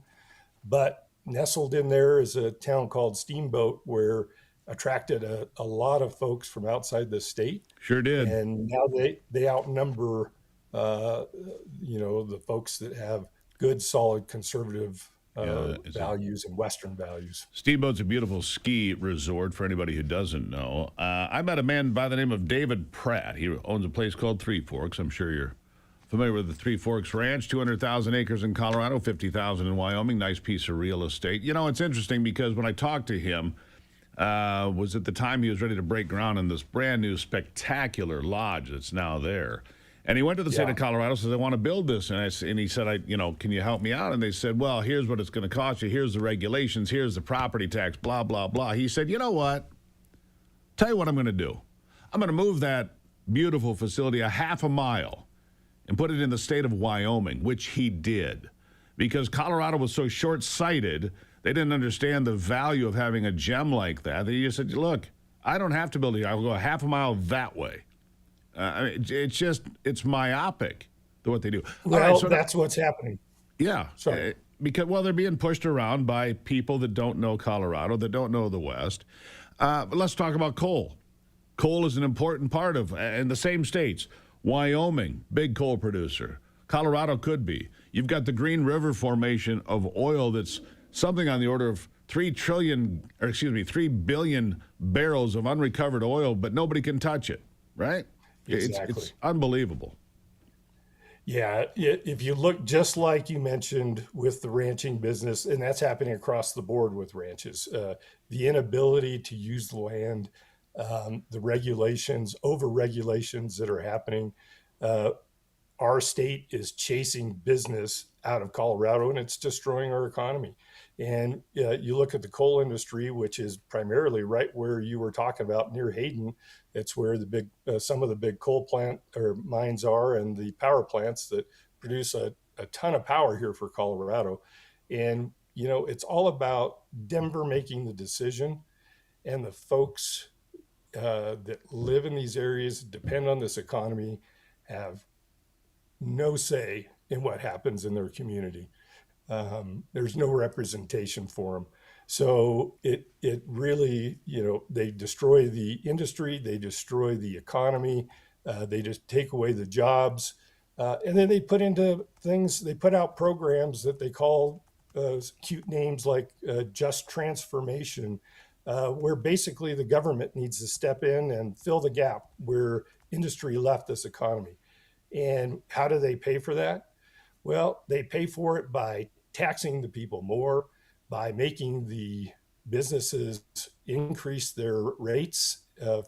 But nestled in there is a town called Steamboat, where attracted a lot of folks from outside the state. Sure did. And now they outnumber the folks that have good, solid, conservative values and Western values. Steamboat's a beautiful ski resort for anybody who doesn't know. I met a man by the name of David Pratt. He owns a place called Three Forks. I'm sure you're familiar with the Three Forks Ranch, 200,000 acres in Colorado, 50,000 in Wyoming. Nice piece of real estate. You know, it's interesting because when I talked to him, was at the time he was ready to break ground in this brand new spectacular lodge that's now there. And he went to the state of Colorado, says, I want to build this. And he said, can you help me out? And they said, well, here's what it's going to cost you. Here's the regulations. Here's the property tax, blah, blah, blah. He said, you know what? Tell you what I'm going to do. I'm going to move that beautiful facility a half a mile and put it in the state of Wyoming, which he did. Because Colorado was so short-sighted, they didn't understand the value of having a gem like that. They just said, look, I don't have to build it. I'll go a half a mile that way. It's myopic, what they do. Well, that's what's happening. Yeah. Sorry. Because, well, they're being pushed around by people that don't know Colorado, that don't know the West. But let's talk about coal. Coal is an important part of, in the same states, Wyoming, big coal producer. Colorado could be. You've got the Green River Formation of oil that's something on the order of 3 billion barrels of unrecovered oil, but nobody can touch it, right? Exactly. It's unbelievable. Yeah, if you look, just like you mentioned with the ranching business, and that's happening across the board with ranches, the inability to use the land, the regulations, over regulations that are happening. Our state is chasing business out of Colorado, and it's destroying our economy. And you look at the coal industry, which is primarily right where you were talking about near Hayden. It's where the big, some of the big coal plant or mines are, and the power plants that produce a ton of power here for Colorado. And, you know, it's all about Denver making the decision, and the folks that live in these areas, depend on this economy, have no say in what happens in their community. There's no representation for them. So it really, you know, they destroy the industry, they destroy the economy, they just take away the jobs. And then they put into things, they put out programs that they call cute names like Just Transformation, where basically the government needs to step in and fill the gap where industry left this economy. And how do they pay for that? Well, they pay for it by taxing the people more, by making the businesses increase their rates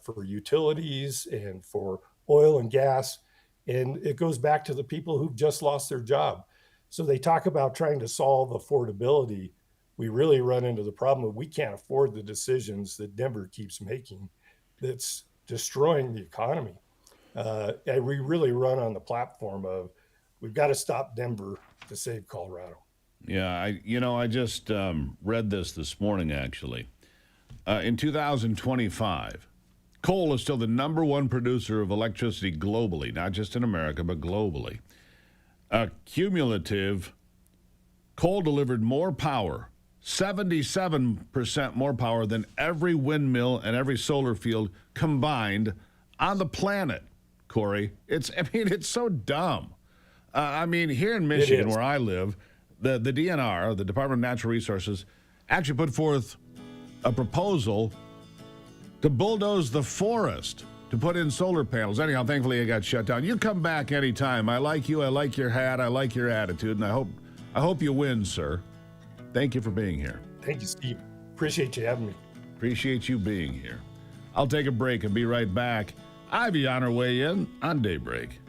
for utilities and for oil and gas. And it goes back to the people who've just lost their job. So they talk about trying to solve affordability. We really run into the problem of we can't afford the decisions that Denver keeps making that's destroying the economy. And we really run on the platform of we've got to stop Denver to save Colorado. Yeah, I just read this morning, actually. In 2025, coal is still the number one producer of electricity globally, not just in America, but globally. Cumulative, coal delivered more power, 77% more power than every windmill and every solar field combined on the planet, Corey. It's so dumb. Here in Michigan, where I live, the DNR, the Department of Natural Resources, actually put forth a proposal to bulldoze the forest to put in solar panels. Anyhow, thankfully it got shut down. You come back anytime. I like you. I like your hat. I like your attitude, and I hope you win, sir. Thank you for being here. Thank you, Steve. Appreciate you having me. Appreciate you being here. I'll take a break and be right back. Ivy on her way in on Daybreak.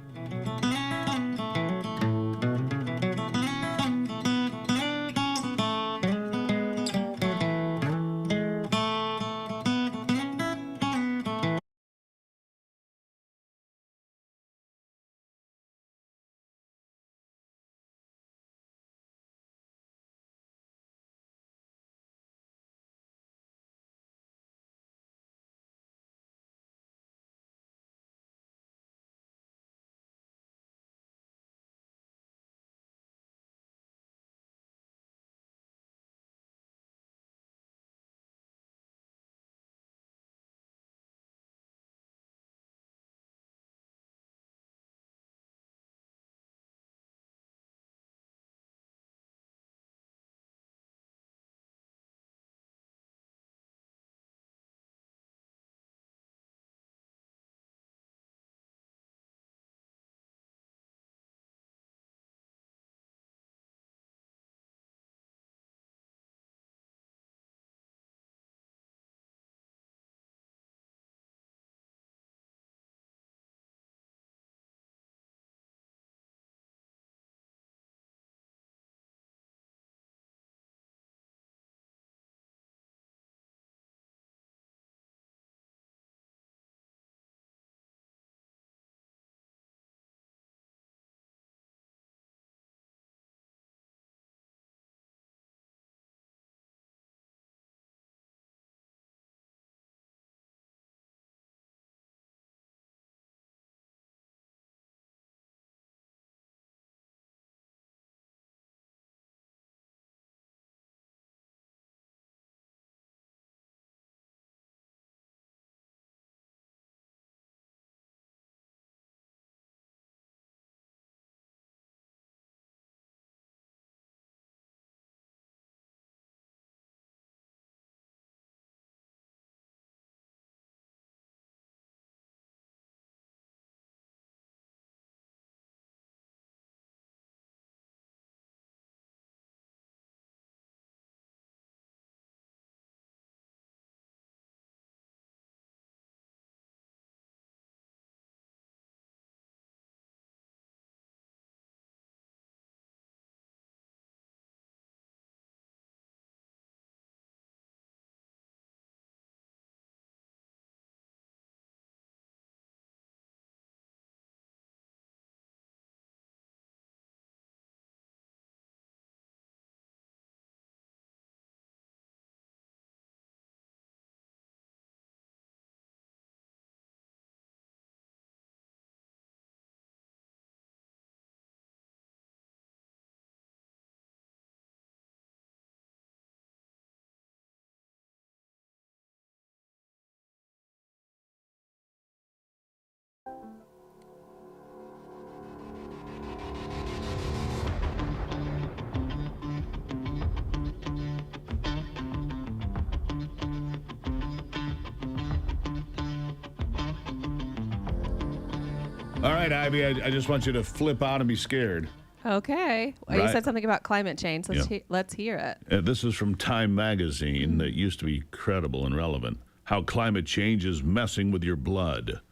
All right, Ivy, I just want you to flip out and be scared. Okay. Well, you Right. said something about climate change. Let's hear it. This is from Time magazine that used to be credible and relevant. How climate change is messing with your blood.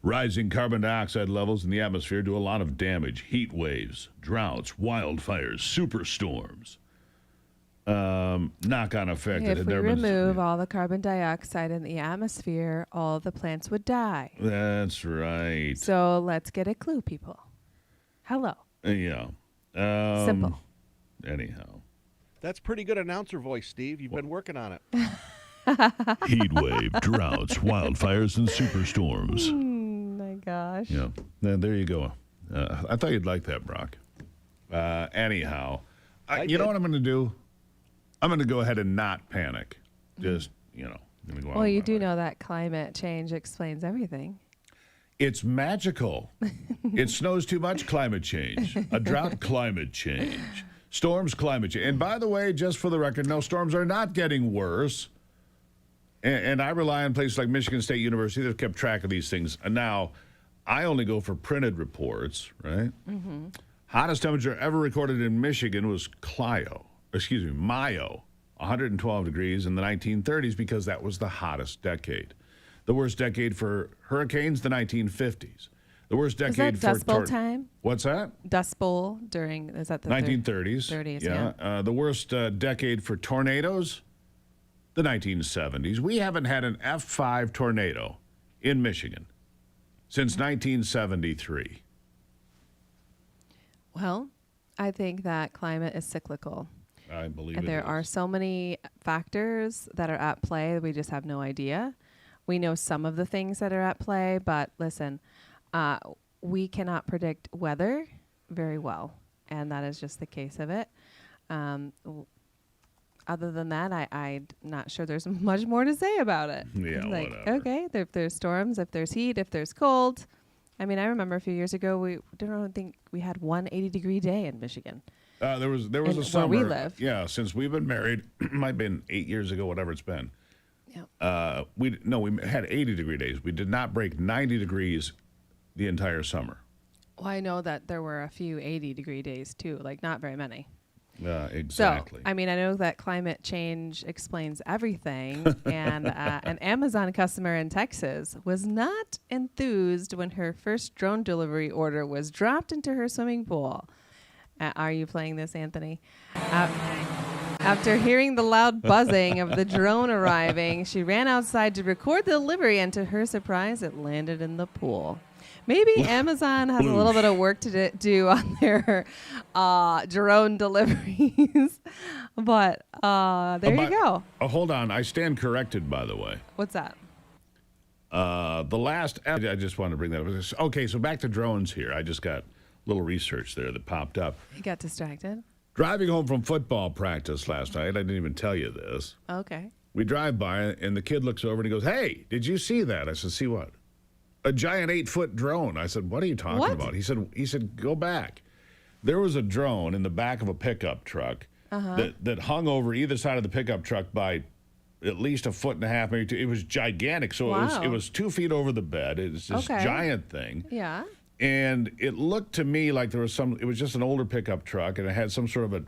Rising carbon dioxide levels in the atmosphere do a lot of damage. Heat waves, droughts, wildfires, superstorms. Knock-on effect. If we remove all the carbon dioxide in the atmosphere, all the plants would die. That's right. So let's get a clue, people. Hello. Yeah. Simple. Anyhow. That's pretty good announcer voice, Steve. You've been working on it. Heat wave, droughts, wildfires, and superstorms. My gosh. Yeah. There you go. I thought you'd like that, Brock. Anyhow, you know what I'm going to do? I'm going to go ahead and not panic. Just, I'm going to go on. Well, you do know that climate change explains everything. It's magical. It snows too much, climate change. A drought, climate change. Storms, climate change. And by the way, just for the record, no, storms are not getting worse. And I rely on places like Michigan State University that have kept track of these things. And now, I only go for printed reports, right? Mm-hmm. Hottest temperature ever recorded in Michigan was Mayo, 112 degrees in the 1930s, because that was the hottest decade. The worst decade for hurricanes, the 1950s. The worst decade is that Dust Bowl time? What's that? Dust Bowl is that the 1930s? 30s, yeah. The worst decade for tornadoes, the 1970s. We haven't had an F5 tornado in Michigan since 1973. Well, I think that climate is cyclical. I believe and there are so many factors that are at play that we just have no idea. We know some of the things that are at play, but listen, we cannot predict weather very well, and that is just the case of it. Other than that, I'm not sure there's much more to say about it. Yeah, like, whatever. Okay, if there's storms, if there's heat, if there's cold. I mean, I remember a few years ago, we don't think we had one 80-degree day in Michigan. There was a summer. Where we live. Yeah, since we've been married, might have been 8 years ago, whatever it's been. Yeah. We had 80-degree days. We did not break 90 degrees the entire summer. Well, I know that there were a few 80-degree days too, like not very many. Exactly. So, I mean, I know that climate change explains everything, and an Amazon customer in Texas was not enthused when her first drone delivery order was dropped into her swimming pool. Are you playing this, Anthony? After hearing the loud buzzing of the drone arriving, she ran outside to record the delivery, and to her surprise, it landed in the pool. Maybe Amazon has a little bit of work to do on their drone deliveries, but there you go. Hold on. I stand corrected, by the way. What's that? I just wanted to bring that up. Okay, so back to drones here. I just got a little research there that popped up. You got distracted? Driving home from football practice last night, I didn't even tell you this. Okay. We drive by, and the kid looks over and he goes, "Hey, did you see that?" I said, "See what?" "A giant 8-foot drone." I said, "What are you talking about?" He said, "Go back." There was a drone in the back of a pickup truck that hung over either side of the pickup truck by at least 1.5 feet, maybe 2. It was gigantic. So it was 2 feet over the bed. It was this giant thing. Yeah. And it looked to me like it was just an older pickup truck, and it had some sort of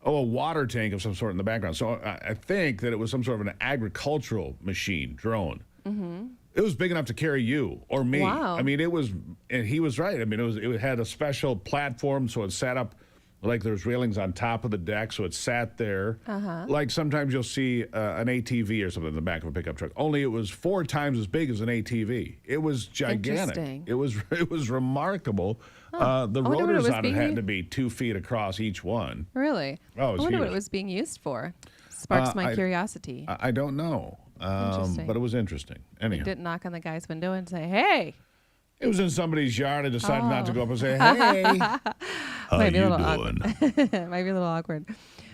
a water tank of some sort in the background. So I think that it was some sort of an agricultural machine, drone. Mm-hmm. It was big enough to carry you or me. Wow. I mean, and he was right. I mean, it had a special platform, so it sat up like there's railings on top of the deck, so it sat there. Like sometimes you'll see an ATV or something in the back of a pickup truck. Only it was 4 times as big as an ATV. It was gigantic. Interesting. It was remarkable. The rotors on it had to be 2 feet across each one. Really? Oh, I wonder what it was being used for. Sparks my curiosity. I don't know, but it was interesting. Anyhow, You didn't knock on the guy's window and say, "Hey." It was in somebody's yard. I decided not to go up and say, "Hey, how you doing?" Might be a little awkward.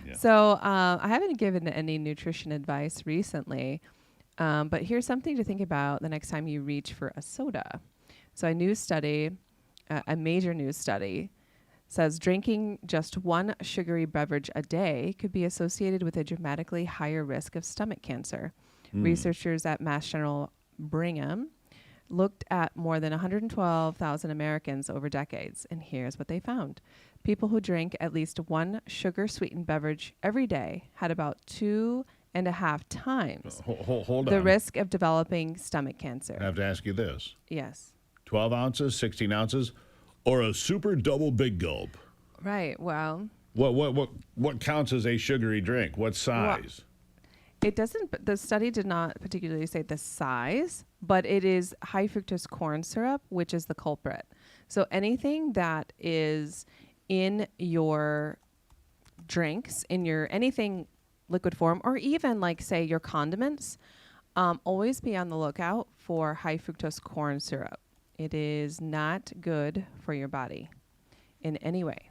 Yeah. So I haven't given any nutrition advice recently, but here's something to think about the next time you reach for a soda. So a major news study, says drinking just one sugary beverage a day could be associated with a dramatically higher risk of stomach cancer. Researchers at Mass General Brigham looked at more than 112,000 Americans over decades, and here's what they found. People who drank at least one sugar-sweetened beverage every day had about 2.5 times Hold the on. risk of developing stomach cancer. I have to ask you this. Yes. 12 ounces, 16 ounces, or a super double big gulp? Right. Well, What counts as a sugary drink? What size? it doesn't, but the study did not particularly say the size, but it is high fructose corn syrup, which is the culprit. So anything that is in your drinks, in your anything liquid form, or even like say your condiments, always be on the lookout for high fructose corn syrup. It is not good for your body in any way.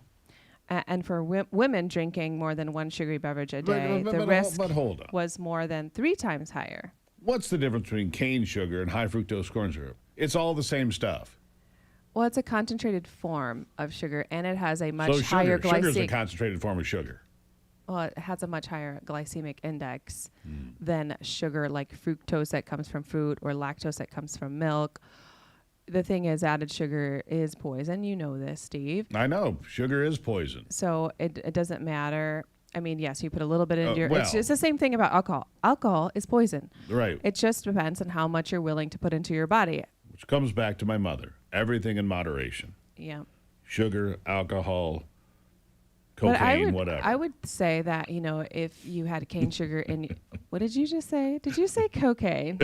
And for women drinking more than one sugary beverage a day, the risk was more than 3 times higher. What's the difference between cane sugar and high fructose corn syrup? It's all the same stuff. Well, it's a concentrated form of sugar, and it has a much So higher sugar is a glycemic. concentrated form of sugar. Well, it has a much higher glycemic index than sugar, like fructose that comes from fruit or lactose that comes from milk. The thing is, added sugar is poison. You know this, Steve. I know. Sugar is poison. So it doesn't matter. I mean, yes, you put a little bit into your... well- it's just the same thing about alcohol. Alcohol is poison. Right. It just depends on how much you're willing to put into your body. Which comes back to my mother. Everything in moderation. Yeah. Sugar, alcohol, But cocaine, whatever. I would say that, you know, if you had cane sugar in... What did you just say? Did you say cocaine?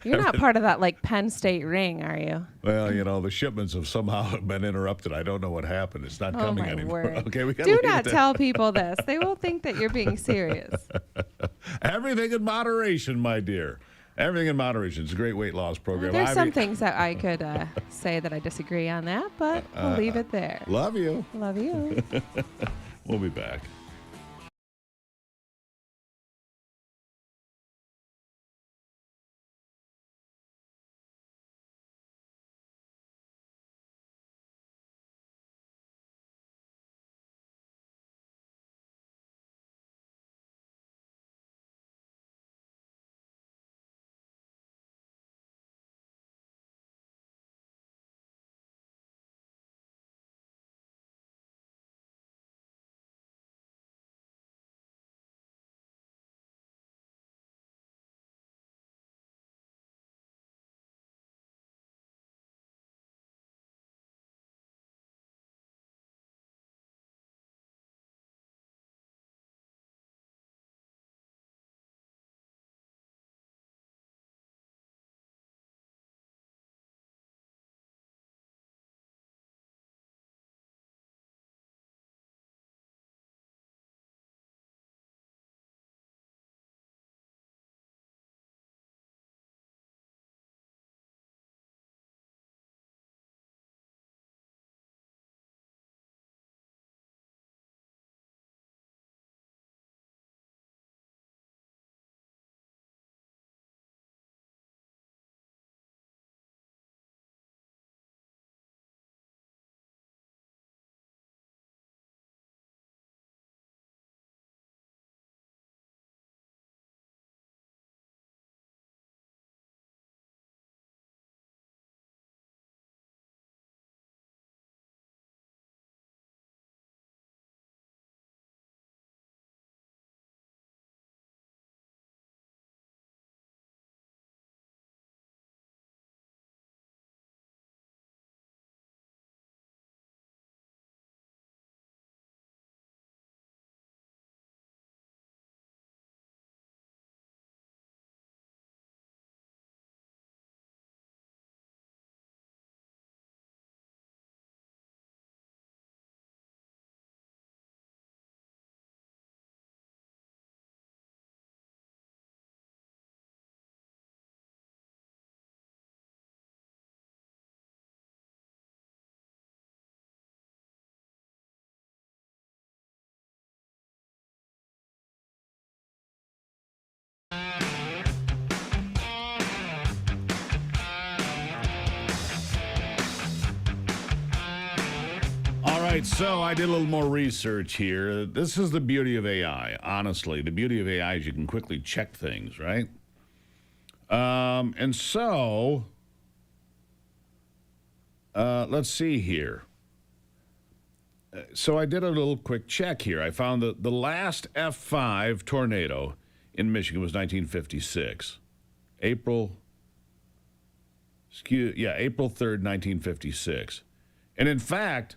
You're not part of that, like, Penn State ring, are you? Well, you know, the shipments have somehow been interrupted. I don't know what happened. It's not coming my anymore. word. Okay, we gotta Do leave it not there. tell people this. They will think that you're being serious. Everything in moderation, my dear. Everything in moderation. It's a great weight loss program. There's Ivy, some things that I could say that I disagree on that, but we'll leave it there. Love you. Love you. We'll be back. All right, so I did a little more research here. This is the beauty of AI, honestly. The beauty of AI is you can quickly check things, right? And so Let's see here. So I did a little quick check here. I found that the last F5 tornado in Michigan was 1956. April 3rd, 1956. And in fact,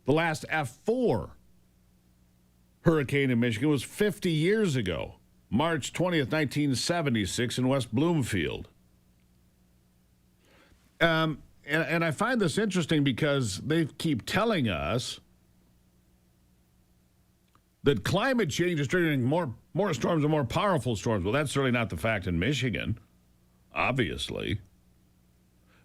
the last F4 hurricane in Michigan was 50 years ago, March 20th, 1976 in West Bloomfield. And I find this interesting because they keep telling us that climate change is triggering more storms and more powerful storms. Well, that's certainly not the fact in Michigan, obviously.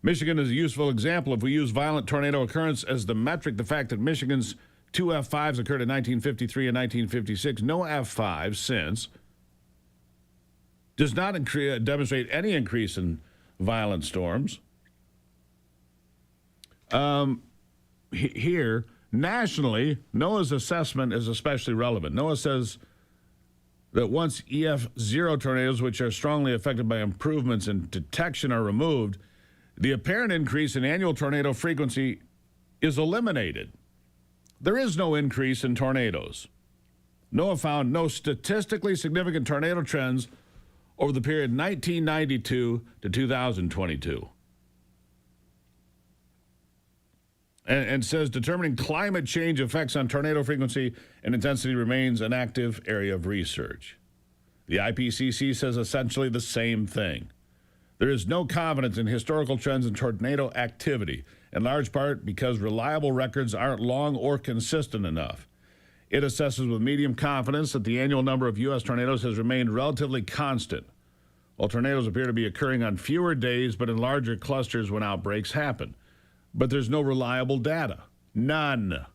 Michigan is a useful example. If we use violent tornado occurrence as the metric, the fact that Michigan's 2 F5s occurred in 1953 and 1956, no F5 since, does not demonstrate any increase in violent storms. Here, nationally, NOAA's assessment is especially relevant. NOAA says that once EF0 tornadoes, which are strongly affected by improvements in detection, are removed, the apparent increase in annual tornado frequency is eliminated. There is no increase in tornadoes. NOAA found no statistically significant tornado trends over the period 1992 to 2022. And says determining climate change effects on tornado frequency and intensity remains an active area of research. The IPCC says essentially the same thing. There is no confidence in historical trends in tornado activity, in large part because reliable records aren't long or consistent enough. It assesses with medium confidence that the annual number of U.S. tornadoes has remained relatively constant, while tornadoes appear to be occurring on fewer days but in larger clusters when outbreaks happen. But there's no reliable data. None.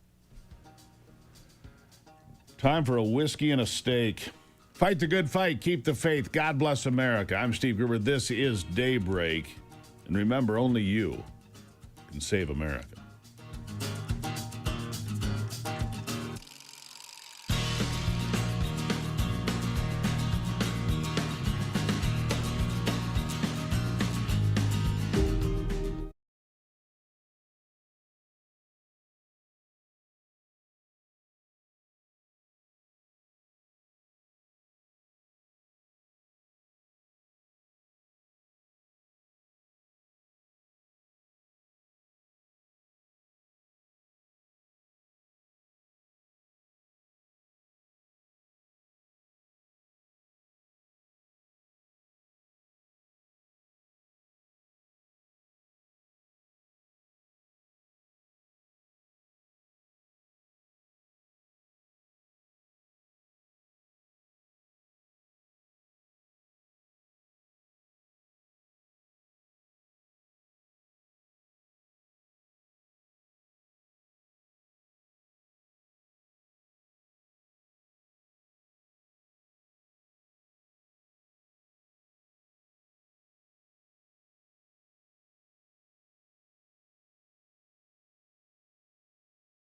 Time for a whiskey and a steak. Fight the good fight. Keep the faith. God bless America. I'm Steve Gruber. This is Daybreak. And remember, only you can save America.